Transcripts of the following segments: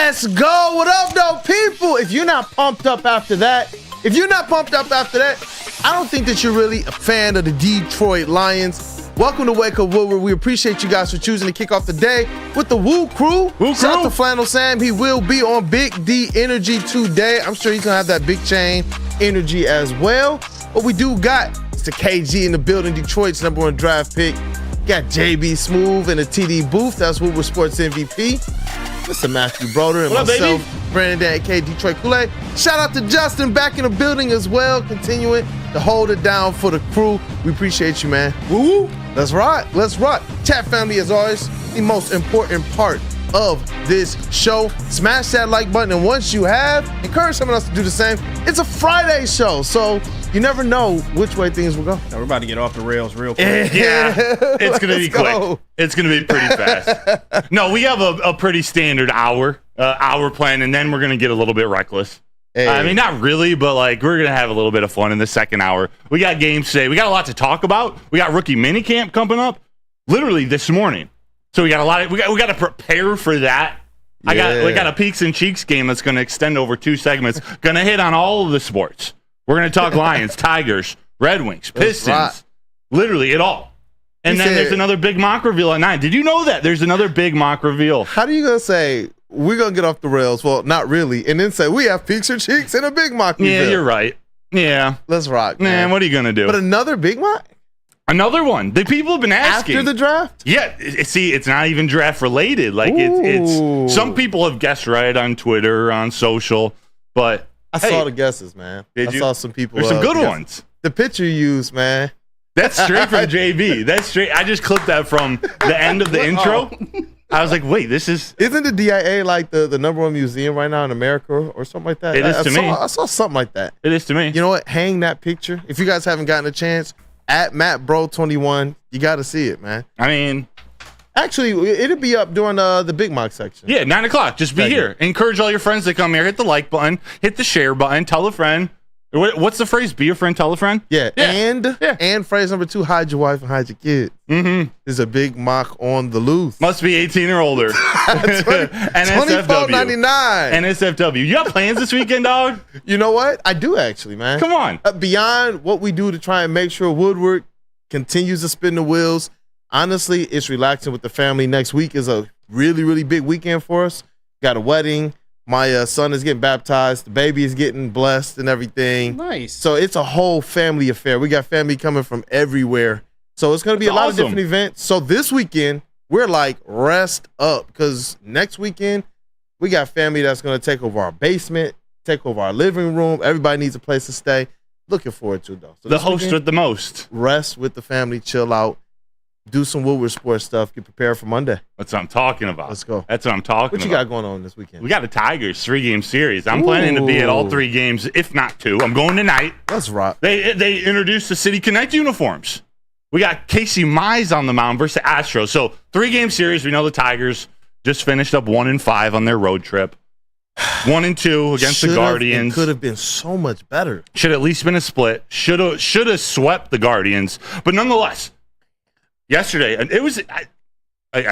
Let's go. What up, though, people? If you're not pumped up after that, I don't think that you're really a fan of the Detroit Lions. Welcome to Wake Up Woodward. We appreciate you guys for choosing to kick off the day with the Woo Crew. Shout out to Flannel Sam. He will be on Big D Energy today. I'm sure he's going to have that big chain energy as well. What we do got is the KG in the building, Detroit's #1 draft pick. Got JBSMOOOOOV in the TD booth. That's Woodward Sports MVP. Mr. Matthew Broder and myself, Brandon, aka Detroit Kool-Aid. Shout out to Justin back in the building as well, continuing to hold it down for the crew. We appreciate you, man. Woo! Let's rock. Let's rock. Chat family, as always, the most important part of this show. Smash that like button, and once you have, encourage someone else to do the same. It's a Friday show, so you never know which way things will go. Now we're about to get off the rails real quick. Yeah, it's going to be quick. It's going to be pretty fast. No, we have a pretty standard hour plan, and then we're going to get a little bit reckless. Hey. I mean, not really, but like we're going to have a little bit of fun in the second hour. We got games today. We got a lot to talk about. We got rookie minicamp coming up literally this morning. So we got a lot. We got to prepare for that. Yeah. We got a Peaks and Cheeks game that's going to extend over 2 segments. Going to hit on all of the sports. We're going to talk Lions, Tigers, Red Wings, Pistons, literally it all. And then there's another big mock reveal at 9. Did you know that there's another big mock reveal? How do you gonna say we're gonna get off the rails? Well, not really, and then say we have Peaks and Cheeks and a big mock reveal. Yeah, you're right. Yeah, let's rock, man. What are you gonna do? But another big mock. Another one. The people have been asking after the draft. Yeah, see, it's not even draft related. Like it's some people have guessed right on Twitter, on social, but I saw the guesses, man. I saw some people. There's some good ones. The picture you used, man. That's straight from JB. That's straight. I just clipped that from the end of the intro. I was like, wait, this is. Isn't the DIA like the #1 museum right now in America or something like that? It is to me. I saw something like that. It is to me. You know what? Hang that picture. If you guys haven't gotten a chance, at MattBro21, you got to see it, man. I mean. Actually, it'll be up during the Big Mock section. Yeah, 9 o'clock. Just be here. Encourage all your friends to come here. Hit the like button. Hit the share button. Tell a friend. What's the phrase? Be a friend, tell a friend? Yeah. And phrase number 2, hide your wife and hide your kids. Mm-hmm. There's a big mock on the loose. Must be 18 or older. $24.99. NSFW. You got plans this weekend, dog? You know what? I do actually, man. Come on. Beyond what we do to try and make sure Woodward continues to spin the wheels, honestly, it's relaxing with the family. Next week is a really, really big weekend for us. Got a wedding. My son is getting baptized. The baby is getting blessed and everything. Nice. So it's a whole family affair. We got family coming from everywhere. So it's going to be a lot of different events. So this weekend, we're like, rest up. Because next weekend, we got family that's going to take over our basement, take over our living room. Everybody needs a place to stay. Looking forward to it, though. So the host weekend, with the most. Rest with the family, chill out. Do some Woodward sports stuff. Get prepared for Monday. That's what I'm talking about. Let's go. That's what I'm talking about. What you got going on this weekend? We got a Tigers 3-game series. I'm planning to be at all 3 games, if not 2. I'm going tonight. Let's rock. They introduced the City Connect uniforms. We got Casey Mize on the mound versus Astros. So 3-game series. We know the Tigers just finished up 1-5 on their road trip. 1-2 against the Guardians. It could have been so much better. Should have at least been a split. Should have swept the Guardians. But nonetheless. Yesterday, it was. I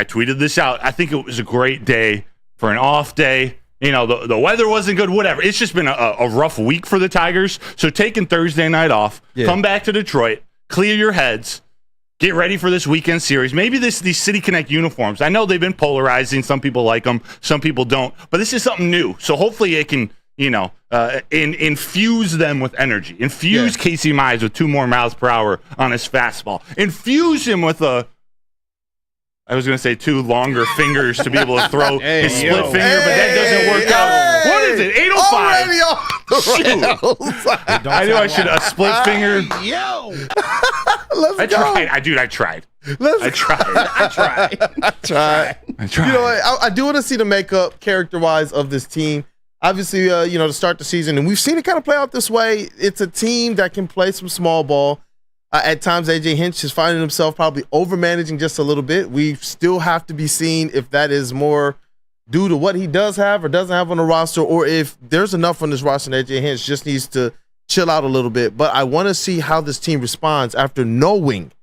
tweeted this out. I think it was a great day for an off day. You know, the weather wasn't good. Whatever. It's just been a rough week for the Tigers. So taking Thursday night off, come back to Detroit, clear your heads, get ready for this weekend series. Maybe these City Connect uniforms. I know they've been polarizing. Some people like them, some people don't. But this is something new. So hopefully it can, infuse them with energy. Infuse Casey Mize with 2 more miles per hour on his fastball. Infuse him with I was going to say 2 longer fingers to be able to throw his split finger, but that doesn't work out. What is it? 805. I knew I should a split finger. Let's go. I tried. I tried. You know what? I do want to see the makeup character-wise of this team. Obviously, to start the season, and we've seen it kind of play out this way. It's a team that can play some small ball. At times, A.J. Hinch is finding himself probably over-managing just a little bit. We still have to be seen if that is more due to what he does have or doesn't have on the roster, or if there's enough on this roster and A.J. Hinch just needs to chill out a little bit. But I want to see how this team responds after knowing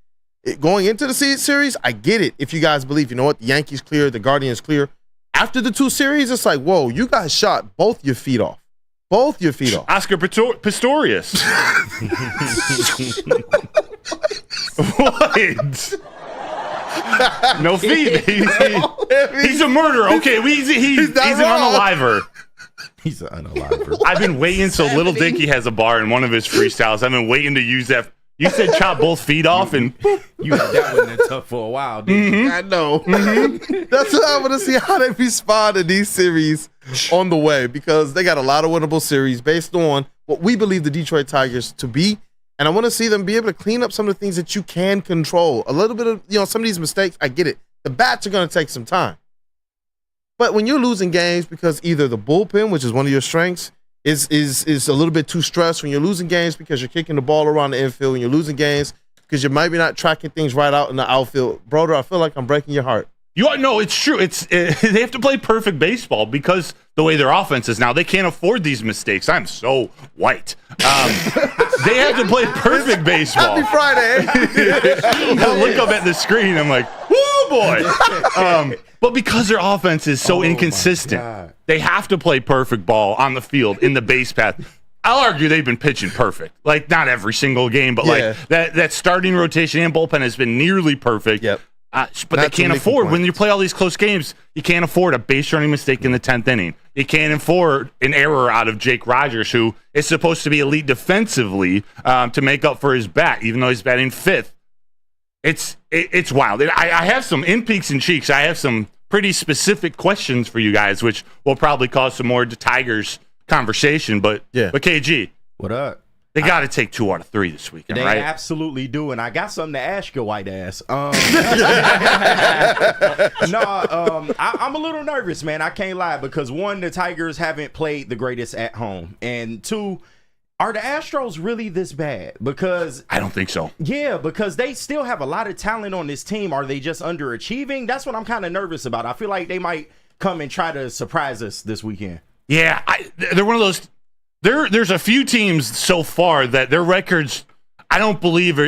going into the series. I get it. If you guys believe, you know what, the Yankees clear, the Guardians clear, after the 2 series, it's like, whoa, you guys shot both your feet off. Both your feet off. Oscar Pistorius. What? No feet. He's a murderer. Okay, he's an unaliver. He's an unaliver. I've been waiting. So Little Dicky has a bar in one of his freestyles. I've been waiting to use that. You said chop both feet off, and you had that one that tough for a while, didn't you? I know. That's what I want to see how they respond in these series on the way, because they got a lot of winnable series based on what we believe the Detroit Tigers to be. And I want to see them be able to clean up some of the things that you can control. A little bit of, some of these mistakes, I get it. The bats are going to take some time. But when you're losing games because either the bullpen, which is one of your strengths, is a little bit too stressed, when you're losing games because you're kicking the ball around the infield, when you're losing games because you might be not tracking things right out in the outfield, Broder, I feel like I'm breaking your heart. No, it's true. They have to play perfect baseball because the way their offense is now, they can't afford these mistakes. I'm so white. They have to play perfect baseball. Happy Friday. I look up at the screen. I'm like, woo, boy. But because their offense is so inconsistent, they have to play perfect ball on the field in the base path. I'll argue they've been pitching perfect. Like, not every single game, but like that starting rotation and bullpen has been nearly perfect. Yep. But they can't afford, when you play all these close games, you can't afford a base running mistake in the 10th inning. You can't afford an error out of Jake Rogers, who is supposed to be elite defensively to make up for his bat, even though he's batting 5th. It's wild. I have some in peaks and cheeks. I have some pretty specific questions for you guys, which will probably cause some more Tigers conversation. But KG, what up? They got to take 2 out of 3 this weekend, right? They absolutely do, and I got something to ask your white ass. I'm a little nervous, man. I can't lie, because 1, the Tigers haven't played the greatest at home, and 2, are the Astros really this bad? Because I don't think so. Yeah, because they still have a lot of talent on this team. Are they just underachieving? That's what I'm kind of nervous about. I feel like they might come and try to surprise us this weekend. Yeah, they're one of those. There's a few teams so far that their records, I don't believe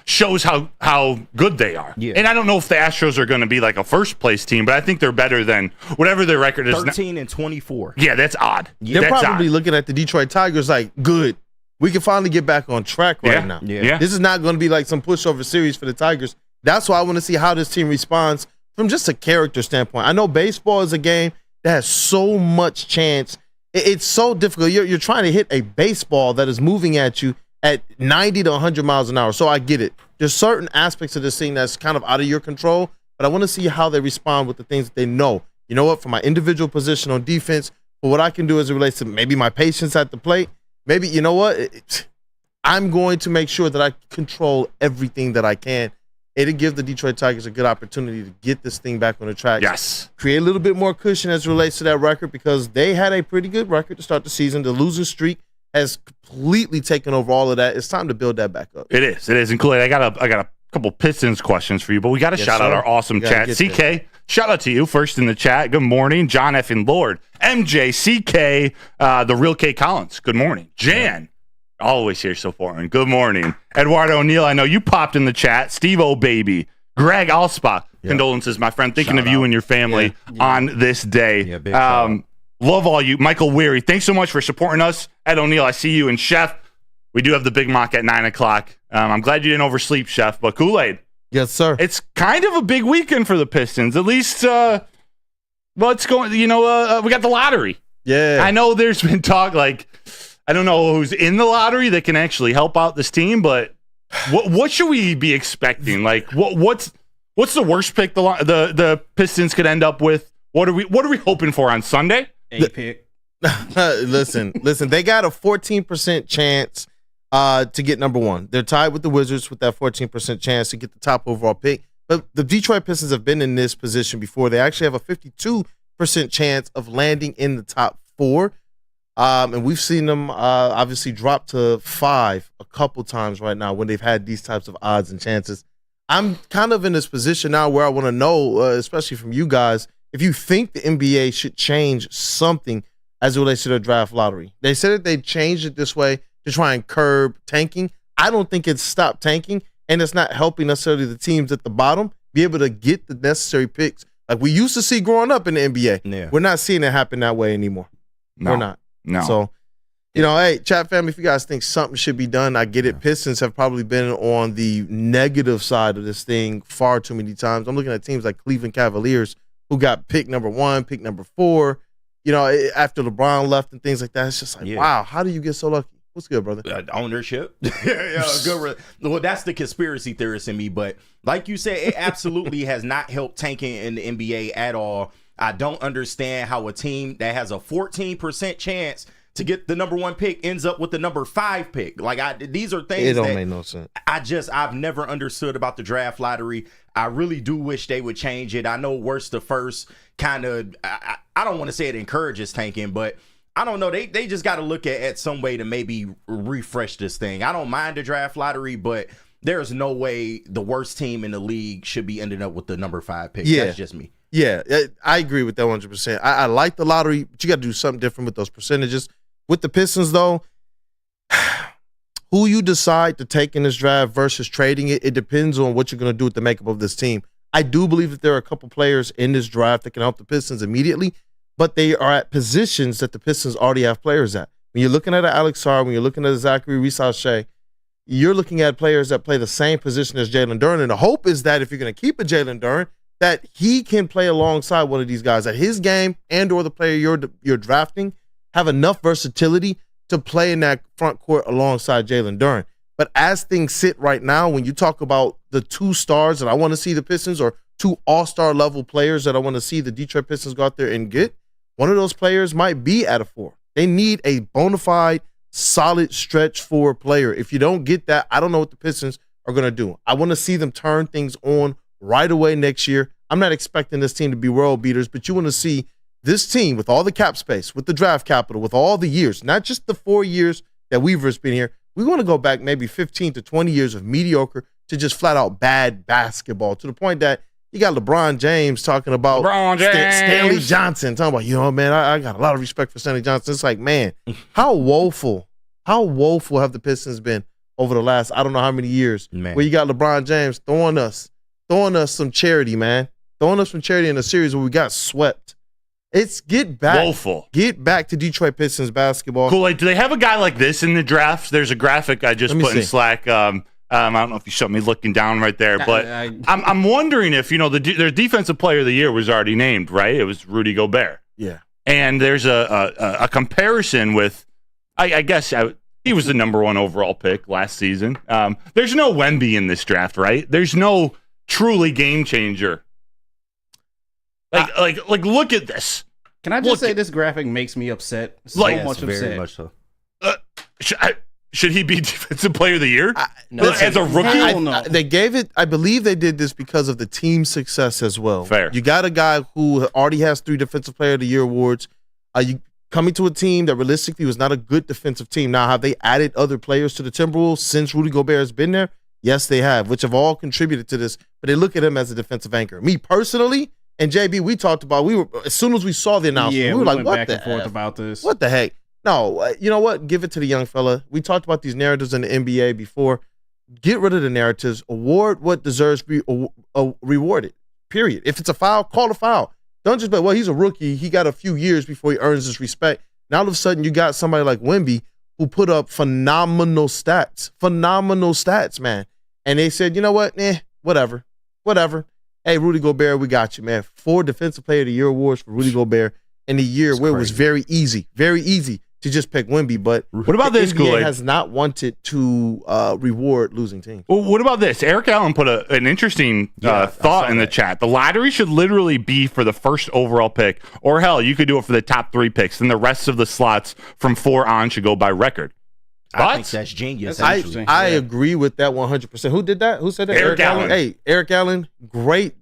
shows how good they are. Yeah. And I don't know if the Astros are going to be like a first place team, but I think they're better than whatever their record is. 13-24. Yeah, that's odd. They're probably looking at the Detroit Tigers like, good, we can finally get back on track right now. Yeah. This is not going to be like some pushover series for the Tigers. That's why I want to see how this team responds from just a character standpoint. I know baseball is a game that has so much chance. It's so difficult. You're trying to hit a baseball that is moving at you at 90 to 100 miles an hour. So I get it. There's certain aspects of this thing that's kind of out of your control, but I want to see how they respond with the things that they know. You know what? For my individual position on defense, for what I can do as it relates to maybe my patience at the plate, maybe, you know what? I'm going to make sure that I control everything that I can. It'll give the Detroit Tigers a good opportunity to get this thing back on the track. Yes. Create a little bit more cushion as it relates to that record, because they had a pretty good record to start the season. The losing streak has completely taken over all of that. It's time to build that back up. It is. And Kool-Aid, I got a couple Pistons questions for you, but we got to shout out our awesome chat. CK, shout out to you first in the chat. Good morning. John F. and Lord. MJ, CK, the real K. Collins. Good morning. Jan. Always here so far. And good morning. Eduardo O'Neill, I know you popped in the chat. Steve O Baby. Greg Alspach. Condolences, my friend. Thinking of you and your family on this day. Yeah, big love all you. Michael Weary, thanks so much for supporting us. Ed O'Neill, I see you. And Chef, we do have the Big Mock at 9 o'clock. I'm glad you didn't oversleep, Chef. But Kool-Aid. Yes, sir. It's kind of a big weekend for the Pistons. At least, it's going, we got the lottery. Yeah. I know there's been talk like, I don't know who's in the lottery that can actually help out this team, but what should we be expecting? Like, what's the worst pick the Pistons could end up with? What are we hoping for on Sunday? A pick. Listen. They got a 14% chance to get number 1. They're tied with the Wizards with that 14% chance to get the top overall pick. But the Detroit Pistons have been in this position before. They actually have a 52% chance of landing in the top 4. And we've seen them obviously drop to 5 a couple times right now when they've had these types of odds and chances. I'm kind of in this position now where I want to know, especially from you guys, if you think the NBA should change something as it relates to their draft lottery. They said that they changed it this way to try and curb tanking. I don't think it's stopped tanking, and it's not helping necessarily the teams at the bottom be able to get the necessary picks like we used to see growing up in the NBA. Yeah. We're not seeing it happen that way anymore. No. We're not. No. So, hey, chat family, if you guys think something should be done, I get it. Pistons have probably been on the negative side of this thing far too many times. I'm looking at teams like Cleveland Cavaliers who got pick number 1, pick number 4, after LeBron left and things like that. It's just like, wow, how do you get so lucky? What's good, brother? Ownership. Good. Well, that's the conspiracy theorist in me. But like you said, it absolutely has not helped tanking in the NBA at all. I don't understand how a team that has a 14% chance to get the number 1 pick ends up with the number 5 pick. These are things it don't make no sense. I've never understood about the draft lottery. I really do wish they would change it. I know worst to first kind of, I don't want to say it encourages tanking, but I don't know. They just got to look at some way to maybe refresh this thing. I don't mind the draft lottery, but there's no way the worst team in the league should be ending up with the number 5 pick. Yeah. That's just me. Yeah, I agree with that 100%. I like the lottery, but you got to do something different with those percentages. With the Pistons, though, who you decide to take in this draft versus trading it depends on what you're going to do with the makeup of this team. I do believe that there are a couple players in this draft that can help the Pistons immediately, but they are at positions that the Pistons already have players at. When you're looking at an Alex Sarr, when you're looking at a Zachary Reese-Shea, you're looking at players that play the same position as Jalen Duren, and the hope is that if you're going to keep a Jalen Duren, that he can play alongside one of these guys, that his game and or the player you're drafting have enough versatility to play in that front court alongside Jalen Duren. But as things sit right now, when you talk about the 2 stars that I want to see the Pistons, or 2 all-star level players that I want to see the Detroit Pistons go out there and get, one of those players might be at a 4. They need a bona fide, solid stretch 4 player. If you don't get that, I don't know what the Pistons are going to do. I want to see them turn things on right away next year. I'm not expecting this team to be world beaters, but you want to see this team with all the cap space, with the draft capital, with all the years, not just the 4 years that Weaver's been here. We want to go back maybe 15 to 20 years of mediocre to just flat out bad basketball, to the point that you got LeBron James talking about Stanley Johnson, talking about, man, I got a lot of respect for Stanley Johnson. It's like, man, how woeful have the Pistons been over the last, I don't know how many years, where you got LeBron James throwing us some charity, man. Throwing us some charity in a series where we got swept. It's get back to Detroit Pistons basketball. Cool. Do they have a guy like this in the draft? There's a graphic I just put in Slack. I don't know if you showed me looking down right there, but I'm wondering if, their defensive player of the year was already named, right? It was Rudy Gobert. Yeah. And there's a comparison with, I guess he was the number 1 overall pick last season. There's no Wemby in this draft, right? There's no truly game changer. Like, look at this. Can I just say this graphic makes me upset? Very much so. Should he be defensive player of the year as a rookie? They gave it. I believe they did this because of the team success as well. Fair. You got a guy who already has 3 defensive player of the year awards. You coming to a team that realistically was not a good defensive team. Now, have they added other players to the Timberwolves since Rudy Gobert has been there? Yes, they have, which have all contributed to this. But they look at him as a defensive anchor. Me personally. And JB, we talked about, as soon as we saw the announcement, we were like, what the heck? About this. What the heck? No, you know what? Give it to the young fella. We talked about these narratives in the NBA before. Get rid of the narratives. Award what deserves to be rewarded, period. If it's a foul, call a foul. Don't just be, well, he's a rookie. He got a few years before he earns his respect. Now all of a sudden you got somebody like Wemby who put up phenomenal stats, man. And they said, you know what? Whatever. Hey, Rudy Gobert, we got you, man. 4 Defensive Player of the Year awards for Rudy Gobert in a year where it was very easy to just pick Wemby. But what about this, NBA has not wanted to reward losing teams. Well, what about this? Eric Allen put an interesting thought in the chat. The lottery should literally be for the first overall pick, or hell, you could do it for the top 3 picks. Then the rest of the slots from 4 on should go by record. I think that's genius. I agree with that 100%. Who did that? Who said that? Eric Allen. Hey, Eric Allen, great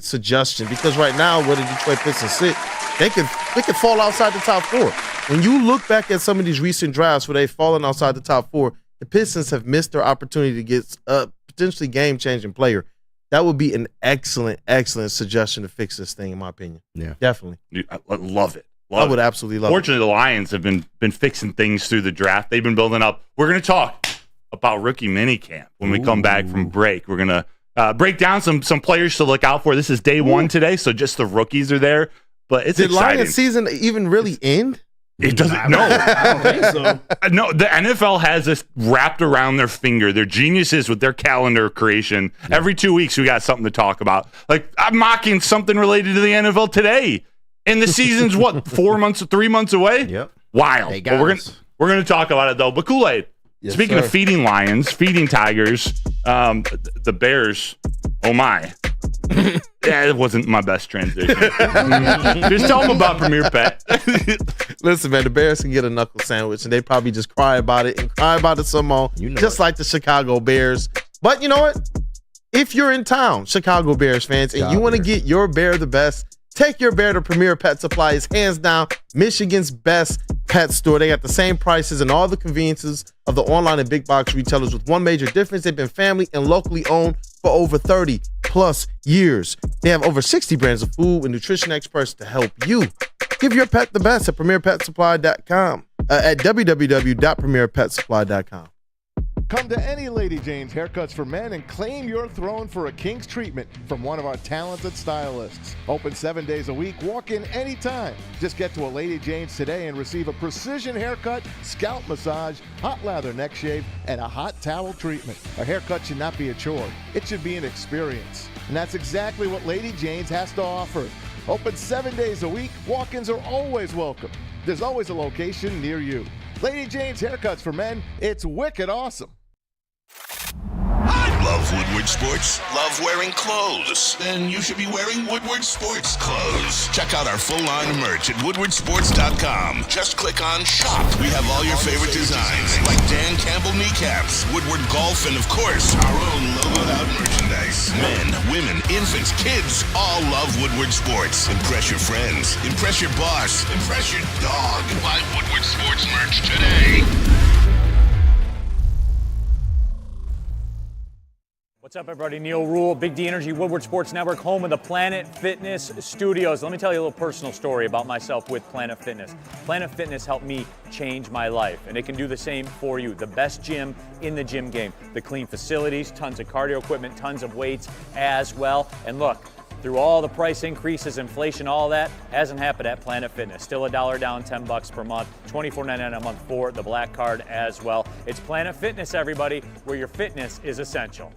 suggestion. Because right now, where the Detroit Pistons sit, they could fall outside the top 4. When you look back at some of these recent drafts where they've fallen outside the top 4, the Pistons have missed their opportunity to get a potentially game-changing player. That would be an excellent suggestion to fix this thing, in my opinion. Yeah, definitely. Dude, I love it. I would absolutely love it. Fortunately, the Lions have been fixing things through the draft. They've been building up. We're going to talk about rookie minicamp when we come back from break. We're going to break down some players to look out for. This is day one today, so just the rookies are there. But it's exciting. Did Lions season even really end? It doesn't. No, I don't think so. No, the NFL has this wrapped around their finger. They're geniuses with their calendar creation. Yeah. Every 2 weeks, we got something to talk about. Like, I'm mocking something related to the NFL today, and the season's what, 3 months away? Yep. Wild. But we're gonna talk about it though. But Kool-Aid. Yes, speaking of feeding lions, feeding tigers, the Bears. Oh my. Yeah, it wasn't my best transition. Just tell them about Premier Pet. Listen, man, the Bears can get a knuckle sandwich, and they probably just cry about it and cry about it some more, just like the Chicago Bears. But you know what? If you're in town, Chicago Bears fans, and you want to get your bear the best, take your bear to Premier Pet Supply. It's hands down Michigan's best pet store. They got the same prices and all the conveniences of the online and big box retailers, with one major difference: they've been family and locally owned for over 30 plus years. They have over 60 brands of food and nutrition experts to help you. Give your pet the best at premierpetsupply.com, at www.premierpetsupply.com. Come to any Lady Jane's Haircuts for Men and claim your throne for a king's treatment from one of our talented stylists. Open 7 days a week, walk in anytime. Just get to a Lady Jane's today and receive a precision haircut, scalp massage, hot lather neck shave, and a hot towel treatment. A haircut should not be a chore. It should be an experience. And that's exactly what Lady Jane's has to offer. Open 7 days a week, walk-ins are always welcome. There's always a location near you. Lady Jane's Haircuts for Men, it's wicked awesome. Love Woodward Sports? Love wearing clothes? Then you should be wearing Woodward Sports clothes. Check out our full line of merch at woodwardsports.com. Just click on shop. We have all your favorite designs, like Dan Campbell kneecaps, Woodward golf, and of course, our own logoed out merchandise. Men, women, infants, kids all love Woodward Sports. Impress your friends. Impress your boss. Impress your dog. Buy Woodward Sports merch today. What's up, everybody? Neil Rule, Big D Energy, Woodward Sports Network, home of the Planet Fitness Studios. Let me tell you a little personal story about myself with Planet Fitness. Planet Fitness helped me change my life, and it can do the same for you. The best gym in the gym game. The clean facilities, tons of cardio equipment, tons of weights as well. And look, through all the price increases, inflation, all that, hasn't happened at Planet Fitness. Still $1 down, $10 per month, $24.99 a month for the Black Card as well. It's Planet Fitness, everybody, where your fitness is essential.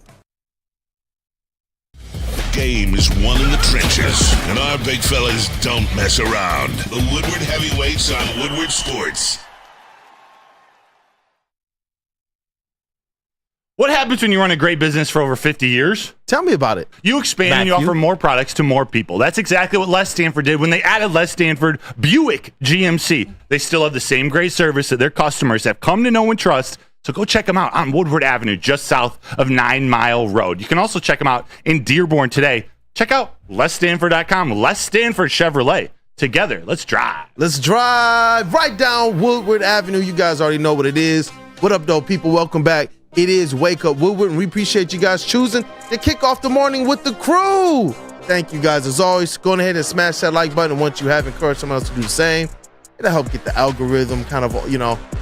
Game is won in the trenches, and our big fellas don't mess around. The Woodward Heavyweights on Woodward Sports. What happens when you run a great business for over 50 years? Tell me about it. You expand and you offer more products to more people. That's exactly what Les Stanford did when they added Les Stanford Buick GMC. They still have the same great service that their customers have come to know and trust. So go check them out on Woodward Avenue, just south of 9 Mile Road. You can also check them out in Dearborn today. Check out LesStanford.com. Les Stanford Chevrolet. Together, let's drive. Let's drive right down Woodward Avenue. You guys already know what it is. What up, though, people? Welcome back. It is Wake Up Woodward, and we appreciate you guys choosing to kick off the morning with the crew. Thank you, guys. As always, go ahead and smash that like button once you have. Encourage someone else to do the same. It'll help get the algorithm kind of,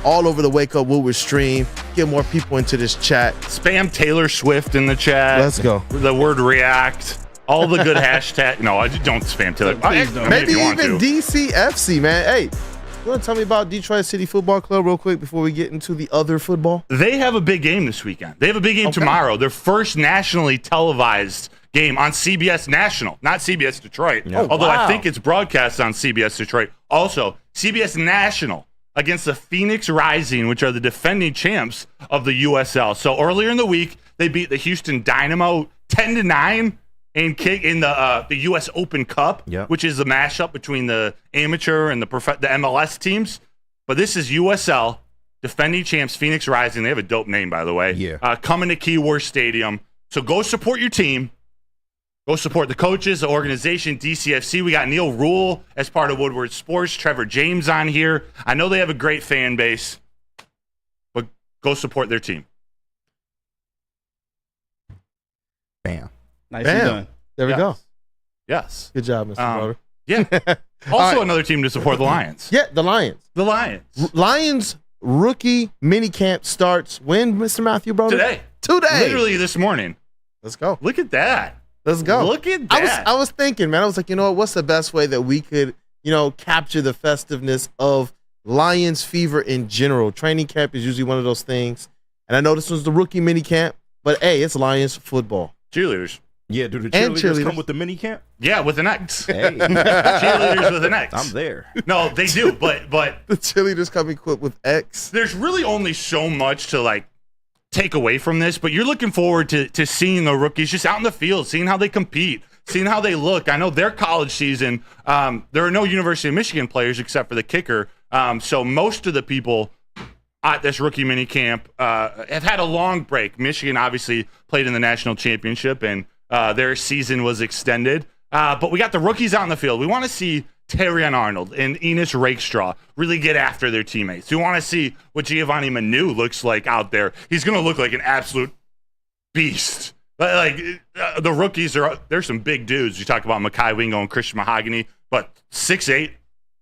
all over the Wake Up Woodward stream. Get more people into this chat. Spam Taylor Swift in the chat. Let's go. The word react. All the good hashtag. No, I don't spam Taylor. Maybe even DCFC, man. Hey, you want to tell me about Detroit City Football Club real quick before we get into the other football? They have a big game this weekend. They have a big game tomorrow. Their first nationally televised game on CBS National, not CBS Detroit. Yeah. Although I think it's broadcast on CBS Detroit. Also, CBS National against the Phoenix Rising, which are the defending champs of the USL. So earlier in the week, they beat the Houston Dynamo 10-9 in the U.S. Open Cup, which is a mashup between the amateur and the MLS teams. But this is USL, defending champs, Phoenix Rising. They have a dope name, by the way. Yeah. Coming to Keyworth Stadium. So go support your team. Go support the coaches, the organization, DCFC. We got Neil Rule as part of Woodward Sports. Trevor James on here. I know they have a great fan base, but go support their team. Bam. Nicely done. There we go. Yes. Good job, Mr. Broder. Yeah. Also another team to support, the Lions. Yeah, the Lions. The Lions. Lions rookie mini camp starts when, Mr. Matthew Broder? Today. Literally this morning. Let's go. Look at that. Let's go. Look at that. I was thinking, man. I was like, you know what? What's the best way that we could, capture the festiveness of Lions fever in general? Training camp is usually one of those things. And I know this was the rookie mini camp, but hey, it's Lions football. Cheerleaders. Yeah, do the cheerleaders come with the mini camp? Yeah, with an X. Hey. Cheerleaders with an X. I'm there. No, they do, but The cheerleaders come equipped with X. there's really only so much to take away from this, but you're looking forward to seeing the rookies just out in the field, seeing how they compete, seeing how they look. I know their college season, there are no University of Michigan players except for the kicker, so most of the people at this rookie mini camp have had a long break. Michigan obviously played in the national championship, and their season was extended. But we got the rookies out in the field. We want to see Terrion Arnold and Enos Rakestraw really get after their teammates. We want to see what Giovanni Manu looks like out there. He's going to look like an absolute beast. The rookies there's some big dudes. You talk about Mekhi Wingo and Christian Mahogany, but 6'8",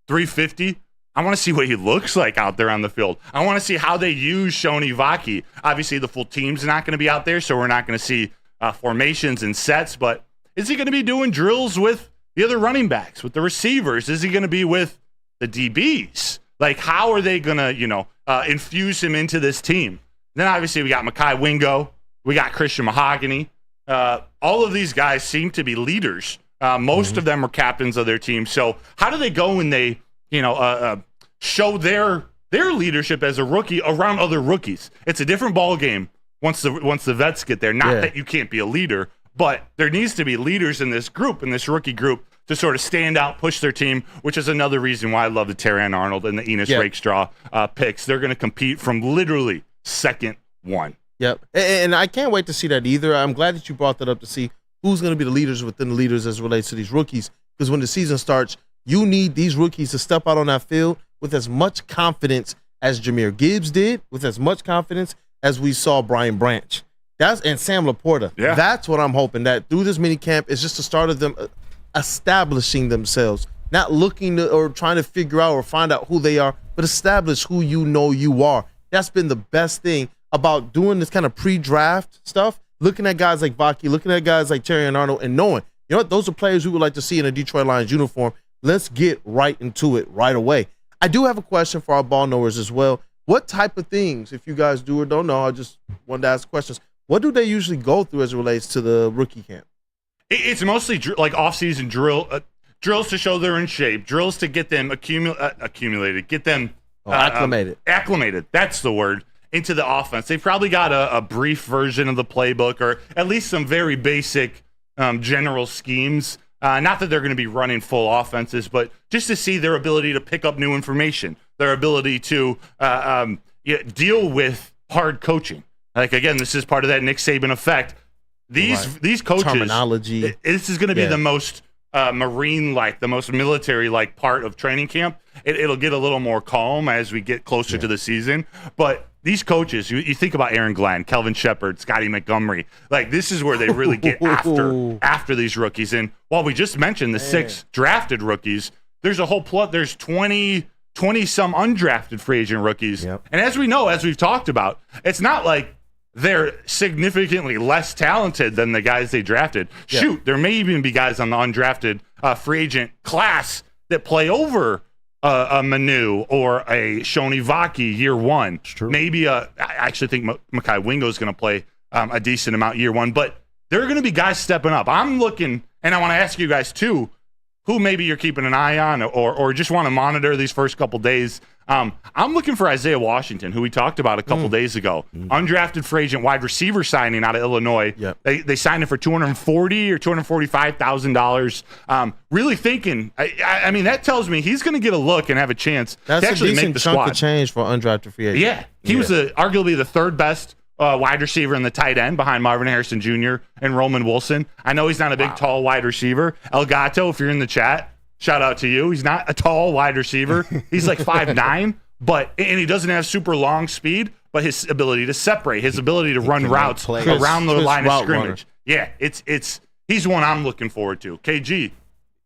350. I want to see what he looks like out there on the field. I want to see how they use Shoni Vaki. Obviously, the full team's not going to be out there, so we're not going to see formations and sets, but is he going to be doing drills with the other running backs, with the receivers? Is he going to be with the DBs? How are they going to, infuse him into this team? Then obviously we got Mekhi Wingo. We got Christian Mahogany. All of these guys seem to be leaders. Most of them are captains of their team. So how do they go when they, show their leadership as a rookie around other rookies? It's a different ball game once the vets get there. Not that you can't be a leader, but there needs to be leaders in this group, in this rookie group, to sort of stand out, push their team, which is another reason why I love the Terrion Arnold and the Enos Rakestraw picks. They're going to compete from literally second one. Yep. And I can't wait to see that either. I'm glad that you brought that up to see who's going to be the leaders within the leaders as it relates to these rookies, because when the season starts, you need these rookies to step out on that field with as much confidence as Jahmyr Gibbs did, with as much confidence as we saw Brian Branch. And Sam Laporta. Yeah. That's what I'm hoping, that through this mini camp is just the start of them establishing themselves, not looking to, or trying to figure out or find out who they are, but establish who you are. That's been the best thing about doing this kind of pre-draft stuff, looking at guys like Vaki, looking at guys like Terrion Arnold, and knowing, you know what, those are players we would like to see in a Detroit Lions uniform. Let's get right into it right away. I do have a question for our ball knowers as well. What type of things, if you guys do or don't know, I just wanted to ask questions, what do they usually go through as it relates to the rookie camp? It's mostly off-season drills to show they're in shape, drills to get them accumulated, get them acclimated. That's the word, into the offense. They've probably got a brief version of the playbook, or at least some very basic general schemes. Not that they're going to be running full offenses, but just to see their ability to pick up new information, their ability to deal with hard coaching. Again, this is part of that Nick Saban effect. These coaches, terminology. This is going to be the most Marine-like, the most military-like part of training camp. It'll get a little more calm as we get closer to the season. But these coaches, you think about Aaron Glenn, Kelvin Shepard, Scotty Montgomery, this is where they really get after these rookies. And while we just mentioned the 6 drafted rookies, there's a whole there's 20 some undrafted free agent rookies. Yep. And as we know, as we've talked about, it's not like they're significantly less talented than the guys they drafted. Yeah. Shoot, there may even be guys on the undrafted free agent class that play over a Manu or a Shoni Vaki year one. It's true. Maybe I actually think Mekhi Wingo is going to play a decent amount year one, but there are going to be guys stepping up. I'm looking, and I want to ask you guys too, who maybe you're keeping an eye on or just want to monitor these first couple days. I'm looking for Isaiah Washington, who we talked about a couple days ago. Undrafted free agent wide receiver signing out of Illinois. Yep. They signed him for $240,000 or $245,000. Really thinking, I mean, that tells me he's going to get a look and have a chance to actually make the squad. That's a decent chunk of change for undrafted free agent. Yeah, he was arguably the third best wide receiver in the tight end behind Marvin Harrison Jr. and Roman Wilson. I know he's not a big, tall wide receiver. El Gato, if you're in the chat, shout out to you. He's not a tall wide receiver. He's like 5'9", and he doesn't have super long speed, but his ability to separate, his ability to run routes around the line of scrimmage. Yeah, he's one I'm looking forward to. KG.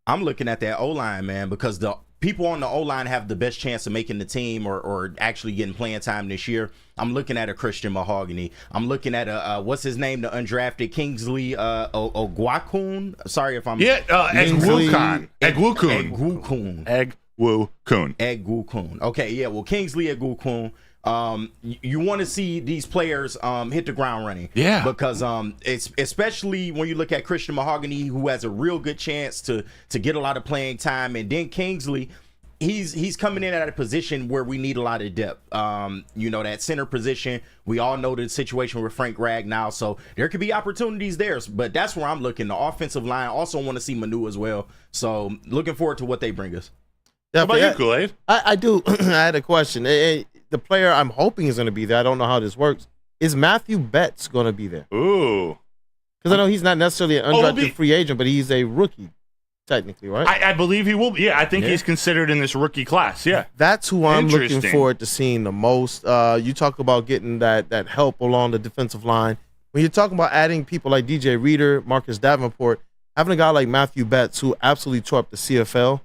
I'm looking at that O-line, man, because people on the O-line have the best chance of making the team or actually getting playing time this year, I'm looking at a Christian Mahogany. I'm looking at a what's his name, the undrafted Kingsley Ogwakun. Sorry if I'm Egwukun. Okay, yeah. Well, Kingsley Egwukun. You want to see these players hit the ground running. Yeah. Because it's especially when you look at Christian Mahogany, who has a real good chance to get a lot of playing time, and then Kingsley, he's coming in at a position where we need a lot of depth. That center position, we all know the situation with Frank Ragnow, so there could be opportunities there, but that's where I'm looking. The offensive line, also want to see Manu as well, so looking forward to what they bring us. How about you, Kool-Aid? I do. I had a question. The player I'm hoping is going to be there, I don't know how this works, is Matthew Betts going to be there? Ooh. Because I know he's not necessarily an undrafted free agent, but he's a rookie, technically, right? I believe he will be. Yeah, I think he's considered in this rookie class. Yeah. That's who I'm looking forward to seeing the most. You talk about getting that help along the defensive line. When you're talking about adding people like DJ Reader, Marcus Davenport, having a guy like Matthew Betts, who absolutely tore up the CFL,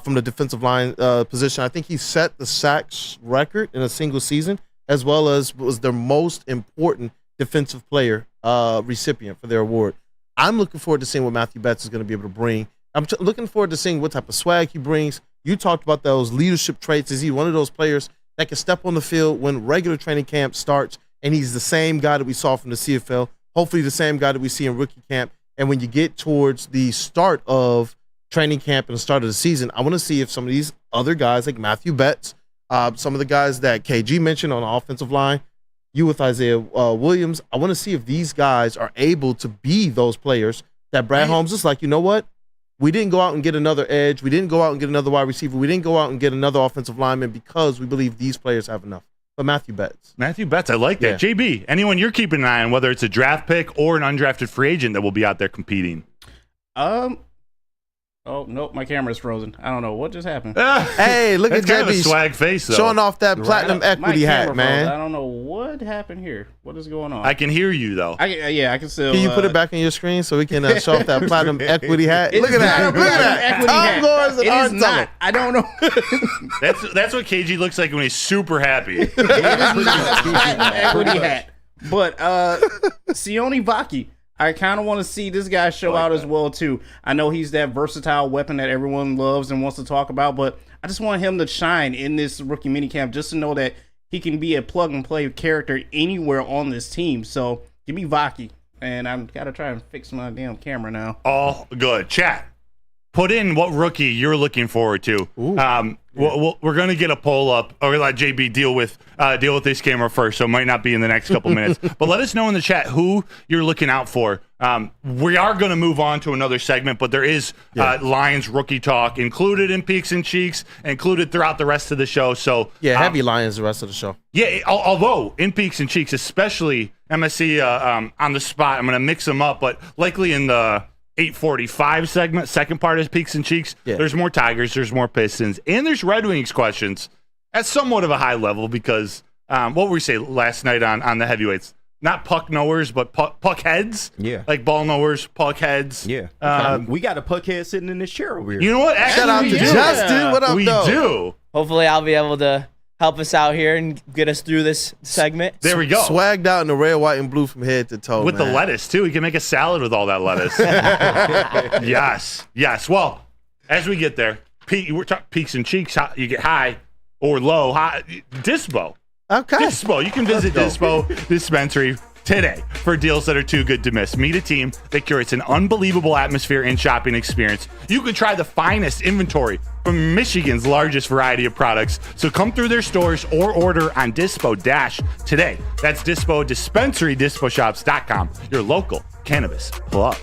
from the defensive line position. I think he set the sacks record in a single season, as well as was their most important defensive player recipient for their award. I'm looking forward to seeing what Matthew Betts is going to be able to bring. I'm looking forward to seeing what type of swag he brings. You talked about those leadership traits. Is he one of those players that can step on the field when regular training camp starts, and he's the same guy that we saw from the CFL, hopefully the same guy that we see in rookie camp, and when you get towards the start of training camp and the start of the season, I want to see if some of these other guys like Matthew Betts, some of the guys that KG mentioned on the offensive line, you with Isaiah Williams, I want to see if these guys are able to be those players that Brad Holmes is like, you know what? We didn't go out and get another edge. We didn't go out and get another wide receiver. We didn't go out and get another offensive lineman because we believe these players have enough. But Matthew Betts, I like that. Yeah. JB, anyone you're keeping an eye on, whether it's a draft pick or an undrafted free agent that will be out there competing? Oh, nope, my camera's frozen. I don't know. What just happened? Hey, look at kind of a JB swag face, though. showing off that platinum equity hat, man. I don't know what happened here. What is going on? I can hear you, though. I can still. Can you put it back on your screen so we can show off that platinum equity hat? Look at that. Look at that. Equity hat. It is not. I don't know. That's what KG looks like when he's super happy. It is not a platinum equity hat. But Sione Vaki, I kind of want to see this guy show out as well, too. I know he's that versatile weapon that everyone loves and wants to talk about, but I just want him to shine in this rookie minicamp just to know that he can be a plug-and-play character anywhere on this team. So give me Vaki, and I've got to try and fix my damn camera now. All good. Chat, put in what rookie you're looking forward to. We're going to get a poll up, or let JB deal with this camera first, so it might not be in the next couple minutes. But let us know in the chat who you're looking out for. We are going to move on to another segment, but there is Lions rookie talk included in Peaks and Cheeks, included throughout the rest of the show. So heavy Lions the rest of the show. Yeah, although in Peaks and Cheeks, especially MSC on the spot, I'm going to mix them up, but likely in the 8:45 segment, second part is Peaks and Cheeks. Yeah. There's more Tigers, there's more Pistons, and there's Red Wings questions at somewhat of a high level because what were we say last night on the heavyweights? Not puck knowers, but puck heads. Yeah, like ball knowers, puck heads. Yeah, we got a puck head sitting in this chair over here. You know what? Actually, shout out to Justin. What up, we do. Hopefully, I'll be able to help us out here and get us through this segment. There we go. Swagged out in the red, white, and blue from head to toe. With the lettuce, too. We can make a salad with all that lettuce. Yes. Well, as we get there, we're talking Peaks and Cheeks. You get high or low. High, Dispo. Okay. Dispo. You can visit Dispo Dispensary today for deals that are too good to miss. Meet a team that curates an unbelievable atmosphere and shopping experience. You can try the finest inventory from Michigan's largest variety of products. So come through their stores or order on Dispo Dash today. That's Dispo Dispensary, DispoShops.com, your local cannabis plug.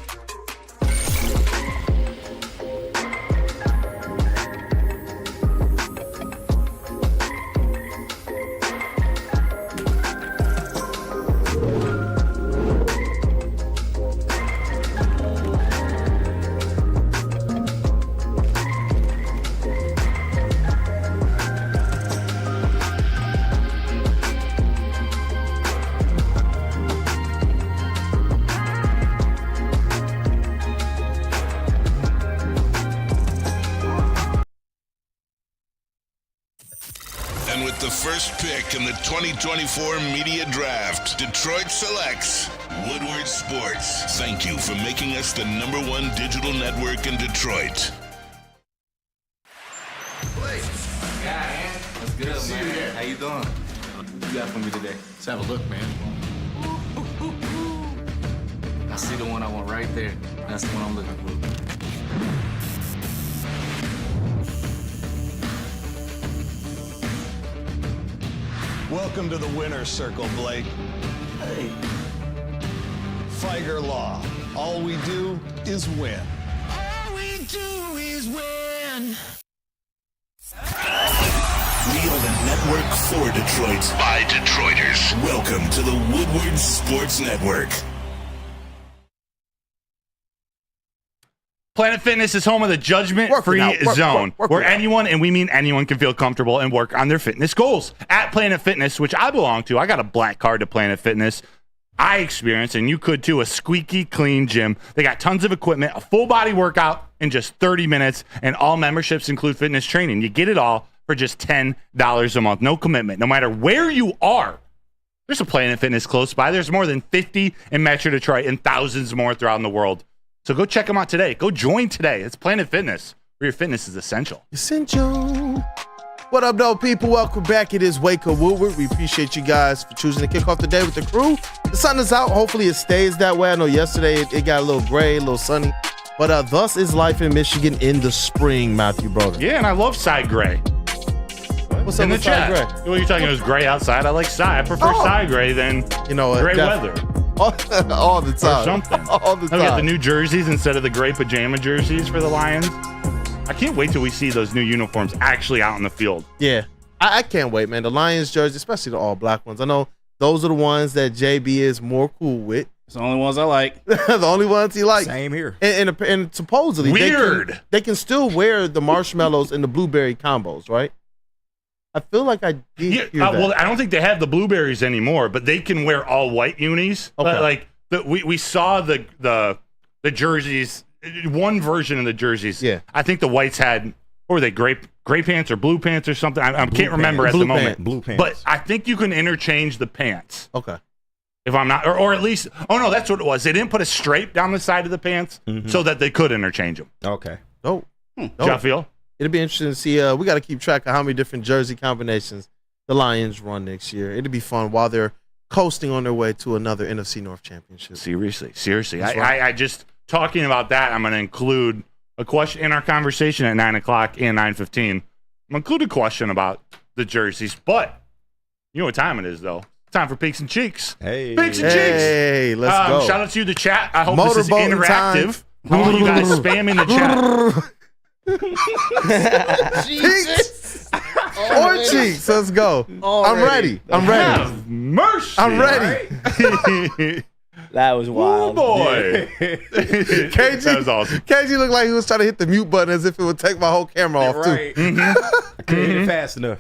the first pick in the 2024 Media Draft. Detroit selects Woodward Sports. Thank you for making us the #1 digital network in Detroit. What's good, man? How you doing? What you got for me today? Let's have a look, man. I see the one I want right there. That's the one I'm looking for. Welcome to the winner's circle, Blake. Hey. Figer Law. All we do is win. All we do is win. We are the network for Detroit by Detroiters. Welcome to the Woodward Sports Network. Planet Fitness is home of the judgment-free zone, where anyone, and we mean anyone, can feel comfortable and work on their fitness goals. At Planet Fitness, which I belong to, I got a black card to Planet Fitness. I experienced, and you could too, a squeaky clean gym. They got tons of equipment, a full-body workout in just 30 minutes, and all memberships include fitness training. You get it all for just $10 a month. No commitment. No matter where you are, there's a Planet Fitness close by. There's more than 50 in Metro Detroit and thousands more throughout the world. So go check them out today. Go join today. It's Planet Fitness, where your fitness is essential. Essential. What up, though, people? Welcome back. It is Wake Up Woodward. We appreciate you guys for choosing to kick off the day with the crew. The sun is out. Hopefully it stays that way. I know yesterday it got a little gray, a little sunny. But thus is life in Michigan in the spring, Matthew Broders. Yeah, and I love side gray. What's up with side gray? What are you talking? It was gray outside. I like side. I prefer side gray than gray weather. All the time. Or something. All the time. We got the new jerseys instead of the gray pajama jerseys for the Lions. I can't wait till we see those new uniforms actually out in the field. Yeah, I can't wait, man. The Lions jersey, especially the all-black ones. I know those are the ones that JB is more cool with. It's the only ones I like. The only ones he likes. Same here. And supposedly they can still wear the marshmallows and the blueberry combos, right? I feel like I did hear that. Well, I don't think they have the blueberries anymore, but they can wear all white unis. Okay. We saw the jerseys, one version of the jerseys. Yeah. I think the whites had, what were they, gray pants or blue pants or something? I can't remember at the moment. Blue pants. But I think you can interchange the pants. Okay. If I'm not, or at least, oh no, that's what it was. They didn't put a stripe down the side of the pants so that they could interchange them. Okay. Oh. How'd y'all feel? It'll be interesting to see. We got to keep track of how many different jersey combinations the Lions run next year. It'll be fun while they're coasting on their way to another NFC North championship. Seriously. Right. I just, talking about that, I'm going to include a question in our conversation at 9 o'clock and 9:15. I'm going to include a question about the jerseys, but you know what time it is, though. Time for Peaks and Cheeks. Hey. Peaks and Cheeks. Hey, let's go. Shout out to the chat. I hope this is interactive. I want you guys spamming the chat. Peaks or cheeks. Let's go. I'm ready. Have mercy. I'm ready. That was wild. Oh boy. KG, that was awesome. KG looked like he was trying to hit the mute button as if it would take my whole camera off, Right. too. I couldn't hit it fast enough.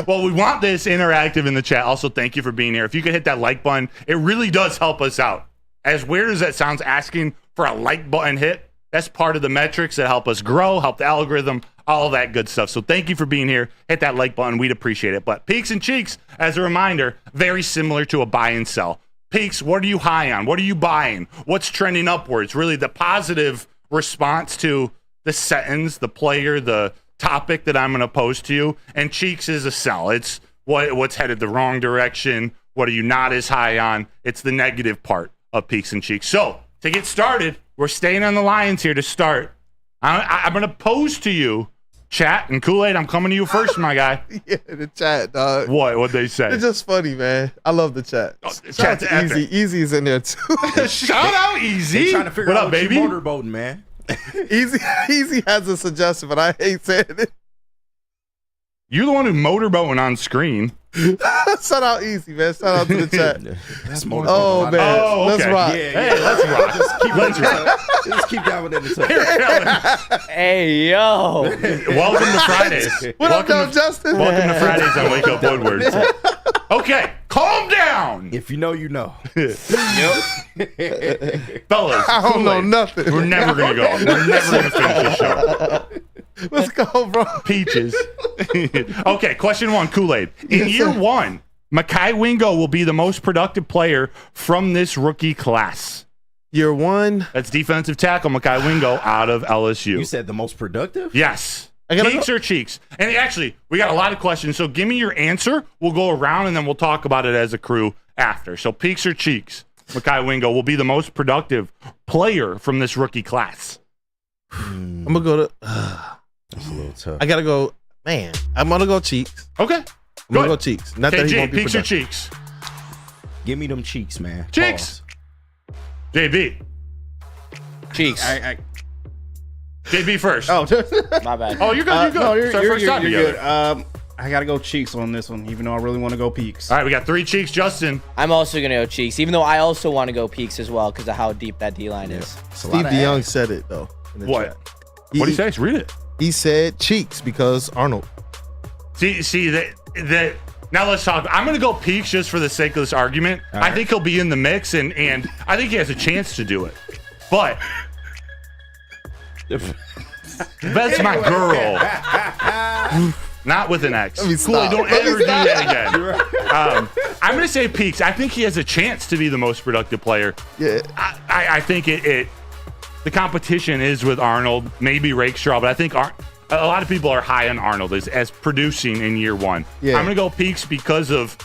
Well, we want this interactive in the chat. Also, thank you for being here. If you could hit that like button, it really does help us out. As weird as that sounds, asking for a like button hit, that's part of the metrics that help us grow, help the algorithm, all that good stuff. So thank you for being here. Hit that like button. We'd appreciate it. But Peaks and Cheeks, as a reminder, very similar to a buy and sell. Peaks, what are you high on? What are you buying? What's trending upwards? Really the positive response to the sentence, the player, the topic that I'm going to pose to you. And Cheeks is a sell. It's what's headed the wrong direction. What are you not as high on? It's the negative part of Peaks and Cheeks. So to get started, we're staying on the Lions here to start. I'm going to pose to you, chat, and Kool-Aid, I'm coming to you first, my guy. Yeah, the chat, dog. What'd they say? It's just funny, man. I love the chat. Chat's epic. Easy. Easy's in there, too. Shout out Easy. Trying to figure what out up, what baby? you motorboating, man. Easy has a suggestion, but I hate saying it. You're the one who motorboating on screen. Shout out Easy, man. Shout out to the chat. That's Oh, man. Oh, okay. Let's rock. Yeah, Hey, let's rock. Just keep diving in the top. Hey, yo. Welcome to Fridays. What up, though, Justin? Welcome to Fridays on Wake Up Woodward. Okay, calm down. If you know, you know. Fellas, I don't know Kool-Aid. nothing. We're never going to go. We're never going to finish this show. Let's go, bro. Peaches. Okay, question 1, Kool-Aid. In year 1, Mekhi Wingo will be the most productive player from this rookie class. Year 1. That's defensive tackle Mekhi Wingo out of LSU. You said the most productive? Yes. Peaks or cheeks? And actually, we got a lot of questions, so give me your answer. We'll go around, and then we'll talk about it as a crew after. So peaks or cheeks? Mekhi Wingo will be the most productive player from this rookie class. I'm going to go to... That's a little tough. I got to go... Man, I'm going to go cheeks. Okay. I'm going to go cheeks. Not that he won't be peaks or productive. cheeks? Give me them cheeks, man. Cheeks. JB. Cheeks. JB first. Oh, My bad. Oh, you're good. You're good. No, It's our first time you're together. good. I gotta go cheeks on this one, even though I really want to go peaks. All right, we got 3 cheeks. Justin. I'm also going to go cheeks, even though I also want to go peaks as well because of how deep that D-line is. Steve DeYoung said it, though. In the What? chat. What did he say? Let's read it. He said cheeks because Arnold. See that. Now let's talk. I'm going to go peaks just for the sake of this argument. All right. I think he'll be in the mix, and I think he has a chance to do it. But that's my girl. Not with an X. Cool, don't ever do that again. I'm going to say peaks. I think he has a chance to be the most productive player. Yeah. I think the competition is with Arnold, maybe Rakestraw, but I think a lot of people are high on Arnold as producing in year 1. Yeah. I'm going to go peaks because of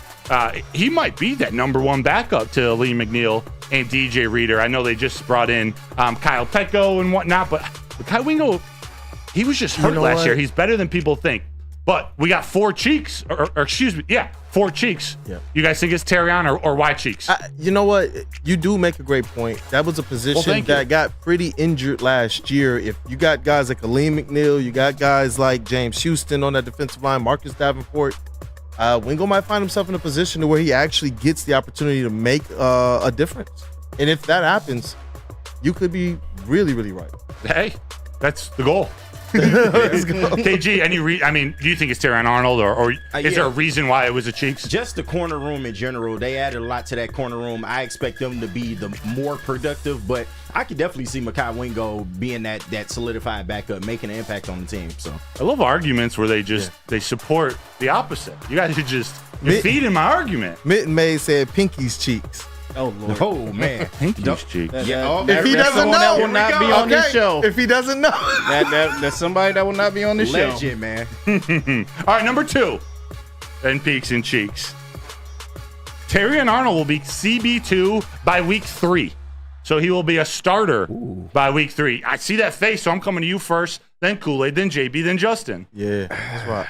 he might be that number 1 backup to Lee McNeil and DJ Reader. I know they just brought in Kyle Petco and whatnot, but Kyle Wingo, he was just hurt last year. He's better than people think. But we got 4 cheeks, or excuse me, 4 cheeks. Yeah. You guys think it's Terrion or why cheeks? You know what? You do make a great point. That was a position that got pretty injured last year. If you got guys like Aleem McNeil, you got guys like James Houston on that defensive line, Marcus Davenport, Wingo might find himself in a position to where he actually gets the opportunity to make a difference. And if that happens, you could be really, really right. Hey, that's the goal. Let's go. KG, do you think it's Terrion Arnold or is there a reason why it was a cheeks? Just the corner room in general. They added a lot to that corner room. I expect them to be the more productive, but I could definitely see Mekhi Wingo being that solidified backup, making an impact on the team. So I love arguments where they support the opposite. You guys are just feeding my argument. Mitten May said Pinky's cheeks. Oh Lord. Oh man. Pinky's cheeks. If he doesn't know, that will not be on this show. If he doesn't know, that's somebody that will not be on this show. Legend, man. All right, number 2. Then peaks and cheeks. Terrion Arnold will be CB2 by week 3. So he will be a starter by week 3. I see that face, so I'm coming to you first, then Kool-Aid, then JB, then Justin. Yeah, that's right.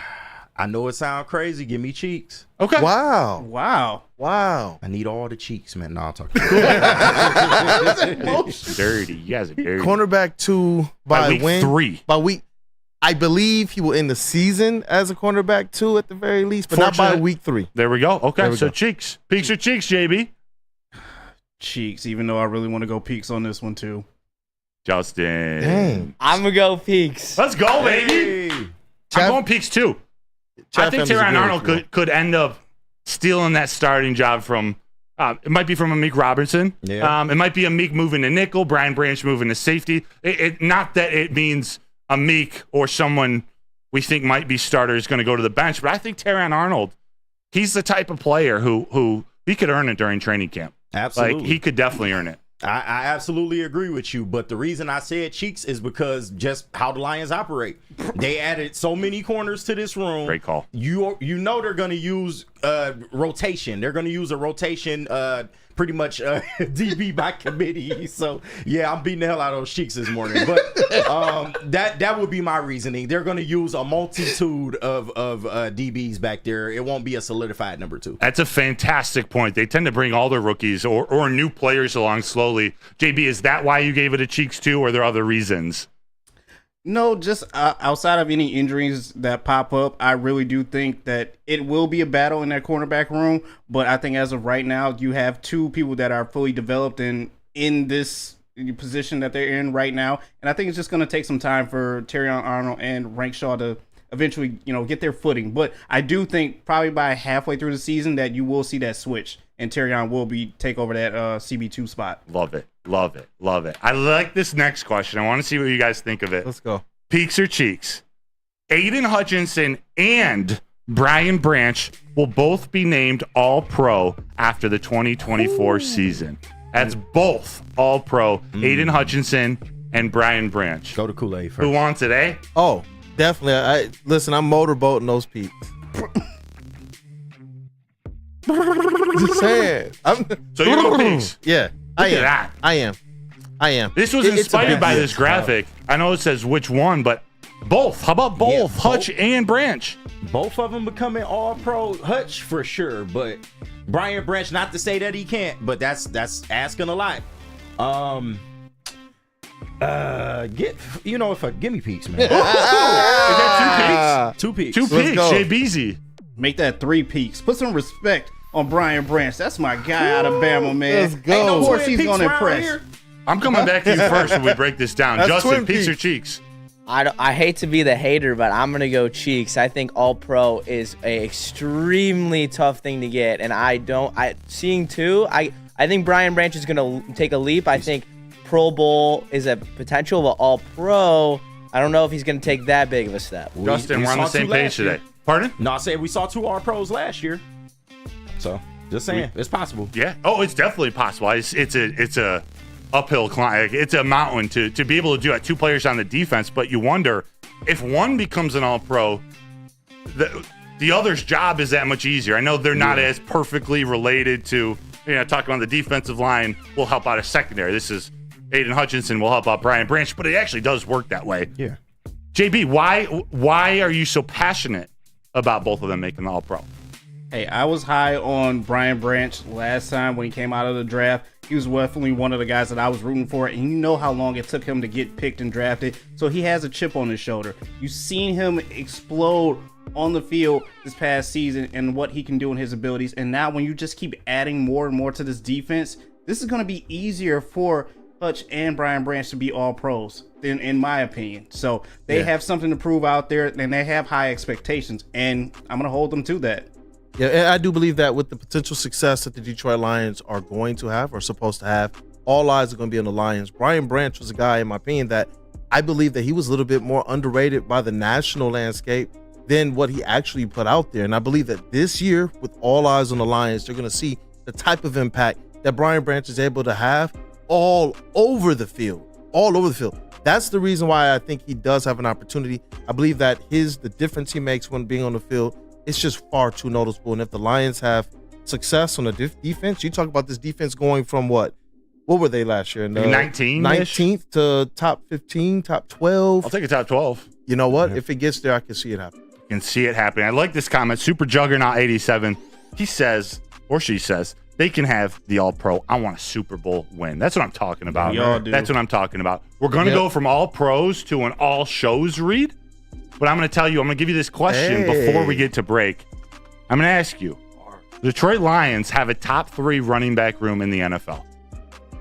I know it sounds crazy. Give me cheeks. Okay. Wow. I need all the cheeks, man. No, I'm talking. Dirty. You guys are dirty. Cornerback 2 by week when? 3. By week. I believe he will end the season as a cornerback 2 at the very least, but not by week 3. There we go. Okay, we so go. cheeks. Peaks or cheeks, JB? Cheeks, even though I really want to go peaks on this one too. Justin. Dang. I'm going to go peaks. Let's go, baby. I'm going peaks too. I think Terrion Arnold could end up stealing that starting job from it might be from Amik Robertson. Yeah. It might be Amik moving to nickel, Brian Branch moving to safety. Not that it means Amik or someone we think might be starter is going to go to the bench, but I think Terrion Arnold, he's the type of player who he could earn it during training camp. Absolutely. Like, he could definitely earn it. I absolutely agree with you, but the reason I said cheeks is because just how the Lions operate. They added so many corners to this room. Great call. You know they're going to use rotation. They're going to use a rotation pretty much DB by committee. So, yeah, I'm beating the hell out of those cheeks this morning. But that would be my reasoning. They're going to use a multitude of DBs back there. It won't be a solidified number 2. That's a fantastic point. They tend to bring all their rookies or new players along slowly. JB, is that why you gave it a cheeks too, or are there other reasons? No, just outside of any injuries that pop up, I really do think that it will be a battle in that cornerback room. But I think as of right now, you have 2 people that are fully developed in this position that they're in right now. And I think it's just going to take some time for Terrion Arnold and Rankshaw to eventually, get their footing. But I do think probably by halfway through the season that you will see that switch and Terrion will take over that CB2 spot. Love it. Love it. Love it. I like this next question. I want to see what you guys think of it. Let's go. Peaks or cheeks? Aiden Hutchinson and Brian Branch will both be named All-Pro after the 2024 season. That's both All-Pro. Aiden Hutchinson and Brian Branch. Go to Kool-Aid first. Who wants it, eh? Oh, definitely. Listen, I'm motorboating those peaks. Just saying. So you're going peaks. Yeah, Look at that. I am. This was inspired by this graphic. I know it says which one, but both. How about both? Hutch and Branch. Both of them becoming All-Pro. Hutch for sure, but Brian Branch, not to say that he can't, but that's asking a lot. Give me peaks, man. Is that 2 peaks? 2 peaks. 2 peaks. JBZ. Make that 3 peaks. Put some respect on Brian Branch. That's my guy out of Bama, man. Let's go. Of course he's going to impress. I'm coming back to you first when we break this down. That's Justin, Twin peaks or Peaks. cheeks? I hate to be the hater, but I'm gonna go cheeks. I think All-Pro is a extremely tough thing to get, and I think Brian Branch is gonna take a leap. I think Pro Bowl is a potential, but All-Pro, I don't know if he's gonna take that big of a step. Justin, we're on the same page today. Pardon? No, I said we saw 2 All-Pros last year. So just saying, it's possible. Yeah. Oh, it's definitely possible. It's a uphill climb. It's a mountain to be able to do it. 2 players on the defense, but you wonder if one becomes an All-Pro, the other's job is that much easier. I know they're not as perfectly related to, talking about the defensive line will help out a secondary. This is Aiden Hutchinson will help out Brian Branch, but it actually does work that way. Yeah. JB, why are you so passionate about both of them making the All-Pro? Hey, I was high on Brian Branch last time when he came out of the draft. He was definitely one of the guys that I was rooting for, and you know how long it took him to get picked and drafted. So he has a chip on his shoulder. You've seen him explode on the field this past season and what he can do in his abilities. And now when you just keep adding more and more to this defense, this is going to be easier for Hutch and Brian Branch to be All-Pros, in my opinion. So they have something to prove out there, and they have high expectations, and I'm going to hold them to that. Yeah, and I do believe that with the potential success that the Detroit Lions are going to have or supposed to have, all eyes are going to be on the Lions. Brian Branch was a guy, in my opinion, that I believe that he was a little bit more underrated by the national landscape than what he actually put out there. And I believe that this year, with all eyes on the Lions, they're going to see the type of impact that Brian Branch is able to have all over the field. That's the reason why I think he does have an opportunity. I believe that the difference he makes when being on the field, it's just far too noticeable. And if the Lions have success on the defense, you talk about this defense going from what were they last year? 19th to top 15, top 12. I'll take a top 12. You know what? If it gets there, I can see it happen. You can see it happening. I like this comment. Super Juggernaut 87. He says, or she says, they can have the All-Pro. I want a Super Bowl win. That's what I'm talking about. We all do. That's what I'm talking about. We're going to go from All-Pros to an All-Shows read. But I'm going to give you this question before we get to break. I'm going to ask you, the Detroit Lions have a top 3 running back room in the NFL.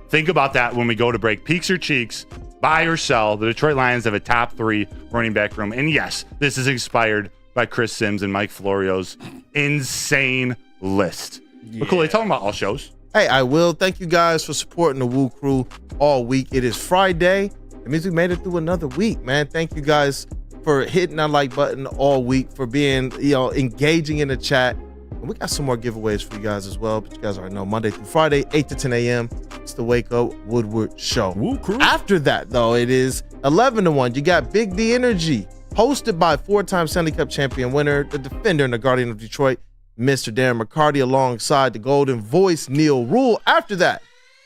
Think about that when we go to break. Peaks or cheeks, buy or sell. The Detroit Lions have a top 3 running back room. And yes, this is inspired by Chris Sims and Mike Florio's insane list. Yeah. But cool, they talking about all shows. Hey, I will. Thank you guys for supporting the Woo Crew all week. It is Friday. It means we made it through another week, man. Thank you guys for hitting that like button all week, for being, engaging in the chat. And we got some more giveaways for you guys as well. But you guys already know, Monday through Friday, 8 to 10 a.m. It's the Wake Up Woodward Show. Woo Crew. After that, though, it is 11 to 1. You got Big D Energy, hosted by 4-time Stanley Cup champion winner, the defender and the guardian of Detroit, Mr. Darren McCarty, alongside the golden voice, Neil Rule. After that,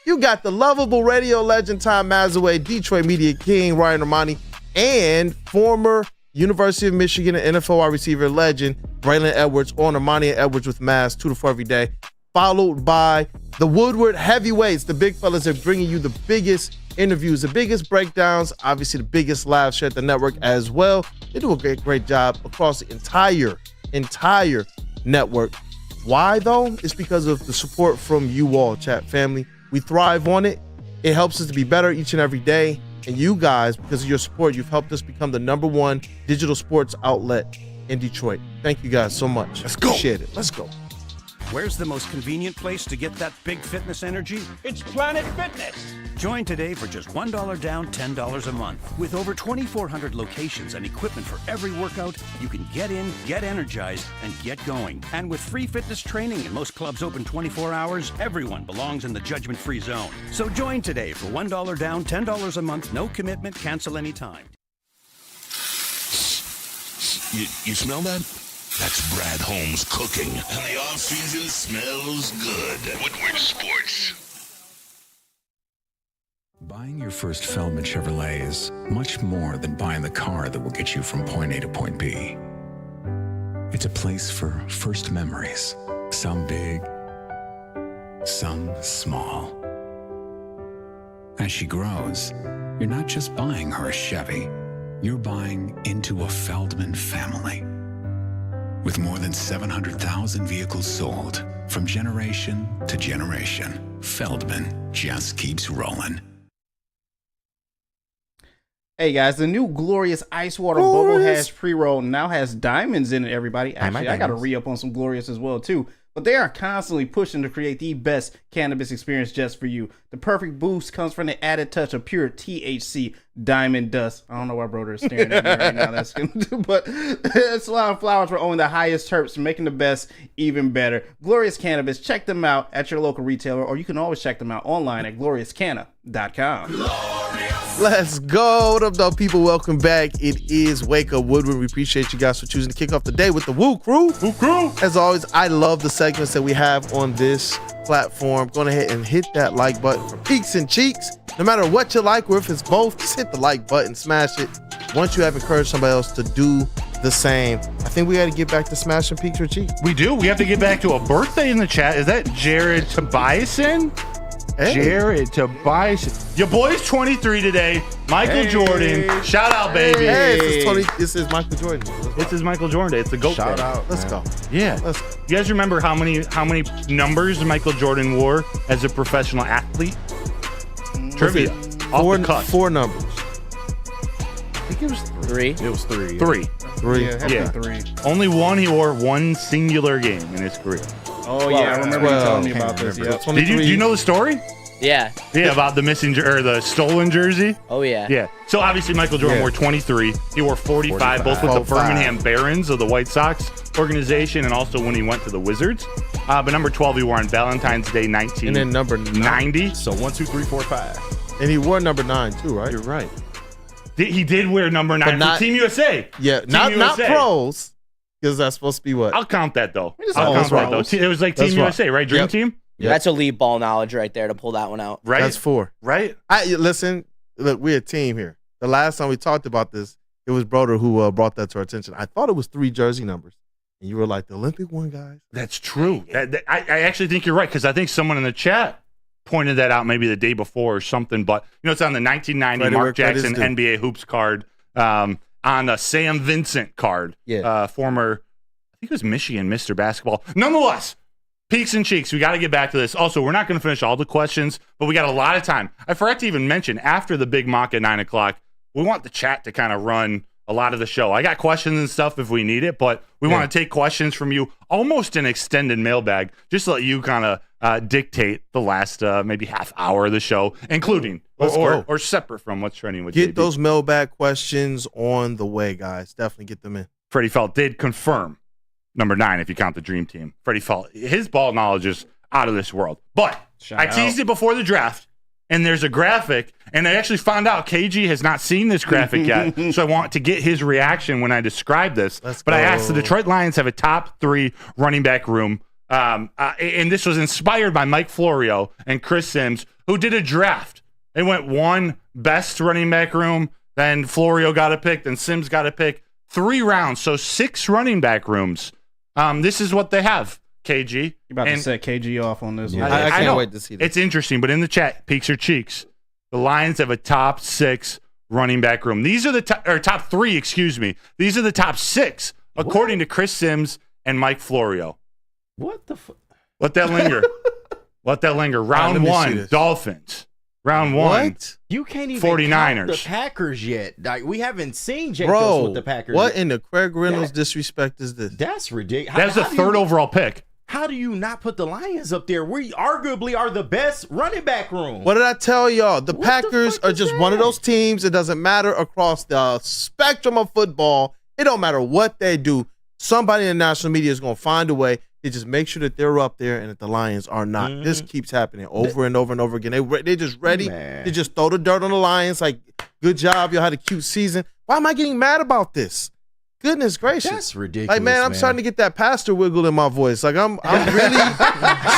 you got the lovable radio legend, Tom Mazaway, Detroit media king, Ryan Ermanni, and former University of Michigan and NFL wide receiver legend, Ermanni and Edwards, on Ermanni and Edwards with Maz, 2 to 4 every day, followed by the Woodward heavyweights, the big fellas that are bringing you the biggest interviews, the biggest breakdowns, obviously the biggest live share at the network as well. They do a great job across the entire network. Why though? It's because of the support from you all, chat family. We thrive on it. It helps us to be better each and every day. And you guys, because of your support, you've helped us become the #1 digital sports outlet in Detroit. Thank you guys so much. Let's go. Appreciate it. Let's go. Where's the most convenient place to get that big fitness energy? It's Planet Fitness. Join today for just $1 down, $10 a month. With over 2,400 locations and equipment for every workout, you can get in, get energized, and get going. And with free fitness training and most clubs open 24 hours, everyone belongs in the judgment-free zone. So join today for $1 down, $10 a month, no commitment, cancel anytime. You smell that? That's Brad Holmes cooking. And the off-season smells good. Woodward Sports. Buying your first Feldman Chevrolet is much more than buying the car that will get you from point A to point B. It's a place for first memories, some big, some small. As she grows, you're not just buying her a Chevy, you're buying into a Feldman family. With more than 700,000 vehicles sold, from generation to generation, Feldman just keeps rolling. Hey guys, the new Glorious Ice Water Bubble Hash Pre-Roll now has diamonds in it, everybody. Actually, I got to re-up on some Glorious as well, too. But they are constantly pushing to create the best cannabis experience just for you. The perfect boost comes from the added touch of pure THC diamond dust. I don't know why Broder is staring at me right now. That's gonna do, but it's a lot of flowers for owning the highest terps, making the best even better. Glorious Cannabis. Check them out at your local retailer, or you can always check them out online at gloriouscanna.com. Let's go. What up, though, people? Welcome back. It is Wake Up Woodward. We appreciate you guys for choosing to kick off the day with the Woo Crew. Woo Crew. As always, I love the segments that we have on this platform. Go ahead and hit that like button for Peaks and Cheeks. No matter what you like, or if it's both, just hit the like button, smash it. Once you have encouraged somebody else to do the same, I think we got to get back to smashing Peaks or Cheeks. We do. We have to get back to a birthday in the chat. Is that Jared Tobiasen? Hey. Jared Tobias. Your boy's 23 today. Michael Jordan. Shout out, baby. Hey, this is Michael Jordan. This is Michael Jordan Day. It's the GOAT Shout day. out. Let's go. Yeah. You guys remember how many numbers Michael Jordan wore as a professional athlete? Trivia. Four numbers. I think it was three. It was three. Three. Yeah, three. Only one. He wore one singular game in his career. Oh, yeah. I remember you telling me about this. Yeah. Do you know the story? Yeah. Yeah, about the missing or the stolen jersey. Oh yeah. Yeah. So obviously Michael Jordan wore 23. He wore 45, both with the Birmingham Barons of the White Sox organization, and also when he went to the Wizards. But number 12 he wore on Valentine's Day 1990. And then number 90. So 1, 2, 3, 4, 5. And he wore number 9 too, right? You're right. He did wear number 9 for Team USA. Yeah, not pros. Because that's supposed to be what? I'll count that though. I'll count that though. It was like Team USA, right? Dream Team. Yep. That's elite ball knowledge right there to pull that one out. Right. That's 4. Right. Listen, look, we're a team here. The last time we talked about this, it was Broder who brought that to our attention. I thought it was 3 jersey numbers. And you were like, the Olympic one, guys. That's true. I actually think you're right, because I think someone in the chat pointed that out maybe the day before or something. But, it's on the 1990 Mark Jackson NBA Hoops card, on a Sam Vincent card. Yeah. Former, I think it was Michigan Mr. Basketball. Nonetheless, Peaks and Cheeks, we got to get back to this. Also, we're not going to finish all the questions, but we got a lot of time. I forgot to even mention, after the Big Mock at 9 o'clock, we want the chat to kind of run a lot of the show. I got questions and stuff if we need it, but we want to take questions from you, almost an extended mailbag, just to let you kind of dictate the last maybe half hour of the show, including or separate from what's trending with Get JB. those mailbag questions on the way, guys. Definitely get them in. Freddie Felt did confirm number 9 if you count the Dream Team. Freddie Felt, his ball knowledge is out of this world. But I teased it before the draft, and there's a graphic, and I actually found out KG has not seen this graphic yet, so I want to get his reaction when I describe this. I asked, the Detroit Lions have a top 3 running back room, and this was inspired by Mike Florio and Chris Sims, who did a draft. They went 1 best running back room, then Florio got a pick, then Sims got a pick. 3 rounds, so 6 running back rooms. This is what they have, KG. You're about to set KG off on this one. I can't wait to see this. It's interesting, but in the chat, Peaks or Cheeks, the Lions have a top 6 running back room. These are the top 3, excuse me. These are the top 6, according to Chris Sims and Mike Florio. What the fuck? Let that linger. Let that linger. Round 1, Dolphins. Round 1, You can't even 49ers. count the Packers yet. Like, we haven't seen Jacobs with the Packers. What in the Craig Reynolds disrespect is this? That's ridiculous. That's the 3rd overall pick. How do you not put the Lions up there? We arguably are the best running back room. What did I tell y'all? The Packers are just one of those teams. It doesn't matter across the spectrum of football. It don't matter what they do. Somebody in the national media is going to find a way to just make sure that they're up there and that the Lions are not. Mm-hmm. This keeps happening over and over and over again. They're just ready to just throw the dirt on the Lions. Like, good job. Y'all had a cute season. Why am I getting mad about this? Goodness gracious. That's ridiculous. Like, man, I'm starting to get that pastor wiggle in my voice. Like, I'm really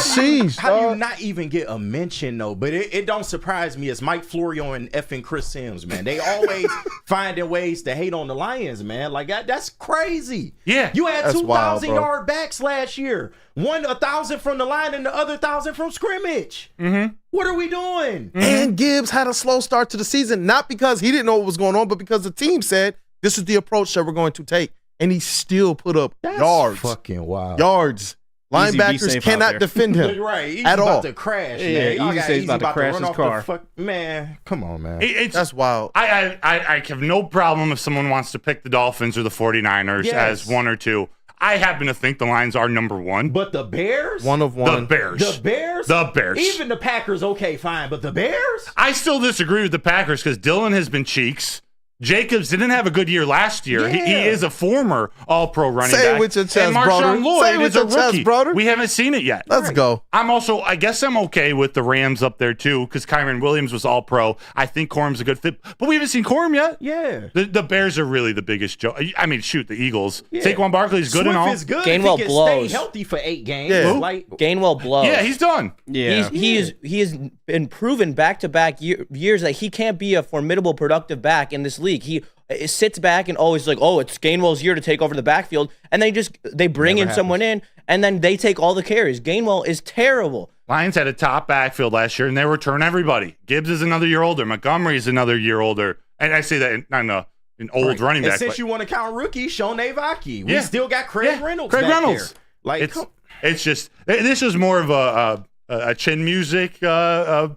sheesh. How do you not even get a mention, though? But it don't surprise me. It's Mike Florio and effing Chris Sims, man. They always finding ways to hate on the Lions, man. Like, that's crazy. Yeah. You had 2,000-yard backs last year. 1,000 from the line and the other 1,000 from scrimmage. Mm-hmm. What are we doing? Mm-hmm. And Gibbs had a slow start to the season, not because he didn't know what was going on, but because the team said, this is the approach that we're going to take. And he still put up yards. Fucking wild. Yards. Linebackers cannot defend him right. He's at about all. To crash, man. He's about to crash his car. Man, come on, man. That's wild. I have no problem if someone wants to pick the Dolphins or the 49ers as 1 or 2. I happen to think the Lions are number 1. But the Bears? One of one. The Bears. The Bears? The Bears. Even the Packers, okay, fine. But the Bears? I still disagree with the Packers because Dillon has been cheeks. Jacobs didn't have a good year last year. Yeah. He is a former All-Pro running back. Say it with your chest, and Marshawn Lloyd is a rookie. Brother. We haven't seen it yet. Let's go. I guess I'm okay with the Rams up there too because Kyron Williams was All-Pro. I think Corum's a good fit, but we haven't seen Corum yet. Yeah. The Bears are really the biggest joke. I mean, shoot, the Eagles. Yeah. Saquon Barkley's good Swift and all. Is good Gainwell if he can blows. Stay healthy for 8 games. Yeah. Gainwell blows. Yeah, he's done. Yeah. He has been proven back-to-back years that he can't be a formidable, productive back in this league. He sits back and always like, oh, it's Gainwell's year to take over the backfield, and they bring someone in, and then they take all the carries. Gainwell is terrible. Lions had a top backfield last year, and they return everybody. Gibbs is another year older. Montgomery is another year older. And I say that in old running back. And since you want to count rookies, Sean Vaki. We still got Craig Reynolds Craig back Reynolds. there. Like, it's just this is more of a chin music segue.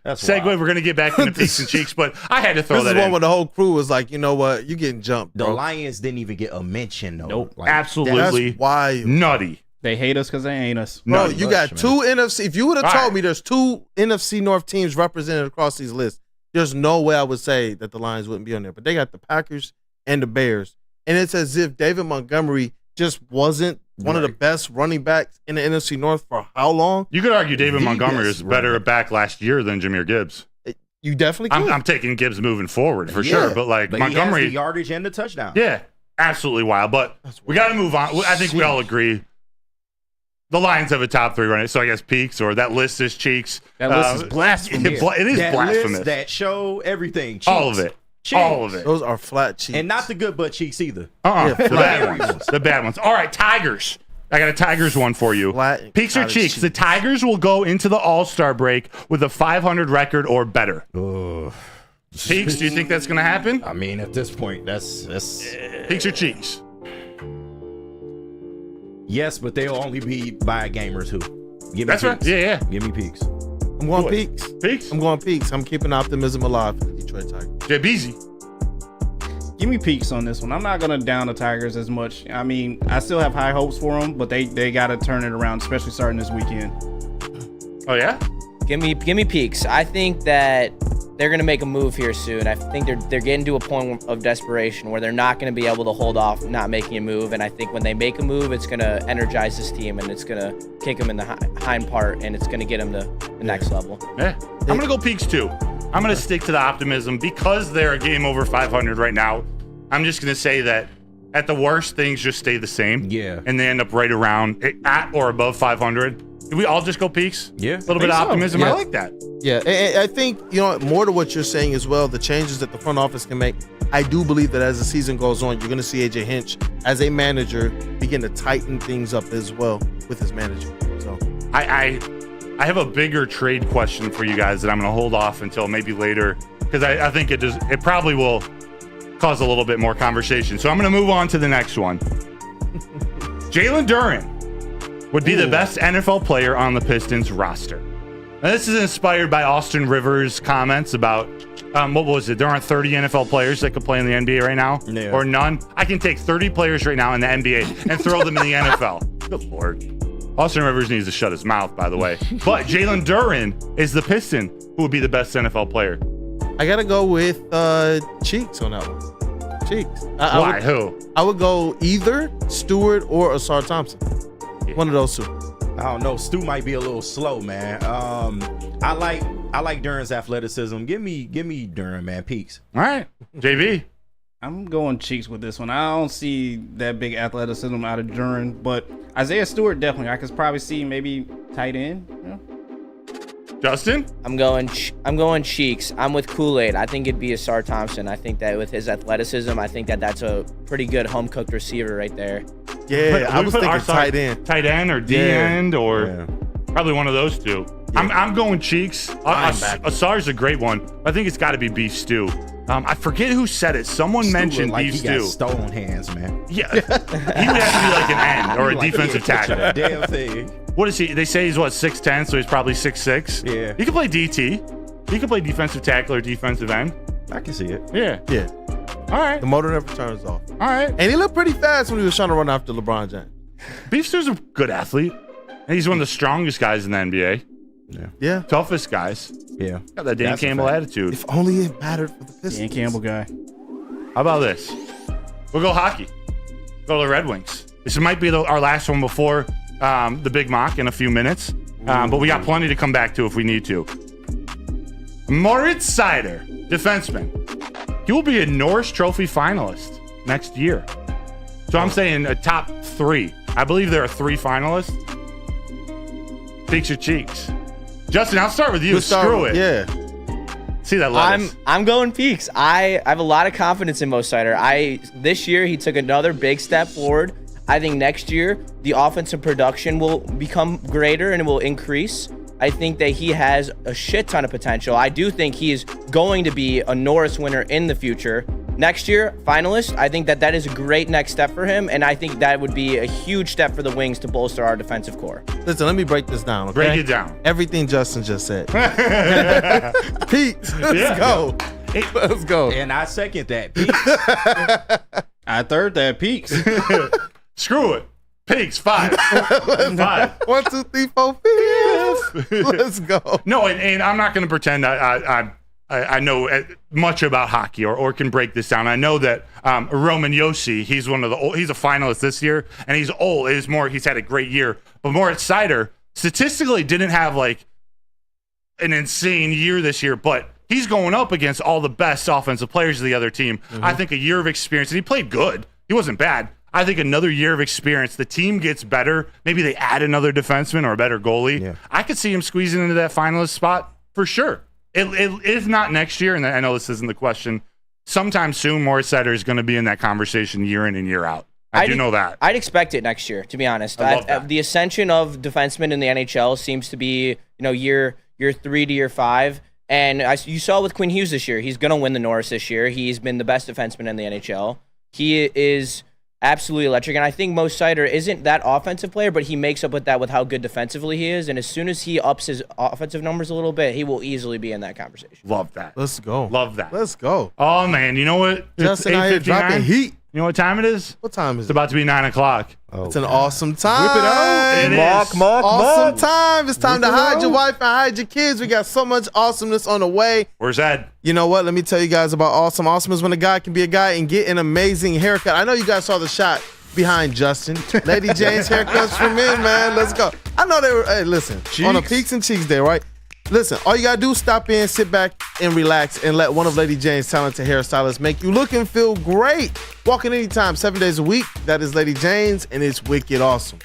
That's segue. wild. We're gonna get back into peaks and cheeks, but I had to throw this that is one in. where the whole crew was like, you know what, you getting jumped, the bro. Lions didn't even get a mention, though. Nope. Like, Absolutely That's wild. nutty. They hate us because they ain't us. Bro, Nutty. you got man. 2 NFC. If you would have All told right. me there's 2 NFC North teams represented across these lists, there's no way I would say that the Lions wouldn't be on there. But they got the Packers and the Bears. And it's as if David Montgomery just wasn't one of the best running backs in the NFC North for how long? You could argue David The Montgomery best is better back last year than Jameer Gibbs. You definitely could. I'm taking Gibbs moving forward for sure, but But Montgomery, he has the yardage and the touchdown. yeah, absolutely wild. But we got to move on. I think we all agree. The Lions have a top 3 running, so I guess peaks or that list is cheeks. That list is blasphemous. It is that blasphemous. List, that show, everything. Cheeks. All of it. Cheeks. All of it. Those are flat cheeks. And not the good butt cheeks either. The flat bad ones. The bad ones. All right, Tigers. I got a Tigers one for you. Flat and Peaks or cottage cheeks? The Tigers will go into the All-Star break with a 500 record or better. Peaks, do you think that's going to happen? I mean, at this point, that's Peaks or cheeks? yes, but they'll only be by a game or 2. Give me That's right. peaks. Yeah. Give me peaks. I'm going peaks. Peaks? I'm going peaks. I'm keeping optimism alive for the Detroit Tigers. JBZ. Give me peaks on this one. I'm not gonna down the Tigers as much. I mean, I still have high hopes for them, but they got to turn it around, especially starting this weekend. Oh, yeah? Give me peaks. I think that they're going to make a move here soon. I think they're getting to a point of desperation where they're not going to be able to hold off not making a move. And I think when they make a move, it's going to energize this team and it's going to kick them in the hind part and it's going to get them to the next level. Yeah. I'm going to go peaks too. I'm going to stick to the optimism because they're a game over 500 right now. I'm just going to say that at the worst, things just stay the same. Yeah. And they end up right around at or above 500. Do we all just go peaks? Yeah. A little bit of optimism. Yeah. I like that. Yeah, and I think, more to what you're saying as well, the changes that the front office can make. I do believe that as the season goes on, you're going to see AJ Hinch as a manager begin to tighten things up as well with his managing. So I have a bigger trade question for you guys that I'm going to hold off until maybe later because I think it probably will cause a little bit more conversation. So I'm going to move on to the next one. Jalen Duren would be the best NFL player on the Pistons roster. Now, this is inspired by Austin Rivers' comments about, what was it? There aren't 30 NFL players that could play in the NBA right now, or none. I can take 30 players right now in the NBA and throw them in the NFL. Good Lord. Austin Rivers needs to shut his mouth, by the way. But Jalen Duren is the Piston who would be the best NFL player. I got to go with Cheeks on that one. Cheeks. Why? Who? I would go either Stewart or Asar Thompson. Yeah. One of those two. I don't know. Stu might be a little slow, man. I like Duren's athleticism. Give me Duren, man. Peaks. All right. JB. I'm going Cheeks with this one. I don't see that big athleticism out of Duren, but Isaiah Stewart definitely. I could probably see maybe tight end. Yeah. Justin? I'm going Cheeks. I'm with Kool-Aid. I think it'd be Asar Thompson. I think that with his athleticism, I think that's a pretty good home-cooked receiver right there. Yeah, I was thinking tight end. Tight end or D end or probably one of those two. Yeah. I'm going Cheeks. Asar's a great one. I think it's got to be Beef Stew. I forget who said it. Someone mentioned Beef Stew. He got stone hands, man. Yeah. He would have to be like an end or a defensive tackle. Damn thing. What is he? They say he's 6'10", so he's probably 6'6". Yeah. He can play DT. He can play defensive tackle or defensive end. I can see it. Yeah. Yeah. All right. The motor never turns off. All right. And he looked pretty fast when he was trying to run after LeBron James. Beef Stew's a good athlete. And he's one of the strongest guys in the NBA. Yeah. Toughest guys. Yeah. Got that Dan Campbell attitude. If only it mattered for the Pistons. Dan Campbell guy. How about this? We'll go hockey. Go to the Red Wings. This might be our last one before the Big Mock in a few minutes. But we got plenty to come back to if we need to. Moritz Seider, defenseman. He will be a Norris Trophy finalist next year. So I'm saying a top 3. I believe there are 3 finalists. Peaks or Cheeks? Justin, I'll start with you. Screw it. Yeah. See that lettuce. I'm going Peaks. I have a lot of confidence in Mo Seider. This year he took another big step forward. I think next year the offensive production will become greater and it will increase. I think that he has a shit ton of potential. I do think he is going to be a Norris winner in the future. Next year, finalist, I think that is a great next step for him, and I think that would be a huge step for the Wings to bolster our defensive core. Listen, let me break this down, okay? Break it down. Everything Justin just said. Pete, let's go. Let's go. And I second that. Peaks. I third that. Peaks. Screw it. Peaks, 5. 5. 1, 2, 3, 4, 5. Let's go. No, and I'm not going to pretend I know much about hockey or can break this down. I know that Roman Josi, he's he's a finalist this year, and he's old. He's had a great year. But Moritz Seider statistically didn't have like an insane year this year, but he's going up against all the best offensive players of the other team. Mm-hmm. I think a year of experience, and he played good. He wasn't bad. I think another year of experience, the team gets better. Maybe they add another defenseman or a better goalie. Yeah. I could see him squeezing into that finalist spot for sure. If not next year, and I know this isn't the question, sometime soon, Moritz Seider is going to be in that conversation year in and year out. I do know that. I'd expect it next year, to be honest. The ascension of defensemen in the NHL seems to be, year 3 to year 5. And you saw with Quinn Hughes this year, he's going to win the Norris this year. He's been the best defenseman in the NHL. He is absolutely electric. And I think Mo Seider isn't that offensive player, but he makes up with that with how good defensively he is. And as soon as he ups his offensive numbers a little bit, he will easily be in that conversation. Love that. Let's go. Love that. Let's go. Oh, man. You know what? Justin and I are dropping heat. You know what time it is? What time is it? It's about to be 9 o'clock. Oh, it's an awesome time. Whip it out. It is. Awesome time. It's time to hide your wife and hide your kids. We got so much awesomeness on the way. Where's Ed? You know what? Let me tell you guys about awesome. Awesome is when a guy can be a guy and get an amazing haircut. I know you guys saw the shot behind Justin. Lady Jane's haircuts for men, man. Let's go. I know they were, hey, listen, Cheeks. On a Peaks and Cheeks day, right? Listen, all you got to do is stop in, sit back, and relax, and let one of Lady Jane's talented hairstylists make you look and feel great. Walking anytime, 7 days a week. That is Lady Jane's, and it's wicked awesome.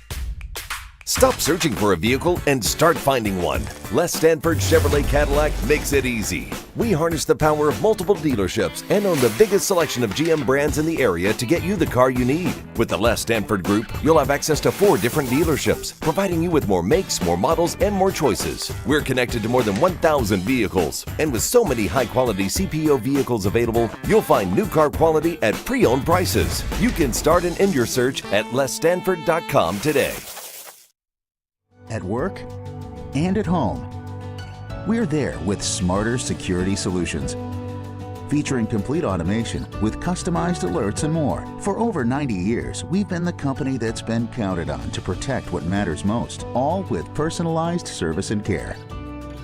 Stop searching for a vehicle and start finding one. Les Stanford Chevrolet Cadillac makes it easy. We harness the power of multiple dealerships and own the biggest selection of GM brands in the area to get you the car you need. With the Les Stanford Group, you'll have access to 4 different dealerships, providing you with more makes, more models, and more choices. We're connected to more than 1,000 vehicles. And with so many high-quality CPO vehicles available, you'll find new car quality at pre-owned prices. You can start and end your search at lesstanford.com today. At work and at home, we're there with smarter security solutions. featuring complete automation with customized alerts and more. For over 90 years, we've been the company that's been counted on to protect what matters most, all with personalized service and care.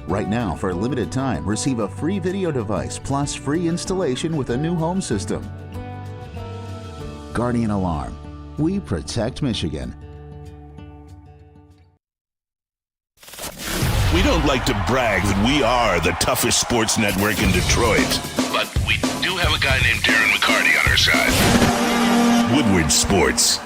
Right now, for a limited time, receive a free video device plus free installation with a new home system. Guardian Alarm. We protect Michigan. We don't like to brag that we are the toughest sports network in Detroit, but we do have a guy named Darren McCarty on our side. Woodward Sports.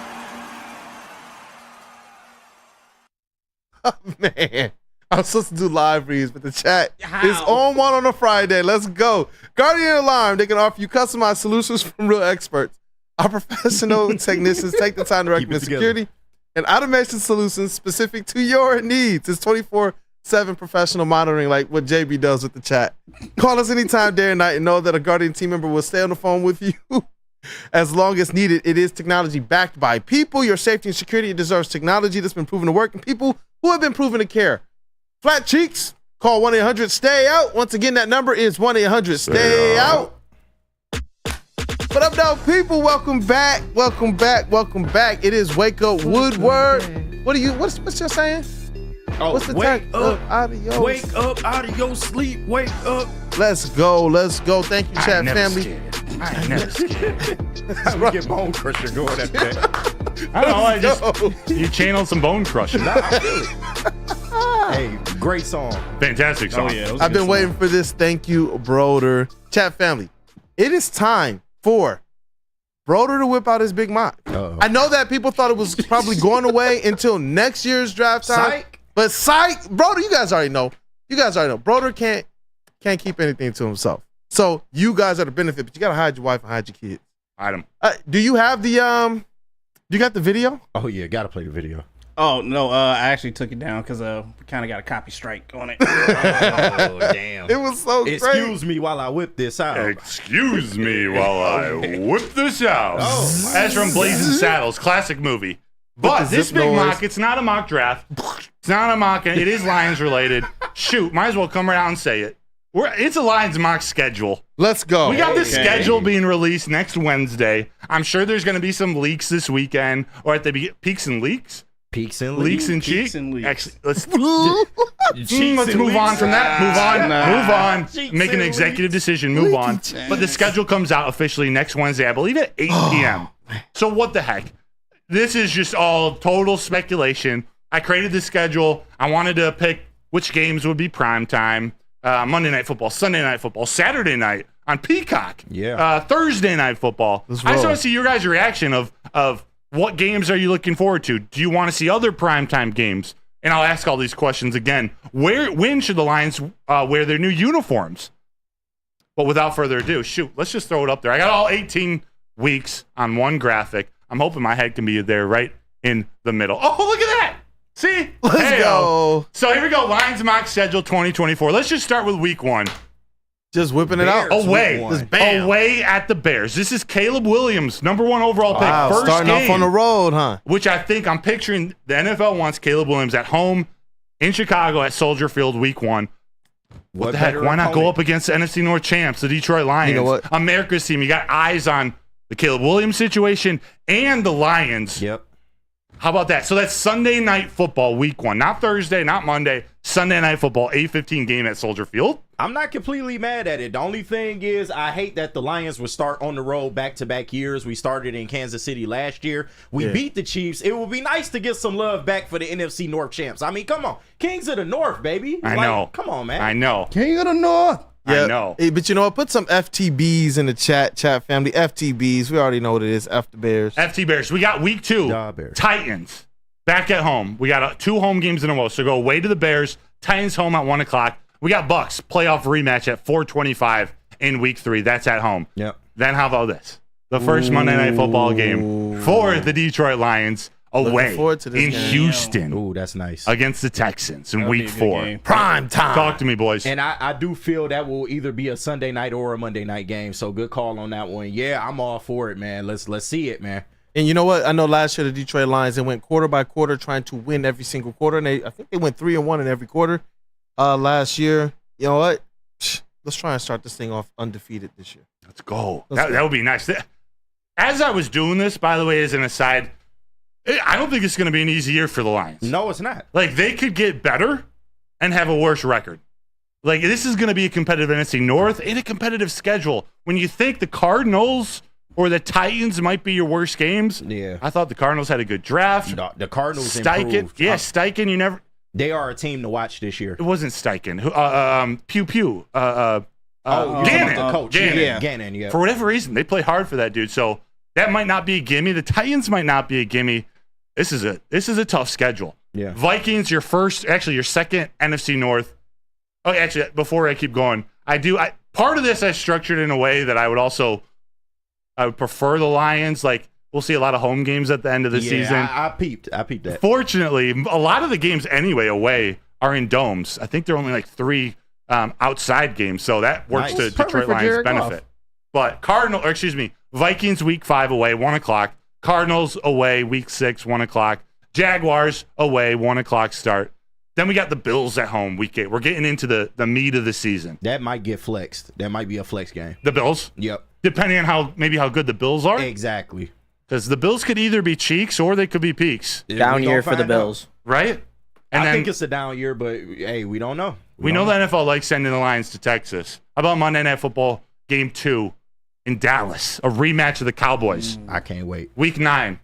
Oh, man. I'm supposed to do live reads, but the chat is on one on a Friday. Let's go. Guardian Alarm. They can offer you customized solutions from real experts. Our professional technicians take the time to recommend security and automation solutions specific to your needs. It's 24/7 professional monitoring like what JB does with the chat. Call us anytime, day or night, and know that a Guardian team member will stay on the phone with you as long as needed. It is technology backed by people. Your safety and security deserves technology that's been proven to work and people who have been proven to care. Flat cheeks, call 1-800-STAY-OUT. Once again, that number is 1-800-STAY-OUT. What up, though, people? Welcome back. Welcome back. Welcome back. It is Wake Up Woodward. What's your saying? Oh, what's the wake up out of your wake up out of your sleep. Wake up. Let's go. Let's go. Thank you, chat family. Scared. I ain't never scared. How we get Bone Crusher going after that? I don't know. You channeled some Bone Crusher. Hey, great song. Fantastic song. Oh, yeah, I've been waiting for this. Thank you, Broder. Chat family, it is time for Broder to whip out his big mock. I know that people thought it was probably going away until next year's draft time. Psych. But psych, Broder, you guys already know. Broder can't keep anything to himself. So you guys are the benefit, but you gotta hide your wife and hide your kids. Hide them. Do you have the you got the video? Oh yeah, gotta play the video. Oh no, I actually took it down because we kind of got a copy strike on it. Oh damn! It was so great. Excuse me while I whip this out. Excuse me while I whip this out. Oh, That's from Blazing Saddles, classic movie. But this big mock, it's not a mock draft. It's not a mock. It is Lions related. Shoot, might as well come right out and say it. It's a Lions mock schedule. Let's go. We got the schedule being released next Wednesday. I'm sure there's going to be some leaks this weekend, or at the peaks and leaks. Peaks and leaks leaks. and cheeks. Peaks and leaks. Actually, let's move on from that. Move on. Make an executive decision. Move on. But the schedule comes out officially next Wednesday, I believe at 8 p.m. So what the heck? This is just all total speculation. I created the schedule. I wanted to pick which games would be prime time. Monday Night Football, Sunday Night Football, Saturday night on Peacock. Yeah. Thursday Night Football. I just want to see your guys' reaction of what games are you looking forward to? Do you want to see other primetime games? And I'll ask all these questions again. When should the Lions wear their new uniforms? But without further ado, shoot, let's just throw it up there. I got all 18 weeks on one graphic. I'm hoping my head can be there right in the middle. Oh, look at that. See? Let's go. So here we go. Lions mock schedule 2024. Let's just start with week 1. Just whipping it out. Away. Just bam. Away at the Bears. This is Caleb Williams, number 1 overall pick. Wow, First starting game, off on the road, huh? which I think I'm picturing the NFL wants Caleb Williams at home in Chicago at Soldier Field week 1. What the heck? Why not go up against the NFC North champs, the Detroit Lions? You know what? America's team. You got eyes on the Caleb Williams situation and the Lions. Yep. How about that? So that's Sunday Night Football week 1. Not Thursday, not Monday. Sunday Night Football, 8:15 game at Soldier Field. I'm not completely mad at it. The only thing is I hate that the Lions would start on the road back-to-back years. We started in Kansas City last year. We beat the Chiefs. It would be nice to get some love back for the NFC North champs. I mean, come on. Kings of the North, baby. I know. Come on, man. I know. King of the North. I know. Hey, but you know what? Put some FTBs in the chat family. FTBs. We already know what it is. F the Bears. FT Bears. We got week 2. Titans. Back at home. We got 2 home games in a row. So go away to the Bears. Titans home at 1 o'clock. We got Bucks playoff rematch at 4:25 in week 3. That's at home. Yep. Then how about this? The first Monday Night Football game for the Detroit Lions away in Houston. Ooh, that's nice. Against the Texans in week 4. Prime time. Talk to me, boys. And I do feel that will either be a Sunday night or a Monday night game. So good call on that one. Yeah, I'm all for it, man. Let's see it, man. And you know what? I know last year the Detroit Lions, they went quarter by quarter trying to win every single quarter. And I think they went 3-1 in every quarter last year. You know what? let's try and start this thing off undefeated this year. Let's go. That would be nice. As I was doing this, by the way, as an aside, I don't think it's going to be an easy year for the Lions. No, it's not. Like, they could get better and have a worse record. Like, this is going to be a competitive NFC North and a competitive schedule. When you think the Cardinals or the Titans might be your worst games, I thought the Cardinals had a good draft. No, the Cardinals improved. Yeah, Steichen, you never... They are a team to watch this year. It wasn't Steichen. Pew Pew. Gannon. The coach. Gannon. Yeah. For whatever reason, they play hard for that dude. So that might not be a gimme. The Titans might not be a gimme. This is a tough schedule. Yeah. Vikings, your second NFC North. Oh, actually, before I keep going, part of this I structured in a way that I would prefer the Lions. Like, we'll see a lot of home games at the end of the season. I peeped that. Fortunately, a lot of the games anyway away are in domes. I think there are only like 3 outside games, so that works to Detroit Lions' benefit. But Vikings week 5 away, 1:00. Cardinals away week 6, 1:00. Jaguars away, 1:00 start. Then we got the Bills at home week 8. We're getting into the meat of the season. That might get flexed. That might be a flex game. The Bills? Yep. Depending on how good the Bills are. Exactly. Because the Bills could either be cheeks or they could be peaks. Down year for the Bills. Right? And I think it's a down year, but hey, we don't know. We know the NFL likes sending the Lions to Texas. How about Monday Night Football Game 2 in Dallas? A rematch of the Cowboys. I can't wait. Week 9.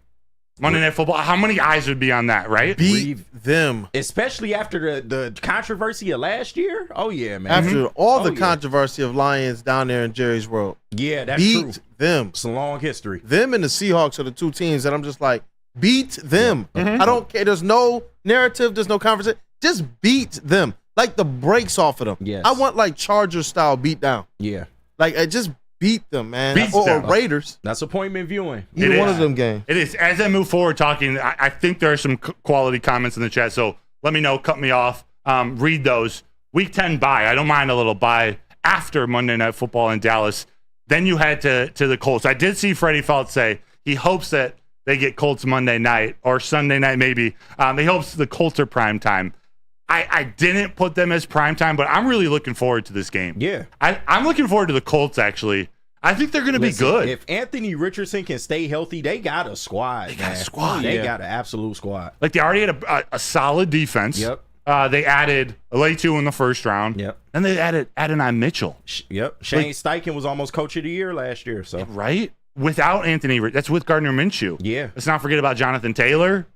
Monday Night Football. How many eyes would be on that, right? Beat them. Especially after the controversy of last year. Oh, yeah, man. After all the controversy of Lions down there in Jerry's World. Yeah, that's true. Beat them. It's a long history. Them and the Seahawks are the 2 teams that I'm just like, beat them. I don't care. There's no narrative. There's no conversation. Just beat them. Like the brakes off of them. Yes. I want like Chargers style beat down. Yeah. Like just beat them, man. Beat Or them. Raiders. That's appointment viewing. Either one of them games. It is. As I move forward talking, I think there are some quality comments in the chat, so let me know. Cut me off. Read those. Week 10 bye. I don't mind a little bye after Monday Night Football in Dallas. Then you head to the Colts. I did see Freddie Felt say he hopes that they get Colts Monday night or Sunday night maybe. He hopes the Colts are prime time. I didn't put them as prime time, but I'm really looking forward to this game. Yeah. I'm looking forward to the Colts, actually. I think they're going to be good. If Anthony Richardson can stay healthy, they got a squad. They got an absolute squad. Like, they already had a solid defense. Yep. They added Letu in the first round. Yep. And they added Adonai Mitchell. Yep. Shane Steichen was almost coach of the year last year. So right? Without Anthony, that's with Gardner Minshew. Yeah. Let's not forget about Jonathan Taylor.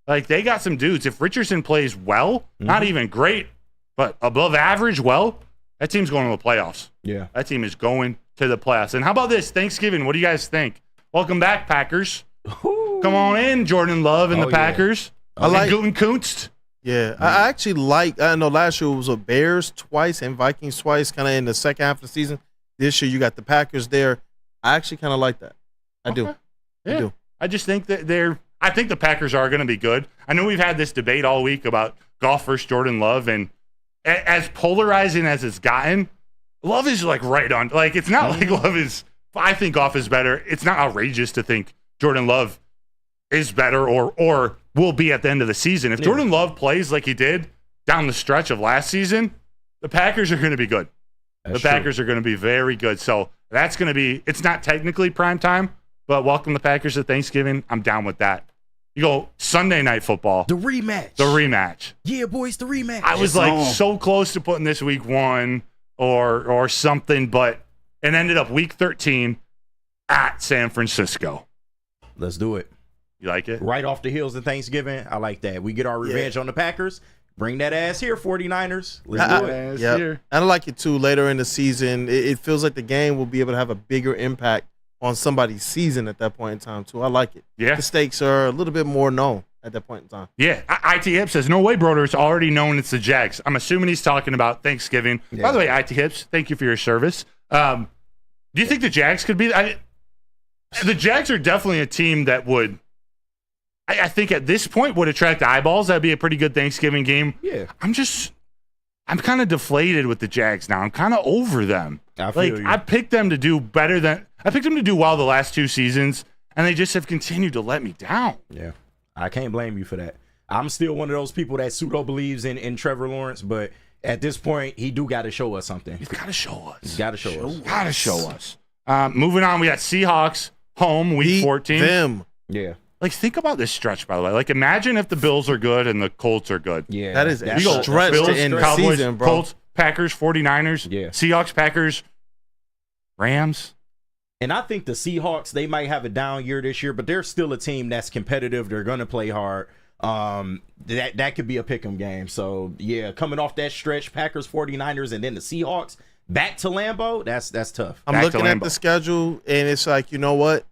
Like, they got some dudes. If Richardson plays well, not even great, but above average well, that team's going to the playoffs. Yeah. That team is going to the playoffs. And how about this? Thanksgiving, what do you guys think? Welcome back, Packers. Come on in, Jordan Love and the Packers. I like Gutenkunst. Yeah, I actually like. I know last year it was a Bears twice and Vikings twice, kind of in the second half of the season. This year you got the Packers there. I actually kind of like that. I do. Yeah. I do. I just think that I think the Packers are going to be good. I know we've had this debate all week about Goff versus Jordan Love, and as polarizing as it's gotten, Love is like right on. Like, it's not like Love is. I think Goff is better. It's not outrageous to think Jordan Love is better or will be at the end of the season. If Jordan Love plays like he did down the stretch of last season, the Packers are going to be good. The Packers are going to be very good. So that's going to be. It's not technically prime time, but welcome the Packers to Thanksgiving. I'm down with that. You go Sunday Night Football. The rematch. The rematch. Yeah, boys, the rematch. I was so close to putting this week 1 or something, but it ended up week 13 at San Francisco. Let's do it. You like it? Right off the heels of Thanksgiving. I like that. We get our revenge on the Packers. Bring that ass here, 49ers. Let's do it. Here. And I like it, too. Later in the season, it feels like the game will be able to have a bigger impact on somebody's season at that point in time, too. I like it. Yeah. The stakes are a little bit more known at that point in time. Yeah. IT Hip says, no way, Broders. It's already known it's the Jags. I'm assuming he's talking about Thanksgiving. Yeah. By the way, IT Hips, thank you for your service. Do you think the Jags could be? The Jags are definitely a team that would, I think at this point, would attract eyeballs. That'd be a pretty good Thanksgiving game. Yeah. I'm kind of deflated with the Jags now. I'm kind of over them. I picked them to do better than I picked them to do well the last 2 seasons, and they just have continued to let me down. Yeah, I can't blame you for that. I'm still one of those people that pseudo believes in Trevor Lawrence, but at this point, he do got to show us something. He's got to show us. He's got to show us. Got to show us. Moving on, we got Seahawks home week 14. Them. Yeah. Like, think about this stretch, by the way. Like, imagine if the Bills are good and the Colts are good. Yeah. That is a You go stretch Bills, to end the Cowboys, season, bro. Colts, Packers, 49ers, Yeah. Seahawks, Packers, Rams. And I think the Seahawks, they might have a down year this year, but they're still a team that's competitive. They're going to play hard. That could be a pick'em game. So, yeah, coming off that stretch, Packers, 49ers, and then the Seahawks, back to Lambeau, that's tough. I'm looking at the schedule, and it's like, you know what?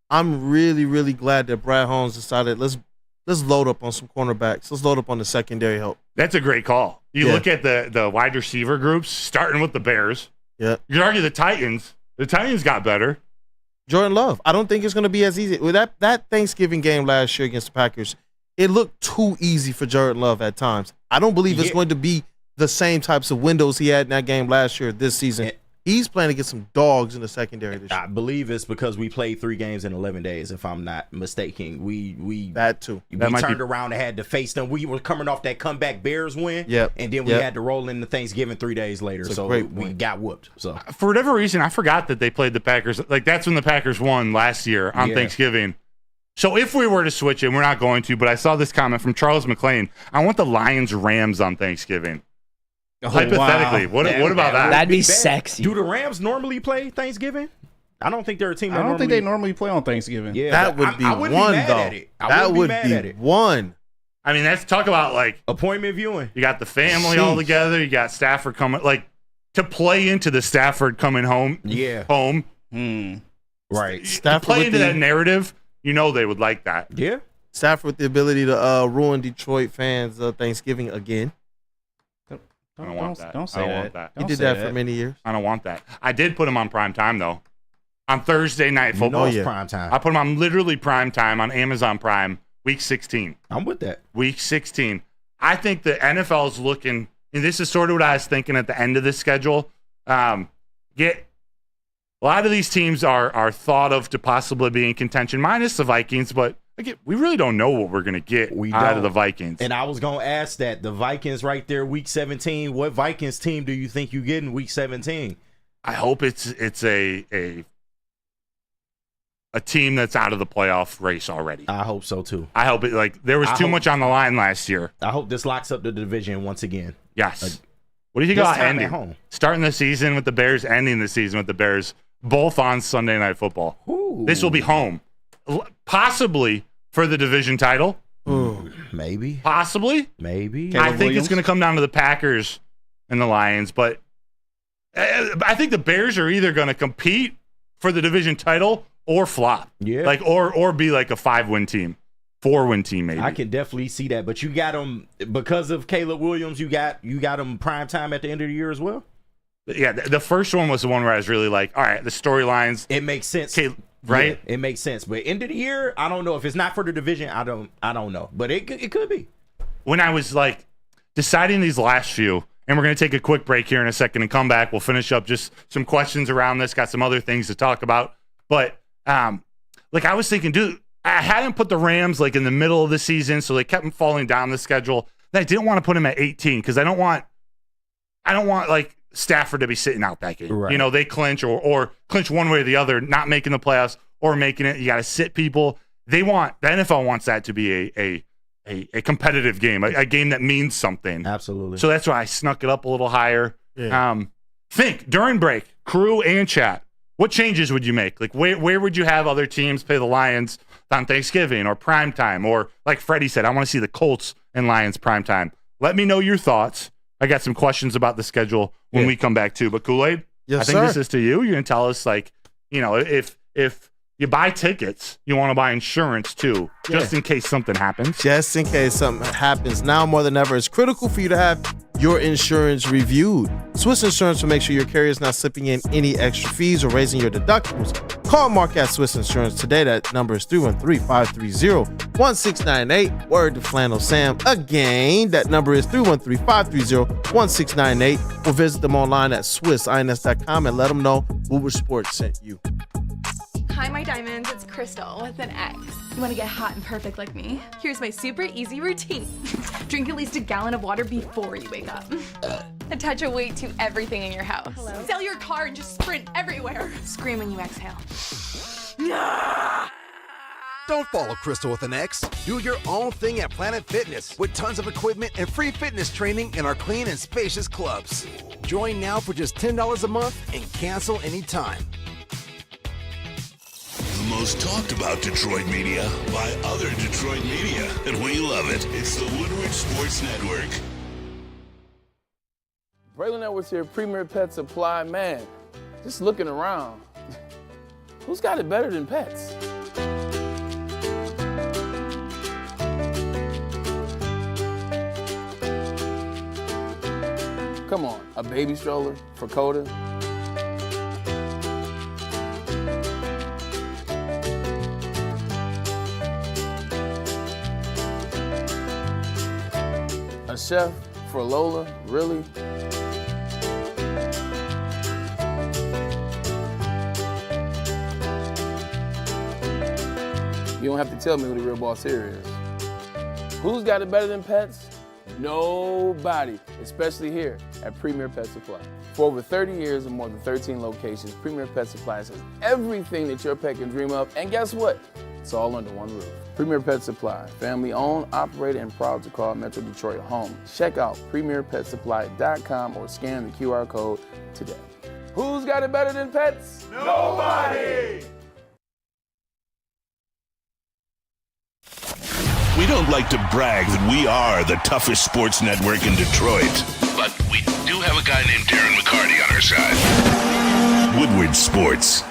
I'm really, really glad that Brad Holmes decided let's load up on some cornerbacks. Let's load up on the secondary help. That's a great call. You look at the wide receiver groups, starting with the Bears. Yeah. You could argue the Titans. The Titans got better. Jordan Love. I don't think it's going to be as easy. With that Thanksgiving game last year against the Packers, it looked too easy for Jordan Love at times. I don't believe it's going to be the same types of windows he had in that game last year this season. He's planning to get some dogs in the secondary this year. I believe it's because we played 3 games in 11 days, if I'm not mistaken. We that too. We turned around and had to face them. We were coming off that comeback Bears win. Yep. And then we had to roll into Thanksgiving 3 days later. So we got whooped. So for whatever reason, I forgot that they played the Packers. Like, that's when the Packers won last year on Thanksgiving. So if we were to switch it, and we're not going to, but I saw this comment from Charles McClain. I want the Lions-Rams on Thanksgiving. Oh, hypothetically, wow. what about that? That'd be sexy. Do the Rams normally play Thanksgiving? I don't think they're a team that I don't think they normally play on Thanksgiving. Yeah, that would be one, though. That would be one. I mean, that's talk about, like, appointment viewing. You got the family all together. You got Stafford coming, like, to play into the Stafford coming home. Yeah. Home. Right. Stafford play into that narrative. You know they would like that. Yeah. Stafford with the ability to ruin Detroit fans' Thanksgiving again. I don't want that. Don't say I don't that. want that. He did that for many years. I don't want that. I did put him on prime time, though. On Thursday Night Football. Prime time. I put him on literally prime time on Amazon Prime, week 16. I'm with that. Week 16. I think the NFL is looking, and this is sort of what I was thinking at the end of this schedule. A lot of these teams are thought of to possibly be in contention, minus the Vikings, but again, we really don't know what we're going to get out of the Vikings. And I was going to ask that. The Vikings right there, week 17. What Vikings team do you think you get in week 17? I hope it's a team that's out of the playoff race already. I hope so, too. I hope it, like, there was too much on the line last year. I hope this locks up the division once again. Yes. What do you think about ending? Starting the season with the Bears, ending the season with the Bears, both on Sunday Night Football. Ooh. This will be home. Possibly for the division title. Ooh, maybe. Possibly. Maybe. I think it's going to come down to the Packers and the Lions, but I think the Bears are either going to compete for the division title or flop. Yeah. Like or be like a 5-win team. 4-win team, maybe. I can definitely see that. But you got them because of Caleb Williams. You got them prime time at the end of the year as well. Yeah, the first one was the one where I was really like, all right, the storylines. It makes sense, right? Yeah, it makes sense. But end of the year, I don't know if it's not for the division. I don't know, but it could be. When I was like deciding these last few, and we're going to take a quick break here in a second and come back. We'll finish up just some questions around this. Got some other things to talk about, but like I was thinking, dude. I hadn't put the Rams like in the middle of the season, so they kept falling down the schedule. And I didn't want to put them at 18 because I don't want like Stafford to be sitting out that game. Right. You know, they clinch or clinch one way or the other, not making the playoffs or making it. You got to sit people. The NFL wants that to be a competitive game, a game that means something. Absolutely. So that's why I snuck it up a little higher. Yeah. Think during break, crew and chat. What changes would you make? Like, where would you have other teams play the Lions on Thanksgiving or primetime? Or, like Freddie said, I want to see the Colts and Lions primetime. Let me know your thoughts. I got some questions about the schedule when we come back, too. But Kool-Aid, yes, I think this is to you. You're going to tell us, like, you know, if you buy tickets, you want to buy insurance, too, just in case something happens. Just in case something happens. Now more than ever, it's critical for you to have your insurance reviewed. Swiss Insurance will make sure your carrier is not slipping in any extra fees or raising your deductibles. Call Mark at Swiss Insurance today. That number is 313-530-1698. Word to Flannel Sam. Again, that number is 313-530-1698. Or visit them online at swissins.com and let them know Woodward Sports sent you. Hi, my diamonds. It's Crystal with an X. You want to get hot and perfect like me? Here's my super easy routine. Drink at least a gallon of water before you wake up. Attach a weight to everything in your house. Hello? Sell your car and just sprint everywhere. Scream when you exhale. Don't follow Crystal with an X. Do your own thing at Planet Fitness with tons of equipment and free fitness training in our clean and spacious clubs. Join now for just $10 a month and cancel anytime. The most talked about Detroit media by other Detroit media, and we love it. It's the Woodward Sports Network. Braylon Edwards here, Premier Pet Supply. Man, just looking around, who's got it better than pets? Come on, a baby stroller for Coda? A chef for Lola, really? You don't have to tell me who the real boss here is. Who's got it better than pets? Nobody, especially here at Premier Pet Supply. For over 30 years and more than 13 locations, Premier Pet Supply has everything that your pet can dream of, and guess what? It's all under one roof. Premier Pet Supply, family owned, operated, and proud to call Metro Detroit home. Check out premierpetsupply.com or scan the QR code today. Who's got it better than pets? Nobody! We don't like to brag that we are the toughest sports network in Detroit, but we do have a guy named Darren McCarty on our side. Woodward Sports.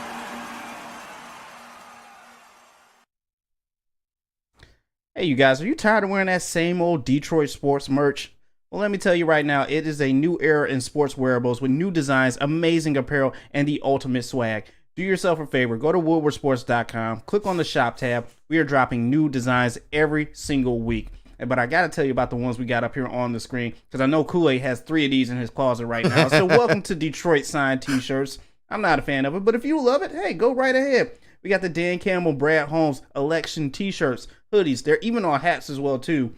Hey, you guys, are you tired of wearing that same old Detroit sports merch? Well, let me tell you right now, it is a new era in sports wearables with new designs, amazing apparel, and the ultimate swag. Do yourself a favor, go to woodwardsports.com, click on the shop tab. We are dropping new designs every single week. But I got to tell you about the ones we got up here on the screen, because I know Kool-Aid has 3 of these in his closet right now. So welcome to Detroit signed t-shirts. I'm not a fan of it, but if you love it, hey, go right ahead. We got the Dan Campbell, Brad Holmes election t-shirts, hoodies. They're even on hats as well, too.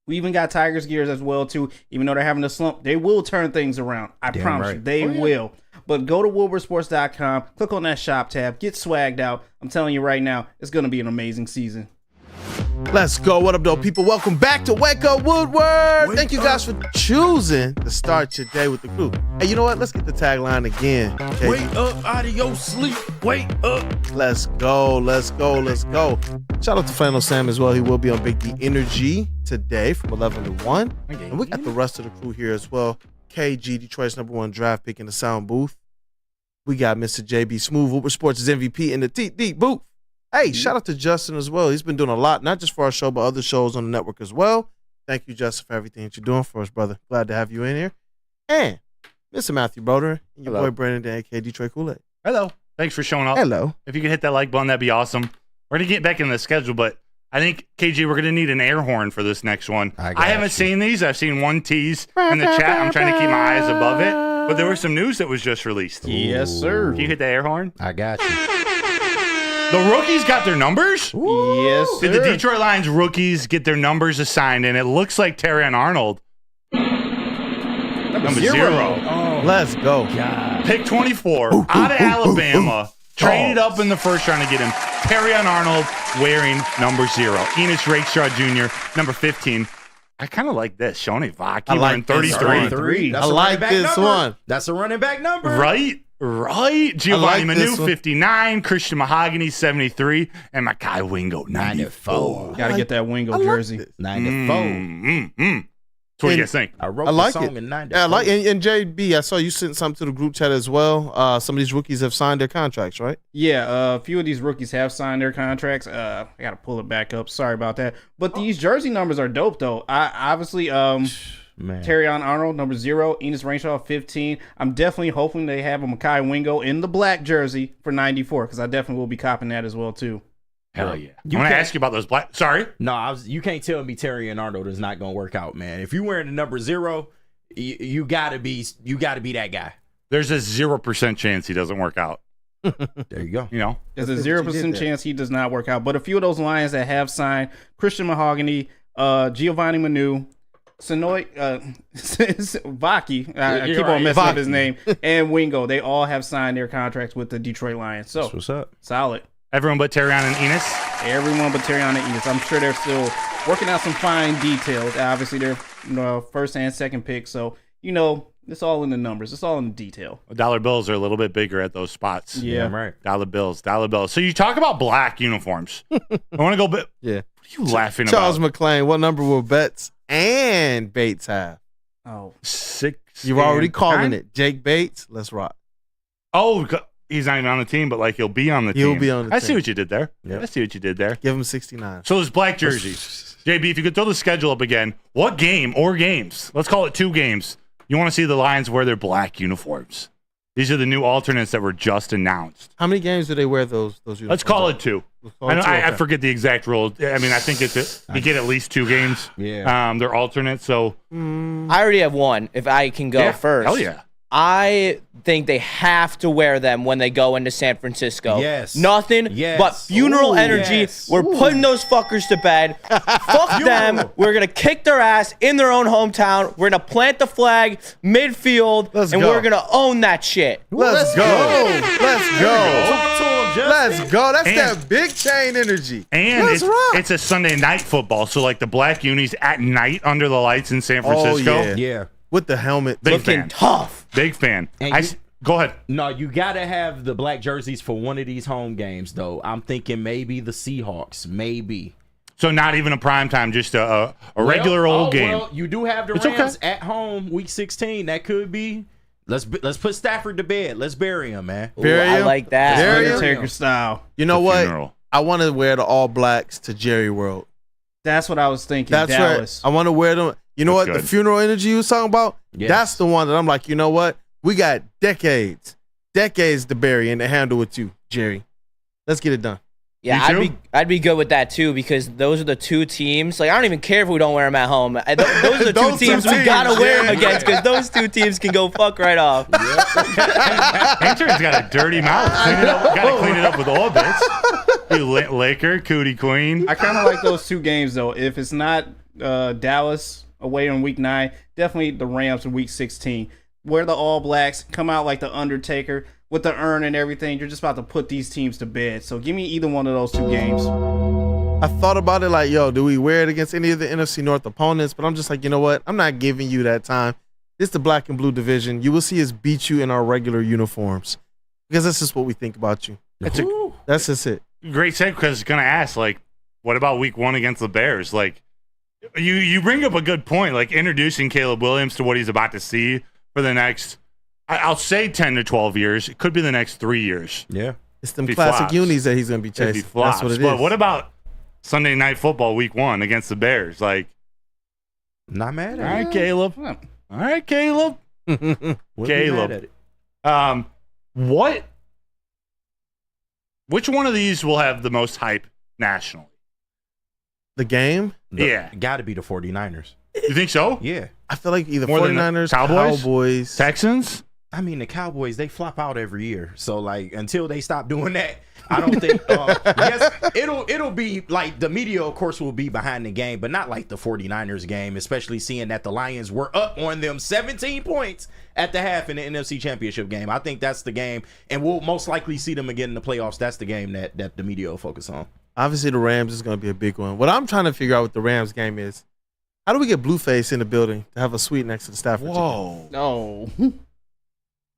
We even got Tigers gears as well, too. Even though they're having a slump, they will turn things around. I promise you, they will. But go to woodwardsports.com, click on that shop tab, get swagged out. I'm telling you right now, it's going to be an amazing season. Let's go. What up, though, people? Welcome back to Wake Up Woodward. Thank you guys for choosing to start your day with the crew. Hey, you know what? Let's get the tagline again. Okay? Wake up out of your sleep. Wake up. Let's go. Let's go. Let's go. Shout out to Flannel Sam as well. He will be on Big D Energy today from 11 to 1. And we got the rest of the crew here as well. KG, Detroit's #1 draft pick in the sound booth. We got Mr. JBSMOOOOOV, Woodward Sports' MVP in the deep booth. Hey, shout out to Justin as well. He's been doing a lot, not just for our show, but other shows on the network as well. Thank you, Justin, for everything that you're doing for us, brother. Glad to have you in here. And Mr. Matthew Broder and your boy Brandon, aka Detroit Kool-Aid. Hello. Thanks for showing up. Hello. If you could hit that like button, that'd be awesome. We're going to get back in the schedule, but I think, KG, we're going to need an air horn for this next one. I haven't seen these. I've seen one tease in the chat. I'm trying to keep my eyes above it. But there was some news that was just released. Yes, sir. Can you hit the air horn? I got you. The rookies got their numbers? Yes, sir. Did the Detroit Lions rookies get their numbers assigned? And it looks like Terrion Arnold. Number 0. Oh, let's go. God. Pick 24 out of Alabama. Traded up in the first round to get him. Terrion Arnold wearing number 0. Enos Rakestraw Jr., number 15. I kind of like this. Shoni Vaki wearing 33. I like this one. That's a running back number. Right. Giovanni Manu, 59. Christian Mahogany, 73. And Makai Wingo, 94. Got to get that Wingo jersey. 94. What do you guys think? I wrote the song it. in 94. Yeah, I like it. And JB, I saw you sent something to the group chat as well. Some of these rookies have signed their contracts, right? Yeah, a few of these rookies have signed their contracts. I got to pull it back up. Sorry about that. But these jersey numbers are dope, though. Obviously, Terrion Arnold, number 0. Enos Rakestraw, 15. I'm definitely hoping they have a Makai Wingo in the black jersey for 94, because I definitely will be copping that as well, too. Hell yeah. I want to ask you about those black. Sorry? No, you can't tell me Terrion Arnold is not going to work out, man. If you're wearing the number 0, you got to be that guy. There's a 0% chance he doesn't work out. There you go. You know, there's a 0% chance he does not work out. But a few of those Lions that have signed, Christian Mahogany, Giovanni Manu, Sonoy, Vaki, I keep on messing up his name, and Wingo, they all have signed their contracts with the Detroit Lions. So, what's up? Solid. Everyone but Terrion and Enos? Everyone but Terrion and Enos. I'm sure they're still working out some fine details. Obviously, they're first and second pick, so, it's all in the numbers. It's all in the detail. Dollar bills are a little bit bigger at those spots. Yeah, right. Dollar bills. So you talk about black uniforms. I want to go bit. Yeah. What are you laughing Charles about? McClain, what number will Betts and Bates have? Oh, 6. You're already calling 9? it. Jake Bates, let's rock. Oh, he's not even on the team, but he'll be on the team. He'll be on the I team. see what you did there. Yep. I see what you did there. Give him 69. So there's black jerseys. JB, if you could throw the schedule up again, what game or games? Let's call it 2 games. You want to see the Lions wear their black uniforms. These are the new alternates that were just announced. How many games do they wear those uniforms? Let's call it 2. I forget the exact rule. I mean, I think you get at least 2 games. Yeah. They're alternates, so. I already have one, if I can go first. Hell yeah. I think they have to wear them when they go into San Francisco. Yes. Nothing but funeral energy. Yes. We're putting those fuckers to bed. Fuck them. We're going to kick their ass in their own hometown. We're going to plant the flag midfield, Let's and go. we're going to own that shit. Let's go. Let's go. Talk to him, Justin. Let's go. That's And- that big chain energy. And Let's rock. it's a Sunday night football, so like the black unis at night under the lights in San Francisco. Oh, yeah. Yeah. With the helmet. Big Looking fan. tough. Big fan. And Go ahead. No, you got to have the black jerseys for one of these home games, though. I'm thinking maybe the Seahawks, maybe. So not even a prime time, just a regular old game. Well, you do have the It's Rams okay. at home, Week 16. That could be. Let's put Stafford to bed. Let's bury him, man. Ooh, I like that. Bury him. Undertaker style. You know The what? funeral. I want to wear the all blacks to Jerry World. That's what I was thinking. That's Dallas. right. I want to wear them. You know That's what? The good. funeral energy you was talking about? Yes. That's the one that I'm like, you know what? We got decades to bury and to handle with you, Jerry. Let's get it done. Yeah, You too? I'd be good with that too, because those are the 2 teams. Like, I don't even care if we don't wear them at home. Those are the Those 2 teams we teams, gotta wear them yeah. against, because those 2 teams can go fuck right off. Antron's got a dirty mouth. Got to clean it up with orbits. You Laker, Cootie Queen. I kind of like those 2 games, though. If it's not Dallas away on Week 9, definitely the Rams in Week 16. Wear the All Blacks, come out like the Undertaker with the urn and everything. You're just about to put these teams to bed. So give me either one of those 2 games. I thought about it like, yo, do we wear it against any of the NFC North opponents? But I'm just like, you know what? I'm not giving you that time. It's the black and blue division. You will see us beat you in our regular uniforms because that's just what we think about you. That's just it. Great segue, because I was going to ask, like, what about Week 1 against the Bears? Like, you bring up a good point, like introducing Caleb Williams to what he's about to see for the next, I'll say 10 to 12 years. It could be the next 3 years. Yeah. It's them If he classic flops. unis that he's going to be If he chasing. flops. That's what it is. But what about Sunday Night Football Week 1 against the Bears? Like, Not mad all at it. right, Caleb. All right, Caleb. Wouldn't be mad Caleb. at it. Which one of these will have the most hype nationally? The game? Yeah. Got to be the 49ers. You think so? Yeah. I feel like either More than the 49ers, Cowboys? Cowboys. Texans? I mean, the Cowboys, they flop out every year. So, like, until they stop doing that, I don't think yes, it'll be like the media, of course, will be behind the game, but not like the 49ers game, especially seeing that the Lions were up on them 17 points at the half in the NFC Championship game. I think that's the game, and we'll most likely see them again in the playoffs. That's the game that the media will focus on. Obviously, the Rams is going to be a big one. What I'm trying to figure out with the Rams game is, how do we get Blueface in the building to have a suite next to the Stafford? Whoa. No.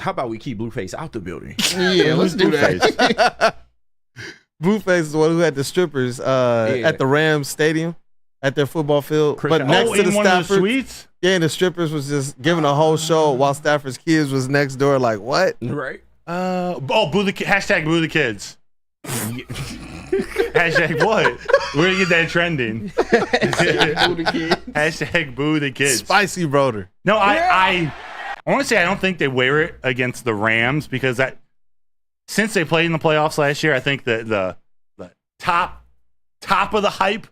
How about we keep Blueface out the building? Yeah, let's do that. Blueface is the one who had the strippers at the Rams stadium, at their football field. But next to the in one of the Stafford suites? Yeah, and the strippers was just giving a whole show while Stafford's kids was next door. Like, what? Right. Boo the hashtag boo the kids. Hashtag what? We're gonna get that trending. Hashtag boo the kids. Spicy Broder. No, I want to say I don't think they wear it against the Rams because since they played in the playoffs last year, I think the top of the hype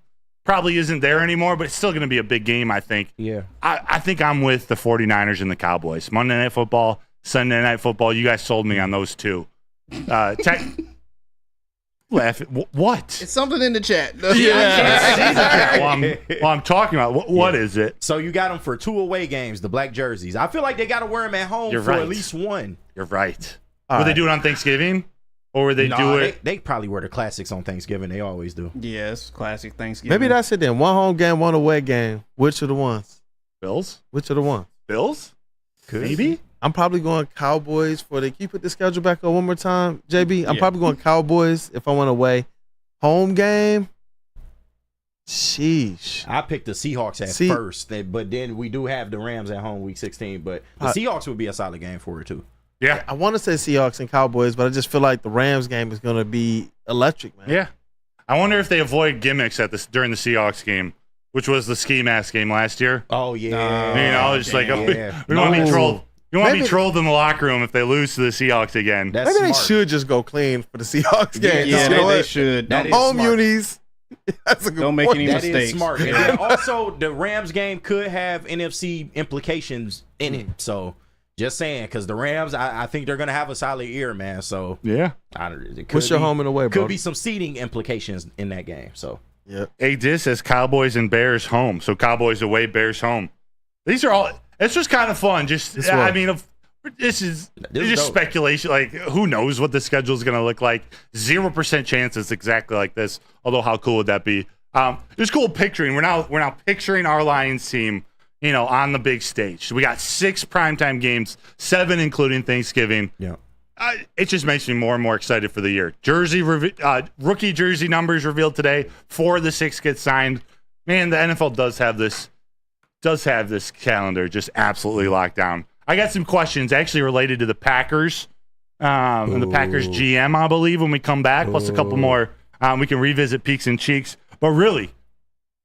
probably isn't there anymore, but it's still going to be a big game, I think. Yeah. I think I'm with the 49ers and the Cowboys. Monday Night Football, Sunday Night Football, you guys sold me on those two. Laugh at what? It's something in the chat. Well, I'm talking about what is it? So you got them for 2 away games, the black jerseys. I feel like they got to wear them at home at least one. You're right. Will they do it on Thanksgiving? Or would they do it? They probably wear the classics on Thanksgiving. They always do. Yes, classic Thanksgiving. Maybe that's it then. 1 home game, 1 away game. Which are the ones? Bills? Which are the ones? Bills? Maybe? I'm probably going Cowboys for the. Can you put the schedule back up one more time, JB? I'm probably going Cowboys if I went away. Home game. Sheesh. I picked the Seahawks at first, but then we do have the Rams at home week 16. But the Seahawks would be a solid game for it too. Yeah, I want to say Seahawks and Cowboys, but I just feel like the Rams game is going to be electric, man. Yeah. I wonder if they avoid gimmicks during the Seahawks game, which was the ski mask game last year. Oh yeah. Just we don't want to be trolled. You don't want to be trolled in the locker room if they lose to the Seahawks again. Maybe they should just go clean for the Seahawks game. Yeah, they should. Home unis. Don't make any mistakes. That is smart. And then also, the Rams game could have NFC implications in it. So, just saying, because the Rams, I think they're going to have a solid year, man. So, yeah. What's your home and away, bro? Could be some seeding implications in that game. So, yeah. AD says Cowboys and Bears home. So, Cowboys away, Bears home. These are all... It's just kind of fun. This is just speculation. Like, who knows what the schedule is going to look like? 0% chance it's exactly like this. Although, how cool would that be? It's cool picturing. We're now picturing our Lions team, on the big stage. So we got 6 primetime games, 7 including Thanksgiving. Yeah. It just makes me more and more excited for the year. Rookie jersey numbers revealed today. 4 of the 6 get signed. Man, the NFL does have this calendar just absolutely locked down. I got some questions actually related to the Packers and the Packers GM, I believe, when we come back, plus a couple more. We can revisit Peaks and Cheeks. But really,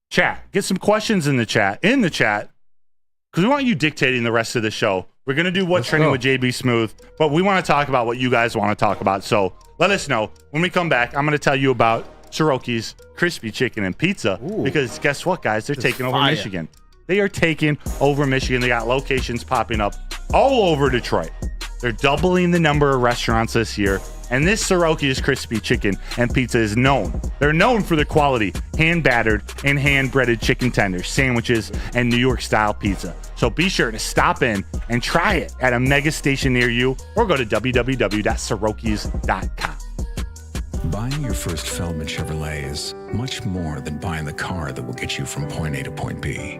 chat, get some questions in the chat, because we want you dictating the rest of the show. We're going to do What's Trending with JB Smooth, but we want to talk about what you guys want to talk about. So let us know. When we come back, I'm going to tell you about Siroki's Crispy Chicken and Pizza, because guess what, guys? They're taking over Michigan. They are taking over Michigan. They got locations popping up all over Detroit. They're doubling the number of restaurants this year. And this Siroki's Crispy Chicken and Pizza is known. They're known for their quality, hand-battered and hand-breaded chicken tenders, sandwiches, and New York-style pizza. So be sure to stop in and try it at a mega station near you, or go to www.sirokis.com. Buying your first Feldman Chevrolet is much more than buying the car that will get you from point A to point B.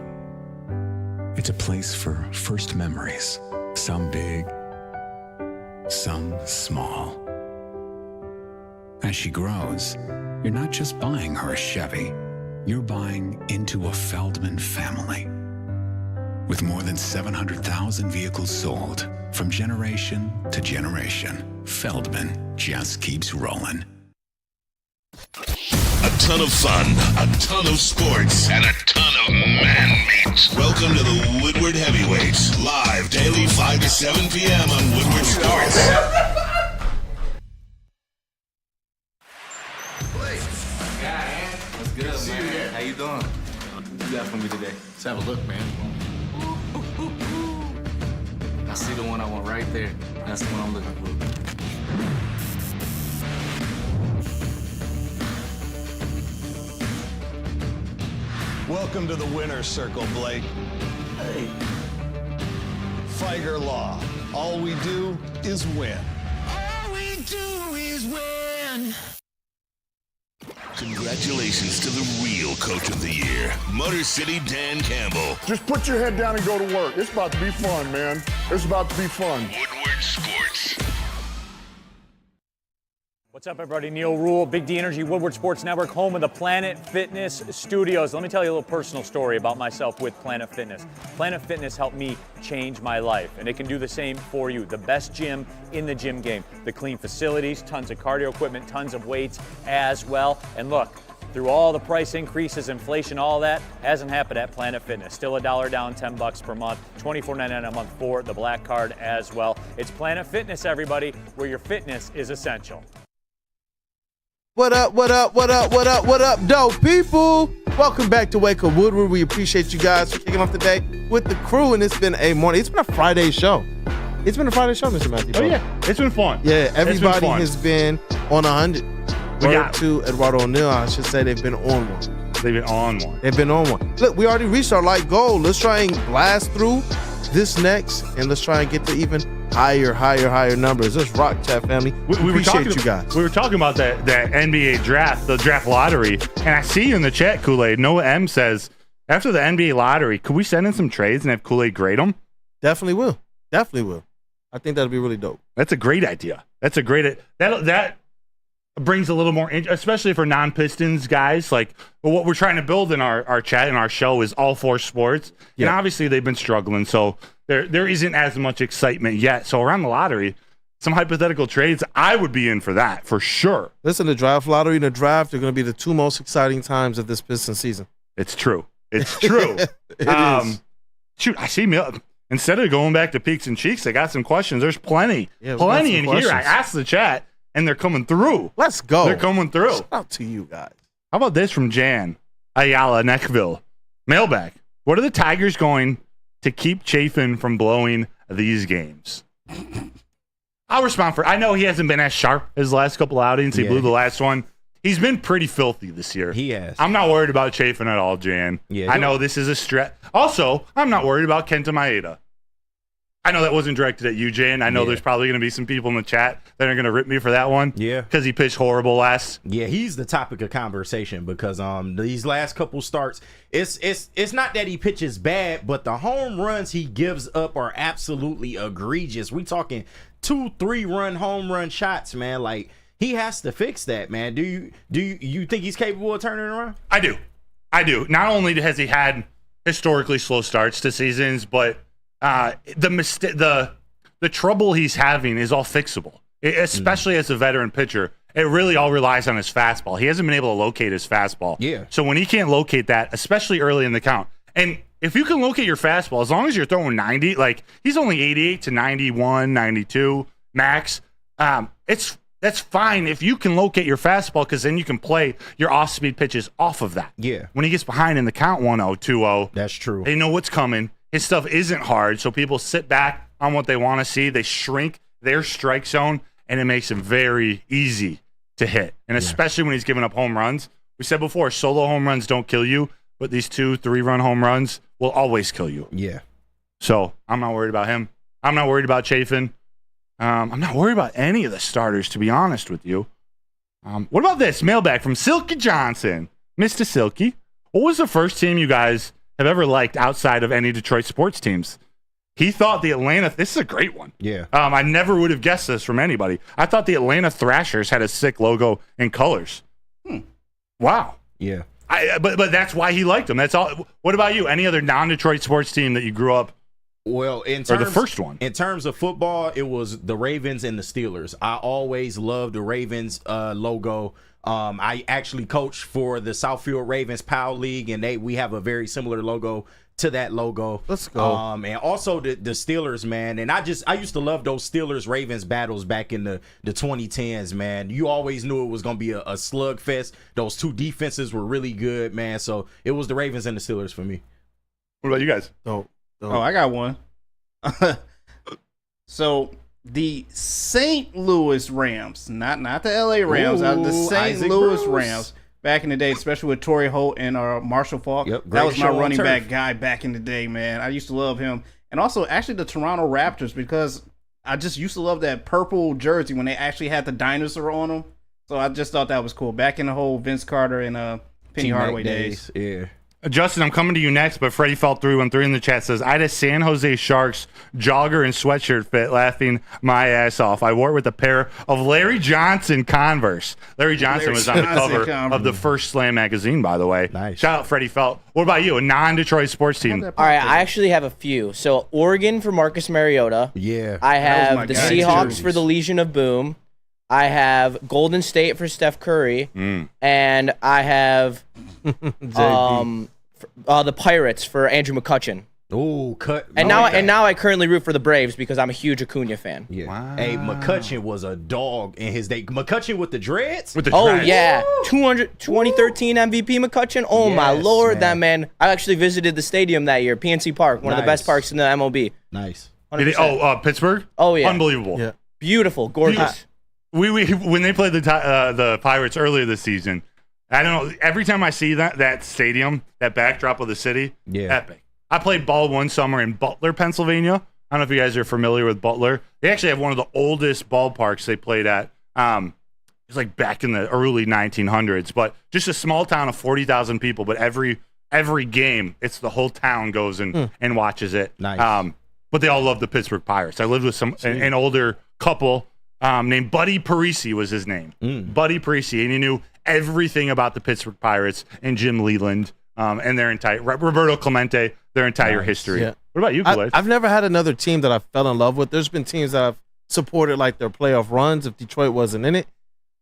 It's a place for first memories, some big, some small. As she grows, you're not just buying her a Chevy, you're buying into a Feldman family. With more than 700,000 vehicles sold, from generation to generation, Feldman just keeps rolling. A ton of fun, a ton of sports, and a ton of man meat. Welcome to the Woodward Heavyweights, live daily 5 to 7 p.m. on Woodward Sports. What's good, man? How you doing? What you got for me today? Let's have a look, man. I see the one I want right there. That's the one I'm looking for. Welcome to the winner's circle, Blake. Hey. Figer Law. All we do is win. All we do is win. Congratulations to the real coach of the year, Motor City Dan Campbell. Just put your head down and go to work. It's about to be fun, man. It's about to be fun. Woodward Sports. What's up, everybody? Neil Rule, Big D Energy, Woodward Sports Network, home of the Planet Fitness Studios. Let me tell you a little personal story about myself with Planet Fitness. Planet Fitness helped me change my life, and it can do the same for you. The best gym in the gym game. The clean facilities, tons of cardio equipment, tons of weights as well. And look, through all the price increases, inflation, all that, hasn't happened at Planet Fitness. Still $1 down, $10 per month, $24.99 a month for the Black Card as well. It's Planet Fitness, everybody, where your fitness is essential. What up, dope people? Welcome back to Wake Up Woodward. We appreciate you guys for kicking off the day with the crew, and it's been a Friday show. It's been a Friday show, Mr. Matthew. Oh, yeah. It's been fun. Yeah, everybody has been on 100. Word to Eduardo O'Neill, I should say they've been on one. They've been on one. They've been on one. Look, we already reached our light goal. Let's try and blast through this next, and let's try and get to even higher numbers. Let's rock, chat family. We appreciate you guys. We were talking about that NBA draft, the draft lottery, and I see you in the chat, Kool-Aid. Noah M says, after the NBA lottery, could we send in some trades and have Kool-Aid grade them? Definitely will. I think that'd be really dope. That's a great idea. That brings a little more, especially for non-Pistons guys. Like what we're trying to build in our chat and our show is all four sports. Yeah. And obviously they've been struggling, so there isn't as much excitement yet. So around the lottery, some hypothetical trades, I would be in for that for sure. Listen, the draft lottery and the draft are going to be the two most exciting times of this Pistons season. It's true. It's true. It is. Shoot, I see. Instead of going back to Peaks and Cheeks, I got some questions. There's plenty in questions. here. I asked the chat, and they're coming through. Let's go. They're coming through. Shout out to you guys. How about this from Jan Ayala, Neckville? Mailbag. What are the Tigers going to keep Chafin from blowing these games? I'll respond for. I know he hasn't been as sharp as the last couple outings. He blew the last one. He's been pretty filthy this year. He has. I'm not worried about Chafin at all, Jan. Yeah, I know this is a stretch. Also, I'm not worried about Kenta Maeda. I know that wasn't directed at you, Jan. I know there's probably going to be some people in the chat that are going to rip me for that one. Yeah. Because he pitched horrible last. Yeah, he's the topic of conversation because these last couple starts, it's not that he pitches bad, but the home runs he gives up are absolutely egregious. We talking 2-3 run home run shots, man. Like, he has to fix that, man. Do you think he's capable of turning it around? I do. Not only has he had historically slow starts to seasons, but the trouble he's having is all fixable, especially as a veteran pitcher. It really all relies on his fastball. He hasn't been able to locate his fastball. Yeah. So when he can't locate that, especially early in the count, and if you can locate your fastball, as long as you're throwing 90, like he's only 88 to 91, 92 max, that's fine if you can locate your fastball because then you can play your off-speed pitches off of that. Yeah. When he gets behind in the count 1-0, 2-0, that's true. They know what's coming. His stuff isn't hard, so people sit back on what they want to see. They shrink their strike zone, and it makes him very easy to hit. And especially when he's giving up home runs. We said before, solo home runs don't kill you, but these 2-3 run home runs will always kill you. Yeah. So I'm not worried about him. I'm not worried about Chafin. I'm not worried about any of the starters, to be honest with you. What about this? Mailbag from Silky Johnson. Mr. Silky, what was the first team you guys have ever liked outside of any Detroit sports teams? He thought the Atlanta... This is a great one. Yeah. I never would have guessed this from anybody. I thought the Atlanta Thrashers had a sick logo and colors. Wow. Yeah. But that's why he liked them. That's all. What about you? Any other non-Detroit sports team that you grew up... Well, or the first one. In terms of football, it was the Ravens and the Steelers. I always loved the Ravens logo. I actually coached for the Southfield Ravens POW League, and we have a very similar logo to that logo. Let's go. And also the Steelers, man. And I used to love those Steelers Ravens battles back in the 2010s, man. You always knew it was gonna be a slugfest. Those two defenses were really good, man. So it was the Ravens and the Steelers for me. What about you guys? Oh, I got one. So the St. Louis Rams, not the LA Rams, the St. Louis Rams back in the day, especially with Torrey Holt and Marshall Faulk. Yep, that was my running turf. back guy back in the day, man. I used to love him. And also actually the Toronto Raptors, because I just used to love that purple jersey when they actually had the dinosaur on them. So I just thought that was cool. Back in the whole Vince Carter and Penny Hardaway days. Yeah. Justin, I'm coming to you next, but Freddie Felt 313 in the chat says, I had a San Jose Sharks jogger and sweatshirt fit, laughing my ass off. I wore it with a pair of Larry Johnson Converse. Larry Johnson was on the cover of the first Slam magazine, by the way. Nice. Shout out Freddie Felt. What about you, a non-Detroit sports team? All right, I actually have a few. So Oregon for Marcus Mariota. Yeah. I have the Seahawks for the Legion of Boom. I have Golden State for Steph Curry, and I have the Pirates for Andrew McCutchen. Oh, And now I currently root for the Braves because I'm a huge Acuna fan. Yeah. Wow. Hey, McCutchen was a dog in his day. McCutchen with the dreads? Oh, yeah. 2013 MVP McCutchen. Oh, my Lord, that man. I actually visited the stadium that year, PNC Park, one of the best parks in the MLB. Nice. Pittsburgh? Oh, yeah. Unbelievable. Yeah. Beautiful, gorgeous. when they played the Pirates earlier this season, I don't know. Every time I see that stadium, that backdrop of the city, epic. I played ball one summer in Butler, Pennsylvania. I don't know if you guys are familiar with Butler. They actually have one of the oldest ballparks they played at. It's like back in the early 1900s, but just a small town of 40,000 people. But every game, it's the whole town goes and watches it. Nice. But they all love the Pittsburgh Pirates. I lived with an older couple named Buddy Parisi was his name. Buddy Parisi, and he knew everything about the Pittsburgh Pirates and Jim Leland and their entire Roberto Clemente, their entire history. Yeah. What about you, Kool-Aid? I've never had another team that I fell in love with. There's been teams that I've supported like their playoff runs if Detroit wasn't in it.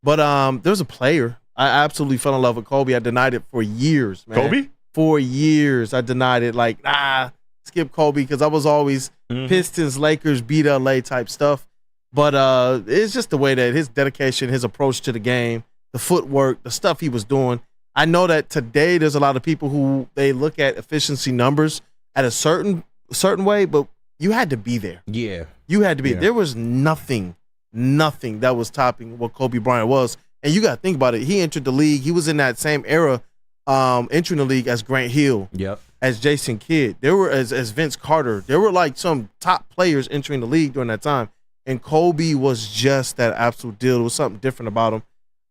But there's a player. I absolutely fell in love with Kobe. I denied it for years, man. Kobe? For years, I denied it. Like, skip Kobe, because I was always Pistons, Lakers, beat LA type stuff. But it's just the way that his dedication, his approach to the game, the footwork, the stuff he was doing. I know that today there's a lot of people who they look at efficiency numbers at a certain way, but you had to be there. Yeah. You had to be. There was nothing that was topping what Kobe Bryant was. And you got to think about it. He entered the league. He was in that same era entering the league as Grant Hill, as Jason Kidd. There were as Vince Carter. There were like some top players entering the league during that time. And Kobe was just that absolute deal. There was something different about him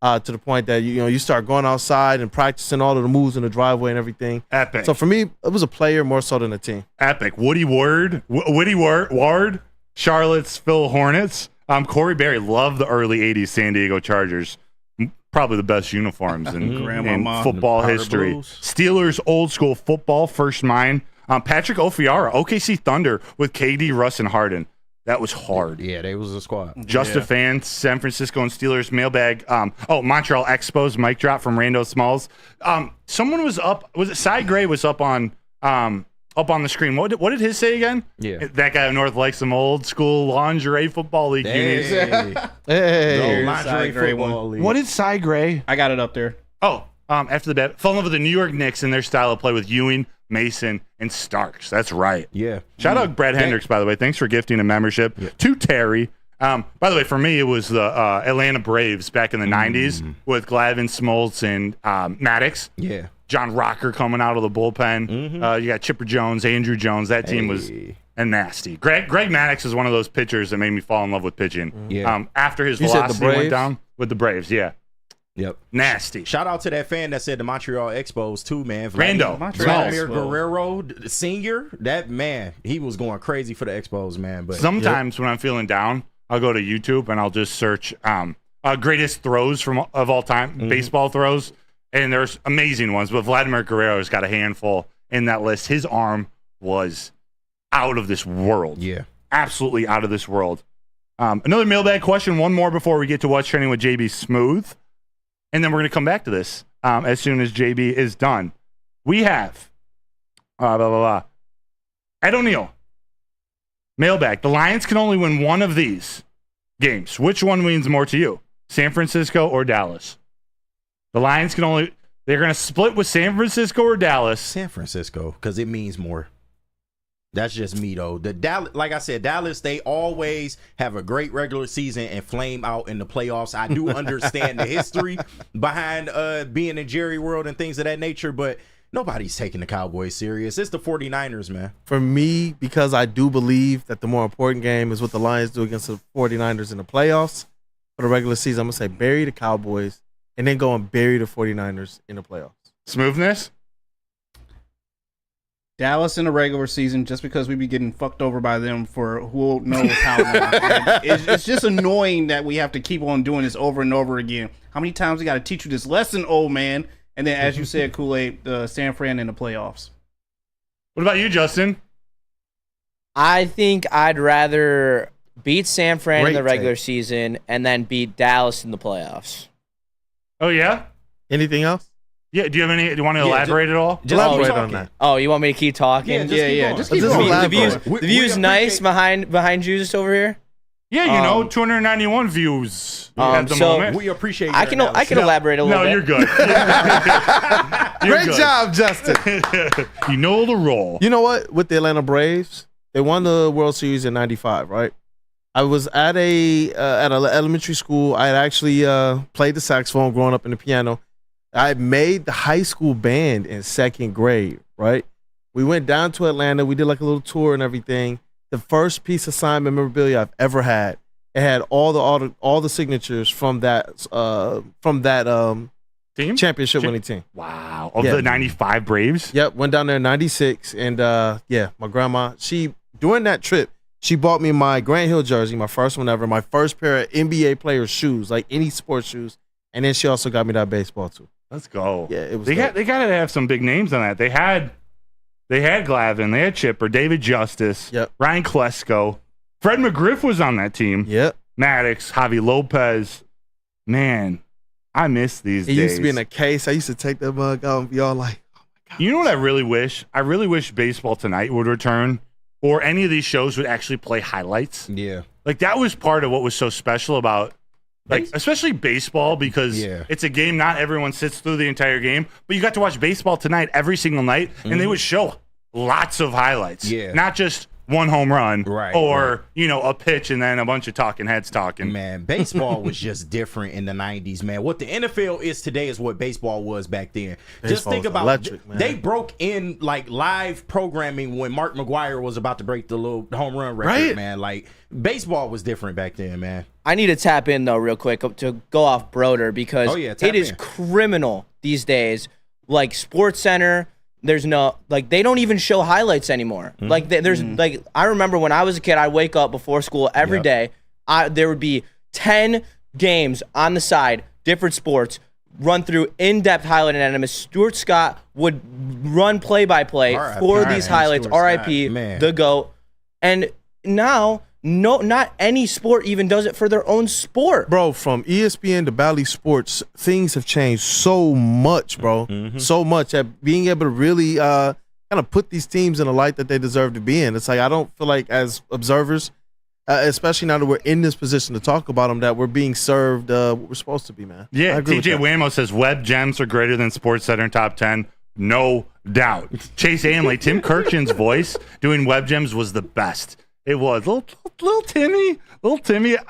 to the point that, you start going outside and practicing all of the moves in the driveway and everything. Epic. So for me, it was a player more so than a team. Epic. Woody Ward, Charlotte's Phil Hornets. Corey Berry loved the early 80s San Diego Chargers. Probably the best uniforms in football history. Blues. Steelers old school football, first mine. Patrick Ofiara, OKC Thunder with KD, Russ, and Harden. That was hard. Yeah, they was a squad. Just a fan, San Francisco and Steelers mailbag. Montreal Expos, mic drop from Rando Smalls. Someone was up. Was it Cy Gray was up on the screen? What did his say again? Yeah, that guy up north likes some old school lingerie football league units. Hey, lingerie football league. What did Cy Gray? I got it up there. After the bet, fell in love with the New York Knicks and their style of play with Ewing, Mason, and Starks. That's right. Yeah. Shout out Brad Hendricks, by the way. Thanks for gifting a membership to Terry. By the way, for me, it was the Atlanta Braves back in the 90s with Glavine, Smoltz, and Maddox. Yeah. John Rocker coming out of the bullpen. You got Chipper Jones, Andrew Jones. That team was nasty. Greg Maddox is one of those pitchers that made me fall in love with pitching. After his velocity went down with the Braves. Yep. Nasty. Shout out to that fan that said the Montreal Expos too, man. Vladimir Guerrero Senior. That man, he was going crazy for the Expos, man. But sometimes when I'm feeling down, I'll go to YouTube and I'll just search greatest throws of all time, baseball throws, and there's amazing ones. But Vladimir Guerrero's got a handful in that list. His arm was out of this world. Yeah, absolutely out of this world. Another mailbag question. One more before we get to what's trending with JB Smooth. And then we're going to come back to this as soon as JB is done. We have Ed O'Neill. Mailbag. The Lions can only win one of these games. Which one means more to you? San Francisco or Dallas? The Lions can only... They're going to split with San Francisco or Dallas. San Francisco, because it means more. That's just me, though. The Dallas, like I said, Dallas, they always have a great regular season and flame out in the playoffs. I do understand the history behind being in Jerry World and things of that nature, but nobody's taking the Cowboys serious. It's the 49ers, man. For me, because I do believe that the more important game is what the Lions do against the 49ers in the playoffs. For the regular season, I'm going to say bury the Cowboys and then go and bury the 49ers in the playoffs. Smoothness? Dallas in the regular season, just because we be getting fucked over by them for who knows how long. It's just annoying that we have to keep on doing this over and over again. How many times we got to teach you this lesson, old man? And then, as you said, Kool-Aid, San Fran in the playoffs. What about you, Justin? I think I'd rather beat San Fran in the regular season and then beat Dallas in the playoffs. Oh, yeah? Anything else? Yeah, do you want to elaborate at all? Just elaborate on that. Oh, you want me to keep talking? Yeah. Just keep the view's nice behind you just over here. Yeah, 291 views at the moment. We appreciate. I can elaborate a little bit. No, you're good. Great job, Justin. You know the role. You know what? With the Atlanta Braves, they won the World Series in '95, right? I was at an elementary school. I had actually played the saxophone growing up in the piano. I made the high school band in 2nd grade, right? We went down to Atlanta. We did like a little tour and everything. The first piece of signed memorabilia I've ever had. It had all the signatures from that team? Championship winning team. Wow. Of the 95 Braves? Yep, went down there in 96. And my grandma, during that trip, she bought me my Grant Hill jersey, my first one ever, my first pair of NBA player shoes, like any sports shoes. And then she also got me that baseball too. Let's go. Yeah, it was. They got to have some big names on that. They had Glavine, they had Chipper, David Justice, Ryan Klesko, Fred McGriff was on that team. Yep. Maddox, Javi Lopez. Man, I miss these days. It used to be in a case. I used to take the mug out and be all like, oh my God. You know what I really wish? I really wish Baseball Tonight would return, or any of these shows would actually play highlights. Yeah. Like, that was part of what was so special about, like, especially baseball, because it's a game not everyone sits through the entire game, but you got to watch Baseball Tonight every single night, and they would show lots of highlights. Yeah. Not just one home run or, a pitch and then a bunch of talking heads talking. Man, baseball was just different in the 90s, man. What the NFL is today is what baseball was back then. Just think about electric, man. They broke in like live programming when Mark McGwire was about to break the little home run record, man. Like, baseball was different back then, man. I need to tap in, though, real quick to go off Broder, because it is criminal these days. Like, SportsCenter, there's no, like, they don't even show highlights anymore. Like, there's, like, I remember when I was a kid, I'd wake up before school every day. There would be 10 games on the side, different sports, run through in-depth highlight analysis. Stuart Scott would run play-by-play for these highlights. R.I.P. The GOAT. And now, not any sport even does it for their own sport. Bro, from ESPN to Bally Sports, things have changed so much, bro. So much that being able to really kind of put these teams in a light that they deserve to be in. It's like, I don't feel like as observers, especially now that we're in this position to talk about them, that we're being served what we're supposed to be, man. Yeah, TJ Wamo says Web Gems are greater than SportsCenter in top 10. No doubt. Chase Amley, Tim Kirchin's voice doing Web Gems was the best. It was little Timmy.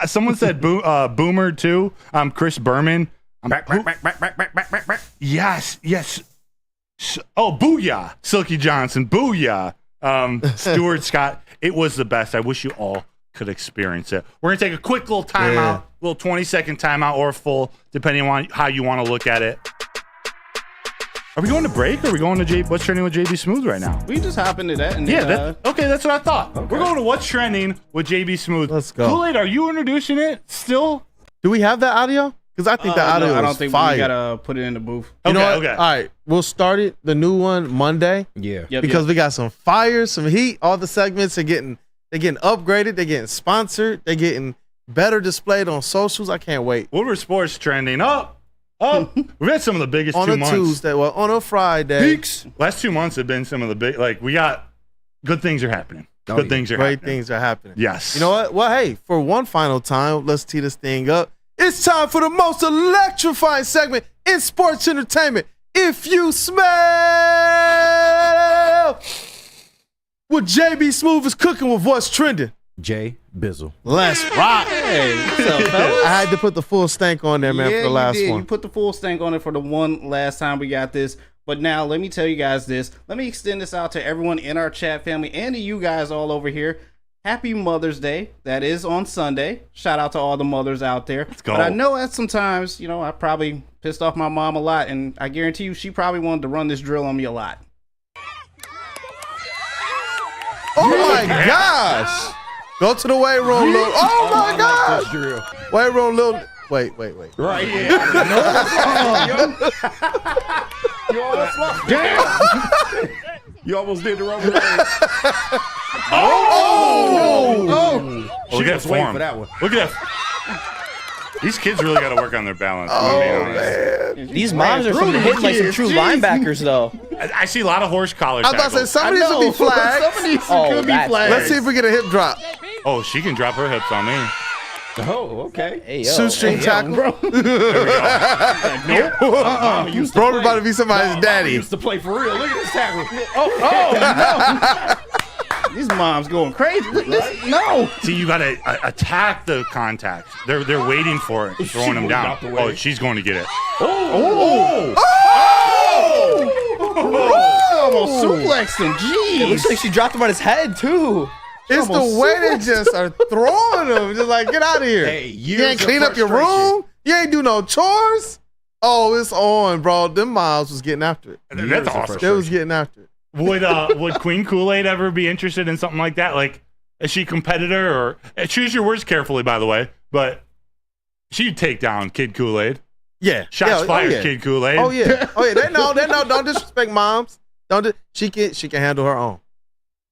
Someone said Boomer too. Chris Berman. Back. Yes. Booyah, Silky Johnson. Booyah, Stuart Scott. It was the best. I wish you all could experience it. We're gonna take a quick little timeout, little 20-second timeout or full, depending on how you want to look at it. Are we going to break, or are we going to What's Trending with JB Smooth right now? We just hop into that. And that's what I thought. Okay. We're going to What's Trending with JB Smooth. Let's go. Kool-Aid, are you introducing it still? Do we have that audio? Because I think the audio I don't is think fire. we got to put it in the booth. You know what? All right, we'll start it, the new one, Monday. Yeah. Because we got some fire, some heat. All the segments are getting upgraded. They're getting sponsored. They're getting better displayed on socials. I can't wait. Woodward Sports Trending up. We've had some of the biggest on 2 months. On a Tuesday, on a Friday. Peaks. Last 2 months have been some of the big, like, we got good things are happening. Great things are happening. Yes. You know what? Well, hey, for one final time, let's tee this thing up. It's time for the most electrifying segment in sports entertainment. If you smell what JB Smooth is cooking with What's Trending. Jay Bizzle. Let's rock. Hey, what's up, fellas? I had to put the full stank on there, man, for the last one. You put the full stank on it for the one last time we got this. But now, let me tell you guys this. Let me extend this out to everyone in our chat family and to you guys all over here. Happy Mother's Day. That is on Sunday. Shout out to all the mothers out there. Let's go. But I know that sometimes, I probably pissed off my mom a lot, and I guarantee you she probably wanted to run this drill on me a lot. Oh, my gosh. Go to the weight room, little. Oh my gosh! Weight room, little. Wait. Right here. You almost lost. Damn. You almost did the rubber leg. Look at waiting for that one. Look at that. These kids really got to work on their balance. Man. These moms are hitting like some true linebackers, though. I see a lot of horse collar I was about to say, some of these will be flagged. Some of these could be flagged. Let's see if we get a hip drop. Oh, she can drop her hips on me. Oh, okay. Hey, yo. Shoestring tackle. Bro. There we go. Bro, about to be somebody's daddy. Used to play for real. Look at this tackle. These moms going crazy. No. See, you got to attack the contacts. They're waiting for it, throwing them down. Oh, she's going to get it. Oh! Almost suplexed him. Jeez. It looks like she dropped him on his head, too. It's the way they just are throwing them. Just like, get out of here. Hey, you ain't clean up your room. You ain't do no chores. Oh, it's on, bro. Them Miles was getting after it. That's awesome. They was getting after it. Would Queen Kool-Aid ever be interested in something like that? Like, is she a competitor? Or choose your words carefully, by the way. But she'd take down Kid Kool-Aid. Yeah. Shots fired, Kid Kool-Aid. Oh yeah. Oh yeah. They know. Don't disrespect moms. She can handle her own.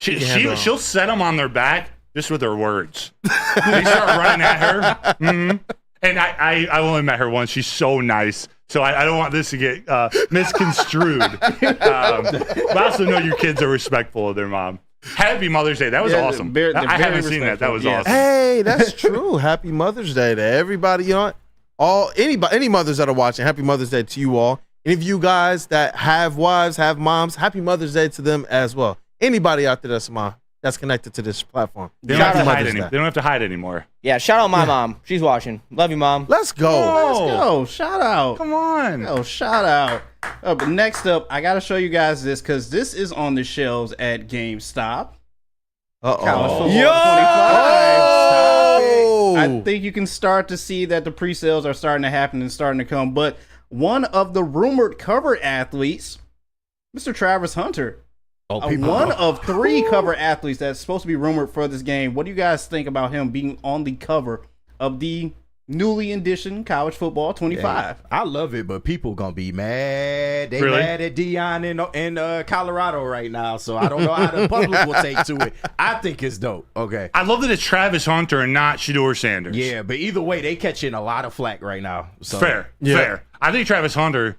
She'll set them on their back just with her words. They start running at her. Mm-hmm. And I only met her once. She's so nice. So I don't want this to get misconstrued. But I also know your kids are respectful of their mom. Happy Mother's Day. That was awesome. I haven't seen that. That was awesome. Hey, that's true. Happy Mother's Day to everybody. You know, any mothers that are watching. Happy Mother's Day to you all. Any of you guys that have wives, have moms, happy Mother's Day to them as well. Anybody out there that's a mom that's connected to this platform. They don't have to hide anymore. Yeah, shout out my mom. She's watching. Love you, Mom. Let's go. Let's go. Shout out. Come on. Oh, shout out. But next up, I got to show you guys this because this is on the shelves at GameStop. College Football 25. I think you can start to see that the pre-sales are starting to happen and starting to come. But one of the rumored cover athletes, Mr. Travis Hunter, one of 3 cover athletes that's supposed to be rumored for this game. What do you guys think about him being on the cover of the newly edition College Football 25? Yeah, I love it, but people gonna be mad. They Really? mad at Dion in Colorado right now, so I don't know how the public will take to it. I think it's dope. Okay. I love that it's Travis Hunter and not Shedeur Sanders. Yeah, but either way, they catching a lot of flack right now. So. Fair. I think Travis Hunter,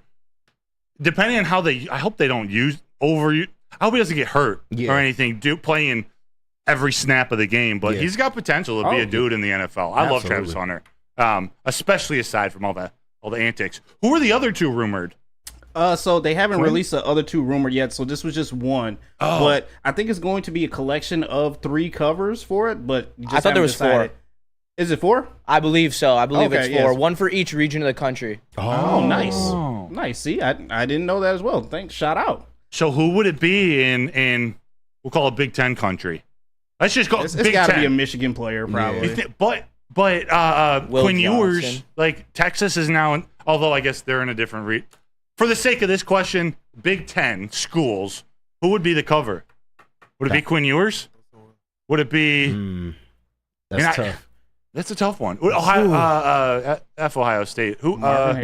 depending on how I hope they don't I hope he doesn't get hurt or anything, playing every snap of the game, but he's got potential to be a dude in the NFL. I love Travis Hunter, especially aside from all the antics. Who are the other 2 rumored? So they haven't released the other 2 rumored yet, so this was just one. Oh. But I think it's going to be a collection of 3 covers for it, but you just I thought there was decided. 4. Is it 4? I believe so. I believe it's 4. yes. One for each region of the country. Oh, nice. Nice. See, I didn't know that as well. Thanks. Shout out. So who would it be in we'll call it Big Ten country? Let's just go It's Big got to Ten. be a Michigan player, probably. But Will Quinn Ewers, Johnson. like Texas is now, although I guess they're in a different for the sake of this question, Big Ten schools, who would be the cover? Would it be Quinn Ewers? Would it be? That's tough. That's a tough one. Ohio State. Who? I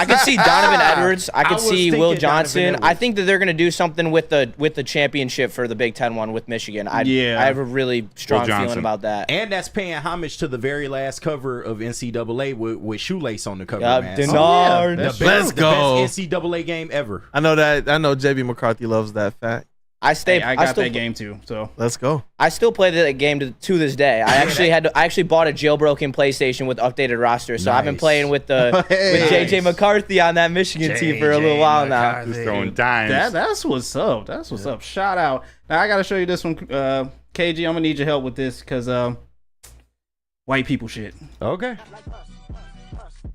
could see Donovan Edwards. I could see Will Johnson. I think that they're going to do something with the championship for the Big Ten one with Michigan. I have a really strong feeling about that. And that's paying homage to the very last cover of NCAA with Shoelace on the cover. Denard. Let's go. The best NCAA game ever. I know that. I know JB McCarthy loves that fact. I got that game too. So let's go. I still play that game to this day. I actually bought a jailbroken PlayStation with updated roster, so I've been playing with with JJ McCarthy on that Michigan team for a little while now. Just throwing dimes. That's what's up. That's what's up. Shout out. Now I gotta show you this one, KG. I'm gonna need your help with this because white people shit. Okay.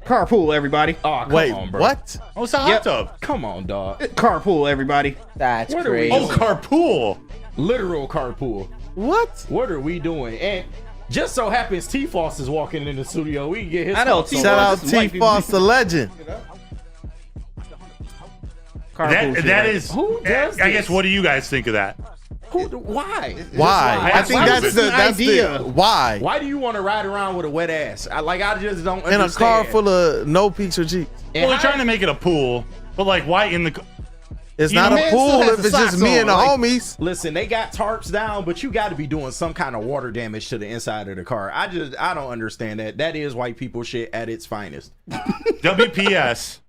Carpool, everybody. Oh, come on, bro. What? Oh, it's a hot tub. Come on, dog. Carpool, everybody. That's What crazy. Oh, carpool. Literal carpool. What? What are we doing? And just so happens T-Foss is walking in the studio. We can get his I know, thoughts on Shout out T-Foss is white T. Foss, the legend. That is. Who does I guess. this? What do you guys think of that? Why? Why? I think that's the idea. Why? Why do you want to ride around with a wet ass? I just don't In understand. a car full of no peaks or cheeks. Well, they're trying to make it a pool, but like, why in the? It's You not know, a man pool still has if the it's just socks me on, and the like- homies. Listen, they got tarps down, but you got to be doing some kind of water damage to the inside of the car. I don't understand that. That is white people shit at its finest. WPS.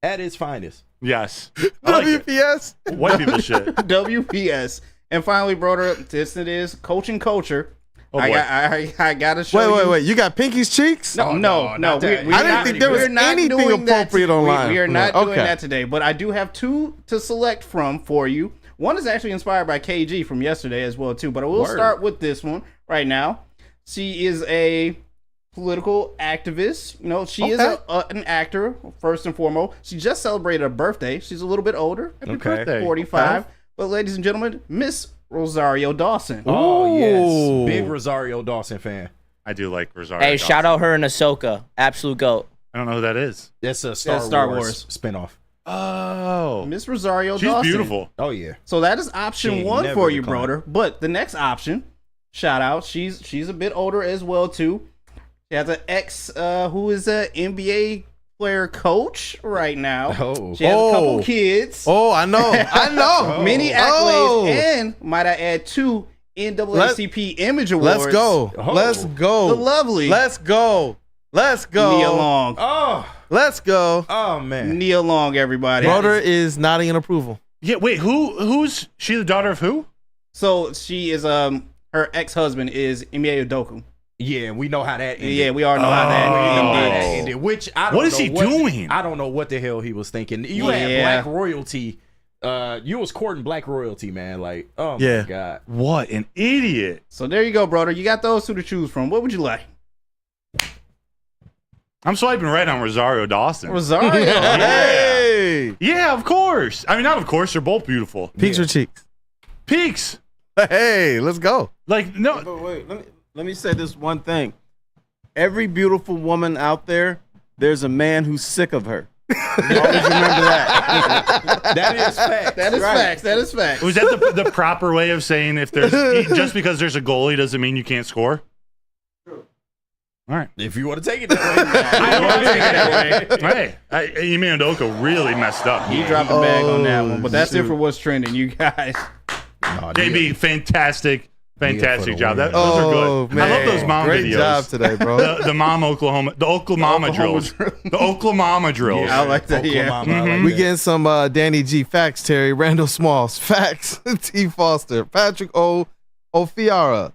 At its finest. Yes. I like it. WPS. White people shit. WPS. And finally, brother, this it is coaching culture. Oh, I gotta show you. Wait. You got Pinky's cheeks? No. I didn't think there was anything appropriate online. We are not doing Okay. that today. But I do have 2 to select from for you. One is actually inspired by KG from yesterday as well too. But I will start with this one right now. She is a political activist. You know, she is an actor first and foremost. She just celebrated a birthday. She's a little bit older. Happy birthday, 45. But ladies and gentlemen, Miss Rosario Dawson. Oh yes, big Rosario Dawson fan. I do like Rosario. Hey, Dawson. shout out her and Ahsoka. Absolute GOAT. I don't know who that is. That's a Star Wars spinoff. Oh, Miss Rosario she's Dawson. beautiful. Oh yeah. So that is option one for you, brother. But the next option, shout out, she's a bit older as well too. She has an ex who is a NBA player coach right now. Oh. She has a couple kids. Oh, I know. Many accolades, and might I add 2 NAACP Image Awards. Let's go. Let's go. The lovely. Let's go. Let's go. Nia Long. Oh. Let's go. Oh man. Nia Long, everybody. Broder is nodding in approval. Yeah, wait, who's she the daughter of who? So she is her ex-husband is Ime Udoka. Yeah, we know how that ended. Yeah, we all know how that ended. Which I don't know. What is he doing? I don't know what the hell he was thinking. You had black royalty. You was courting black royalty, man. Like, oh my god. What an idiot. So there you go, brother. You got those two to choose from. What would you like? I'm swiping right on Rosario Dawson. Rosario. Hey. Yeah, of course. I mean, not of course. They're both beautiful. Peaks or cheeks? Peaks. Hey, let's go. Like, no. But wait, let me say this one thing. Every beautiful woman out there, there's a man who's sick of her. Always remember that. That is fact. That is facts. That is facts. Was that the proper way of saying if there's just because there's a goalie doesn't mean you can't score? All right. If you want to take it that way. Hey, Ime Udoka really messed up. He dropped the bag on that one, but that's it for what's trending, you guys. JB, fantastic job. Those are good. Man. I love those mom Great videos. job today, bro. the mom Oklahoma drills. The Oklahoma drills. Yeah, I like that. Mm-hmm. We getting some Danny G facts, Terry Randall Smalls facts, T Foster, Patrick Ofiara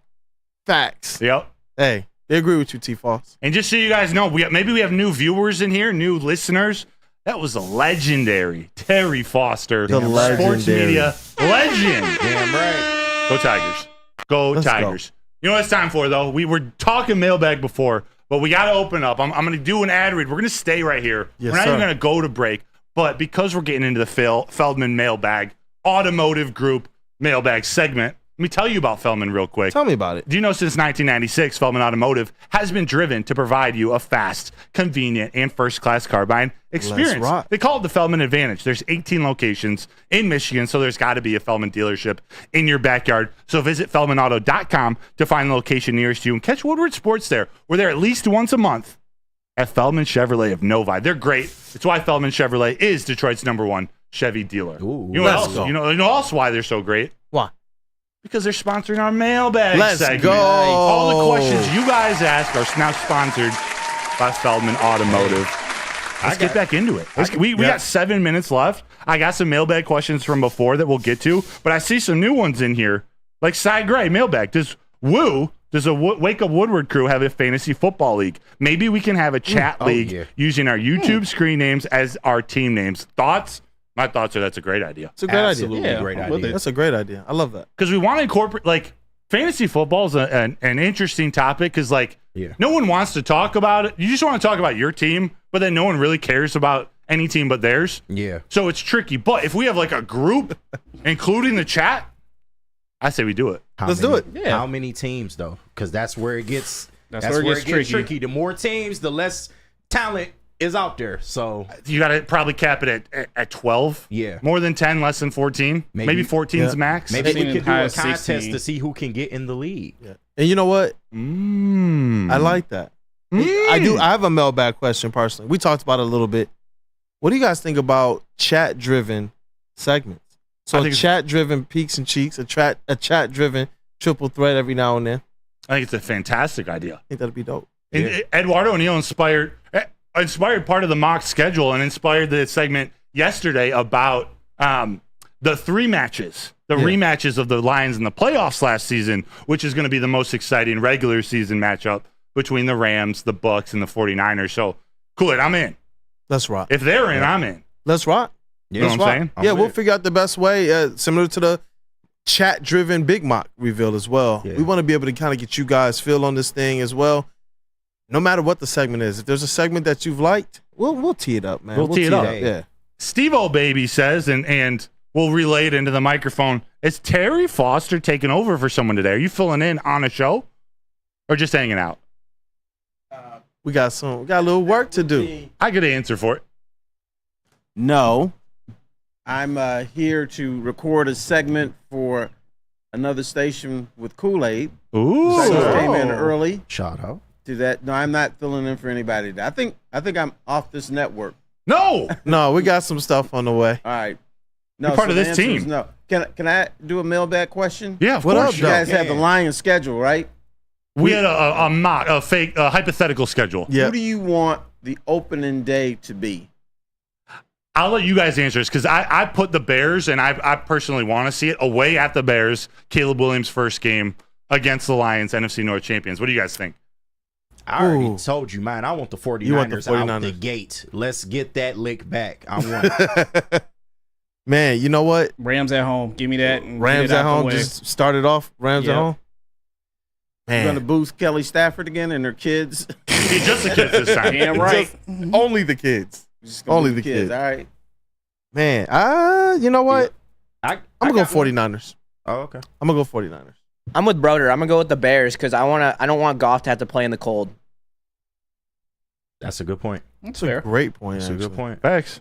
facts. Yep. Hey, they agree with you, T Foss. And just so you guys know, maybe we have new viewers in here, new listeners. That was a legendary Terry Foster, sports media legend. Damn right. Go Tigers. Let's Tigers. Go. You know what it's time for, though? We were talking mailbag before, but we got to open up. I'm going to do an ad read. We're going to stay right here. Yes, we're not sir. even going to go to break, but because we're getting into the Feldman mailbag, automotive group mailbag segment, let me tell you about Feldman real quick. Tell me about it. Do you know since 1996, Feldman Automotive has been driven to provide you a fast, convenient, and first-class car buying experience. Let's rock. They call it the Feldman Advantage. There's 18 locations in Michigan, so there's got to be a Feldman dealership in your backyard. So visit feldmanauto.com to find the location nearest you and catch Woodward Sports there. We're there at least once a month at Feldman Chevrolet of Novi. They're great. It's why Feldman Chevrolet is Detroit's #1 Chevy dealer. Ooh, you know what else? You know also why they're so great? Why? Because they're sponsoring our mailbag segment. Go. All the questions you guys ask are now sponsored by Feldman Automotive. Let's get back into it. We got 7 minutes left. I got some mailbag questions from before that we'll get to, but I see some new ones in here. Like Cy Gray, mailbag. Does a Wake Up Woodward crew have a fantasy football league? Maybe we can have a chat league using our YouTube screen names as our team names. Thoughts? My thoughts are that's a great idea. It's a great Absolutely idea. great idea. That's a great idea. I love that. Because we want to incorporate, like, fantasy football is an interesting topic because, like, no one wants to talk about it. You just want to talk about your team, but then no one really cares about any team but theirs. Yeah. So it's tricky. But if we have, like, a group, including the chat, I say we do it. Let's do it. Yeah. How many teams, though? Because that's where it gets tricky. tricky. The more teams, the less talent is out there. So You got to probably cap it at 12. Yeah. More than 10, less than 14. Maybe 14 is max. maybe we Seen could do a highest contest 16. to see who can get in the league. Yeah. And you know what? I like that. I do. I have a mailbag question personally. We talked about it a little bit. What do you guys think about chat-driven segments? So chat-driven peaks and cheeks, a chat-driven triple threat every now and then. I think it's a fantastic idea. I think that'd be dope. And Eduardo O'Neill inspired part of the mock schedule and inspired the segment yesterday about the 3 matches, the rematches of the Lions in the playoffs last season, which is going to be the most exciting regular season matchup between the Rams, the Bucks, and the 49ers. So, cool it. I'm in. Let's rock. If they're in, I'm in. Let's rock. You know what I'm saying? Yeah, we'll figure out the best way, similar to the chat-driven Big Mock reveal as well. Yeah. We want to be able to kind of get you guys feel on this thing as well. No matter what the segment is, if there's a segment that you've liked, we'll tee it up, man. We'll tee it up. Yeah. Steve-O Baby says, and we'll relay it into the microphone, is Terry Foster taking over for someone today? Are you filling in on a show or just hanging out? We got a little work to do. I could answer for it. No. I'm here to record a segment for another station with Kool-Aid. Ooh. So came in early. Shout out to that. No, I'm not filling in for anybody. I think I'm off this network. No. No, we got some stuff on the way. All right. No, You're part of the this answer team. is No. Can I do a mailbag question? Yeah, of What course. up, You guys have the Lions schedule, right? We had a fake hypothetical schedule. Yeah. Who do you want the opening day to be? I'll let you guys answer this because I put the Bears, and I personally want to see it away at the Bears. Caleb Williams' first game against the Lions, NFC North champions. What do you guys think? I already told you, man. I want the 49ers, You want the 49ers. out the gate. Let's get that lick back. I want it. Man, you know what? Rams at home. Give me that. And Rams get it at out the home. way. Just start it off. Rams at Yep. home. You're going to Man, boost Kelly Stafford again and her kids? Just the kids this time. Damn right. only the kids. Just gonna Only be the kids. All right. Man, you know what? I I'm gonna got go 49ers. Oh, okay. I'm gonna go 49ers. I'm with Broder. I'm gonna go with the Bears because I don't want Goff to have to play in the cold. That's a good point. That's fair. Great point. That's a good actually. point. Thanks.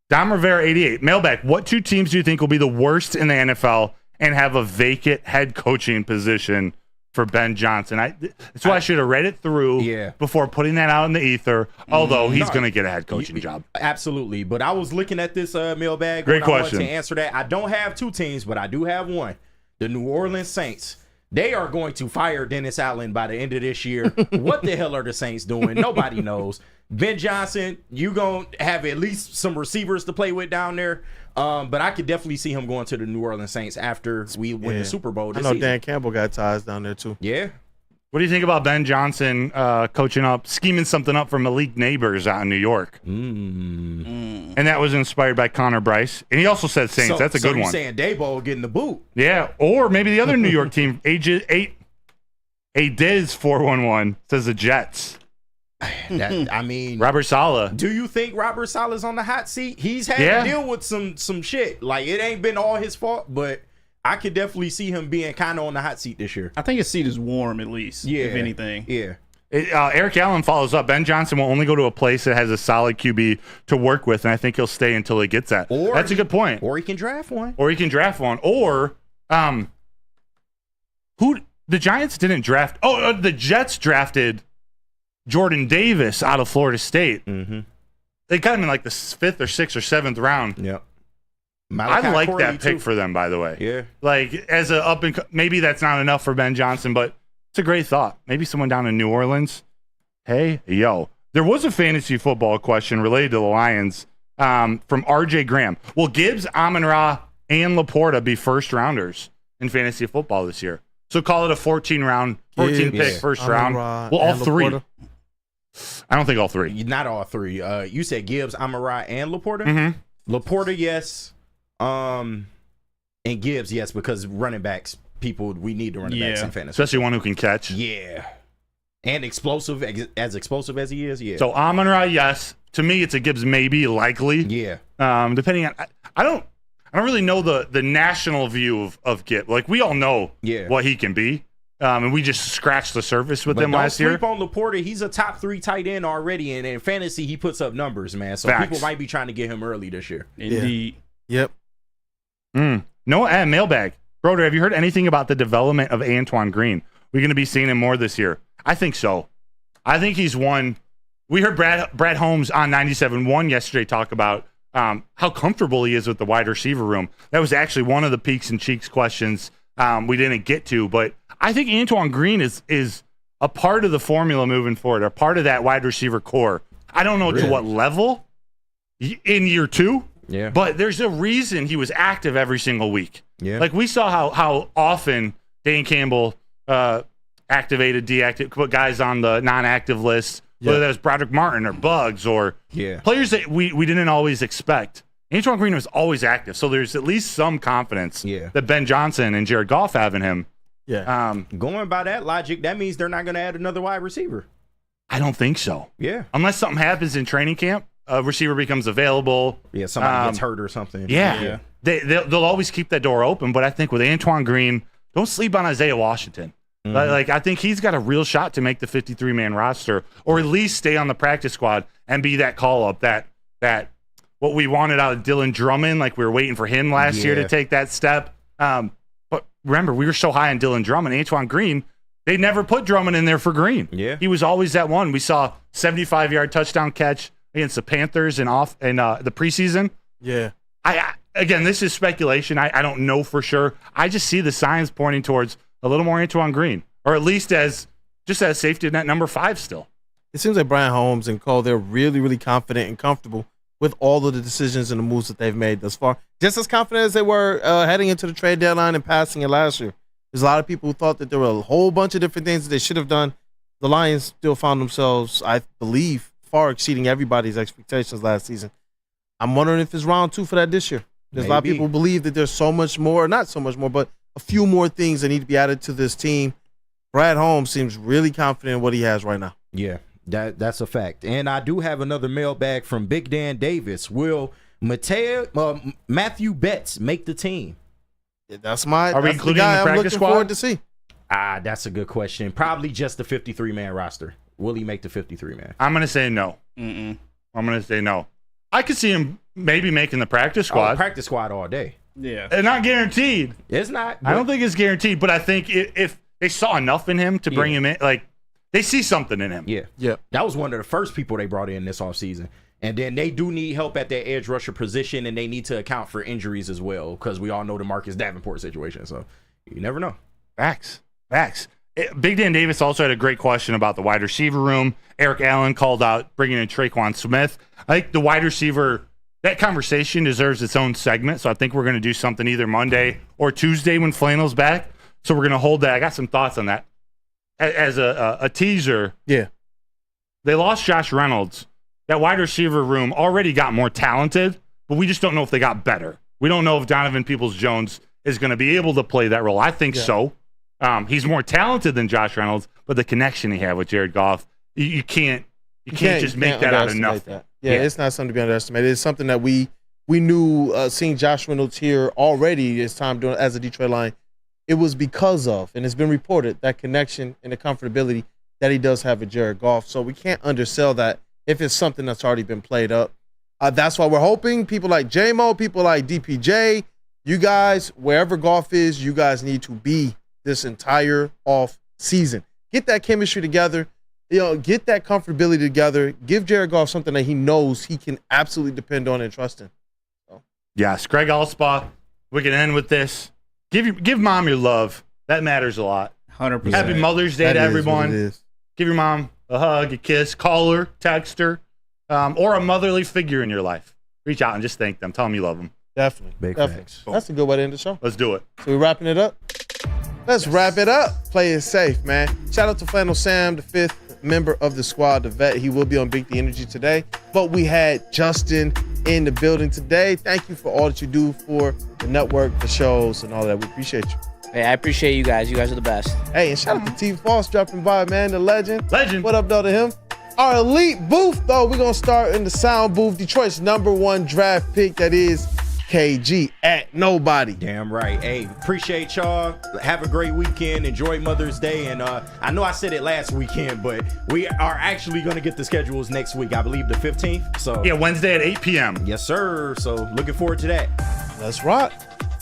Dom Rivera, 88. Mailbag. What two teams do you think will be the worst in the NFL and have a vacant head coaching position for Ben Johnson? That's why I should have read it through before putting that out in the ether, although he's going to get a head coaching job. Absolutely. But I was looking at this mailbag. Great when I question. wanted to answer that. I don't have two teams, but I do have one. The New Orleans Saints. They are going to fire Dennis Allen by the end of this year. What the hell are the Saints doing? Nobody knows. Ben Johnson, you going to have at least some receivers to play with down there. But I could definitely see him going to the New Orleans Saints after we win the Super Bowl I this know season. Dan Campbell got ties down there too. Yeah. What do you think about Ben Johnson coaching up, scheming something up for Malik Neighbors out in New York? And that was inspired by Connor Bryce. And he also said Saints. That's a good you're one. saying Daboll getting the boot. Yeah, or maybe the other New York team, Diz411 says the Jets. I mean, Robert Saleh. do you think Robert Saleh's on the hot seat? He's had to deal with some shit. Like, it ain't been all his fault, but I could definitely see him being kind of on the hot seat this year. I think his seat is warm at least. Yeah. If anything. Yeah. Eric Allen follows up. Ben Johnson will only go to a place that has a solid QB to work with, and I think he'll stay until he gets that. That's a good point. Or he can draft one. Or who the Giants didn't draft? The Jets drafted Jordan Davis out of Florida State. Mm-hmm. They got him in like the 5th or 6th or 7th round. Yep. I like Corley, that pick too. for them, by the way. Yeah. Like, as a up and maybe that's not enough for Ben Johnson, but it's a great thought. Maybe someone down in New Orleans. Hey, yo. There was a fantasy football question related to the Lions from RJ Graham. Will Gibbs, Amon-Ra, and Laporta be first rounders in fantasy football this year? So call it a 14 pick first round. Amon-Ra, Well, all and three. Laporta. I don't think all three. Not all three. You said Gibbs, Amon-Ra, and Laporta? Mm-hmm. Laporta, yes. And Gibbs, yes, because running backs, we need the running backs in fantasy. Especially one who can catch. Yeah. And explosive, as explosive as he is, yeah. So Amon-Ra, yes. To me, it's a Gibbs maybe, likely. Yeah. Depending on, I don't really know the national view of Gibbs. Like, we all know what he can be. And we just scratched the surface with him last year. Don't sleep on Laporta. He's a top 3 tight end already, and in fantasy, he puts up numbers, man. So Facts. people might be trying to get him early this year. Indeed. Yep. Noah, mailbag. Broder, have you heard anything about the development of Antoine Green? We're going to be seeing him more this year. I think so. I think he's one. We heard Brad Holmes on 97.1 yesterday talk about how comfortable he is with the wide receiver room. That was actually one of the Peaks and Cheeks questions we didn't get to, but I think Antoine Green is a part of the formula moving forward, a part of that wide receiver core. I don't know to what level in year 2. Yeah. But there's a reason he was active every single week. Yeah. Like, we saw how often Dan Campbell activated, deactivated, put guys on the non-active list, whether that was Broderick Martin or Bugs or players that we didn't always expect. Antoine Green was always active, so there's at least some confidence that Ben Johnson and Jared Goff have in him. Yeah. Going by that logic, that means they're not going to add another wide receiver. I don't think so. Yeah. Unless something happens in training camp, a receiver becomes available. Yeah, somebody gets hurt or something. Yeah. They'll always keep that door open, but I think with Antoine Green, don't sleep on Isaiah Washington. Like, I think he's got a real shot to make the 53-man roster, or at least stay on the practice squad and be that call-up, that what we wanted out of Dylan Drummond, like we were waiting for him last year to take that step. But remember, we were so high on Dylan Drummond, Antoine Green, they never put Drummond in there for Green. Yeah. He was always that one. We saw 75-yard touchdown catch against the Panthers in the preseason. Yeah. Again, this is speculation. I don't know for sure. I just see the signs pointing towards a little more Antoine Green, or at least as safety net number 5 still. It seems like Brian Holmes and Cole, they're really, really confident and comfortable with all of the decisions and the moves that they've made thus far. Just as confident as they were heading into the trade deadline and passing it last year. There's a lot of people who thought that there were a whole bunch of different things that they should have done. The Lions still found themselves, I believe, far exceeding everybody's expectations last season. I'm wondering if it's round 2 for that this year. There's a lot of people who believe that there's so much more, not so much more, but a few more things that need to be added to this team. Brad Holmes seems really confident in what he has right now. Yeah, that's a fact. And I do have another mailbag from Big Dan Davis. Will Matthew Betts make the team? That's Are we including the practice squad? Forward to see. That's a good question. Probably just the 53-man roster. Will he make the 53-man? I'm going to say no. I'm going to say no. I could see him maybe making the practice squad. Practice squad all day. Yeah. And not guaranteed. It's not. I don't think it's guaranteed, but I think if they saw enough in him to bring him in, like, they see something in him. Yeah. That was one of the first people they brought in this offseason. And then they do need help at their edge rusher position, and they need to account for injuries as well, because we all know the Marcus Davenport situation. So you never know. Facts. Big Dan Davis also had a great question about the wide receiver room. Eric Allen called out bringing in Traquan Smith. I think the wide receiver, that conversation deserves its own segment, so I think we're going to do something either Monday or Tuesday when Flannel's back. So we're going to hold that. I got some thoughts on that. As a teaser, they lost Josh Reynolds. That wide receiver room already got more talented, but we just don't know if they got better. We don't know if Donovan Peoples-Jones is going to be able to play that role. I think so. He's more talented than Josh Reynolds, but the connection he had with Jared Goff, you can't just make that out of nothing. Yeah, it's not something to be underestimated. It's something that we knew seeing Josh Reynolds here already his time doing as a Detroit Lion. It was because of, and it's been reported, that connection and the comfortability that he does have with Jared Goff. So we can't undersell that if it's something that's already been played up. That's why we're hoping people like J-Mo, people like DPJ, you guys, wherever Goff is, you guys need to be this entire off season. Get that chemistry together. Get that comfortability together. Give Jared Goff something that he knows he can absolutely depend on and trust in. So. Yes, Greg Allspaw, we can end with this. Give mom your love. That matters a lot. 100%. Happy Mother's Day to everyone. Give your mom a hug, a kiss, call her, text her, or a motherly figure in your life. Reach out and just thank them. Tell them you love them. Definitely. Big Definitely. facts. That's a good way to end the show. Let's do it. So we wrapping it up? Let's wrap it up. Play it safe, man. Shout out to Flannel Sam, the 5th member of the squad, the vet. He will be on Big D Energy today. But we had Justin in the building today. Thank you for all that you do for the network, the shows, and all that. We appreciate you. Hey, I appreciate you guys. You guys are the best. Hey, and shout out to T. Foss dropping by, man, the legend. Legend. What up, though, to him? Our elite booth, though, we're going to start in the sound booth. Detroit's #1 draft pick, that is KG at Nobody. Damn right. Hey, appreciate y'all. Have a great weekend. Enjoy Mother's Day. And I know I said it last weekend, but we are actually going to get the schedules next week. I believe the 15th. So yeah, Wednesday at 8 p.m. Yes, sir. So looking forward to that. Let's rock.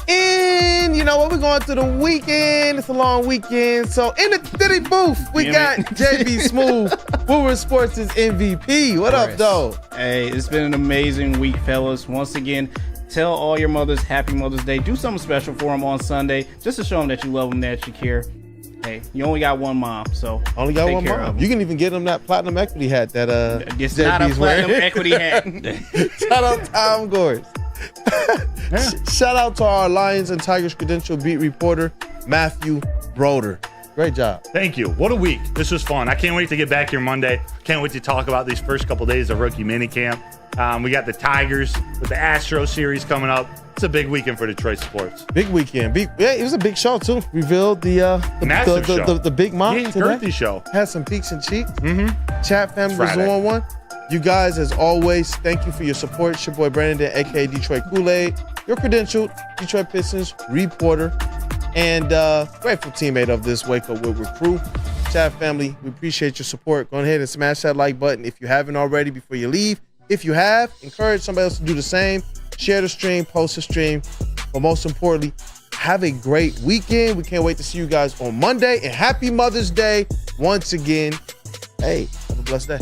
And you know what? We're going through the weekend. It's a long weekend. So in the Diddy booth, we got JBSMOOOOOV, Woodward Sports' MVP. What up, though? Hey, it's been an amazing week, fellas. Once again, tell all your mothers Happy Mother's Day. Do something special for them on Sunday, just to show them that you love them, that you care. Hey, you only got one mom, so only got one mom. You can even get them that platinum equity hat that it's not a platinum equity hat. Shout out Tom Gores. Shout out to our Lions and Tigers credential beat reporter Matthew Broder. Great job. Thank you. What a week. This was fun. I can't wait to get back here Monday. Can't wait to talk about these first couple days of rookie minicamp. We got the Tigers with the Astros series coming up. It's a big weekend for Detroit sports. Big weekend. It was a big show too. Revealed the Big Mock yeah, today. Girthy show. Had some peaks and cheeks. Chat family was on one. You guys, as always, thank you for your support. It's your boy Brandon, aka Detroit Kool-Aid, your credentialed Detroit Pistons reporter, and grateful teammate of this Wake Up Woodward crew. Chat family, we appreciate your support. Go ahead and smash that like button if you haven't already before you leave. If you have, encourage somebody else to do the same. Share the stream, post the stream. But most importantly, have a great weekend. We can't wait to see you guys on Monday. And happy Mother's Day once again. Hey, have a blessed day.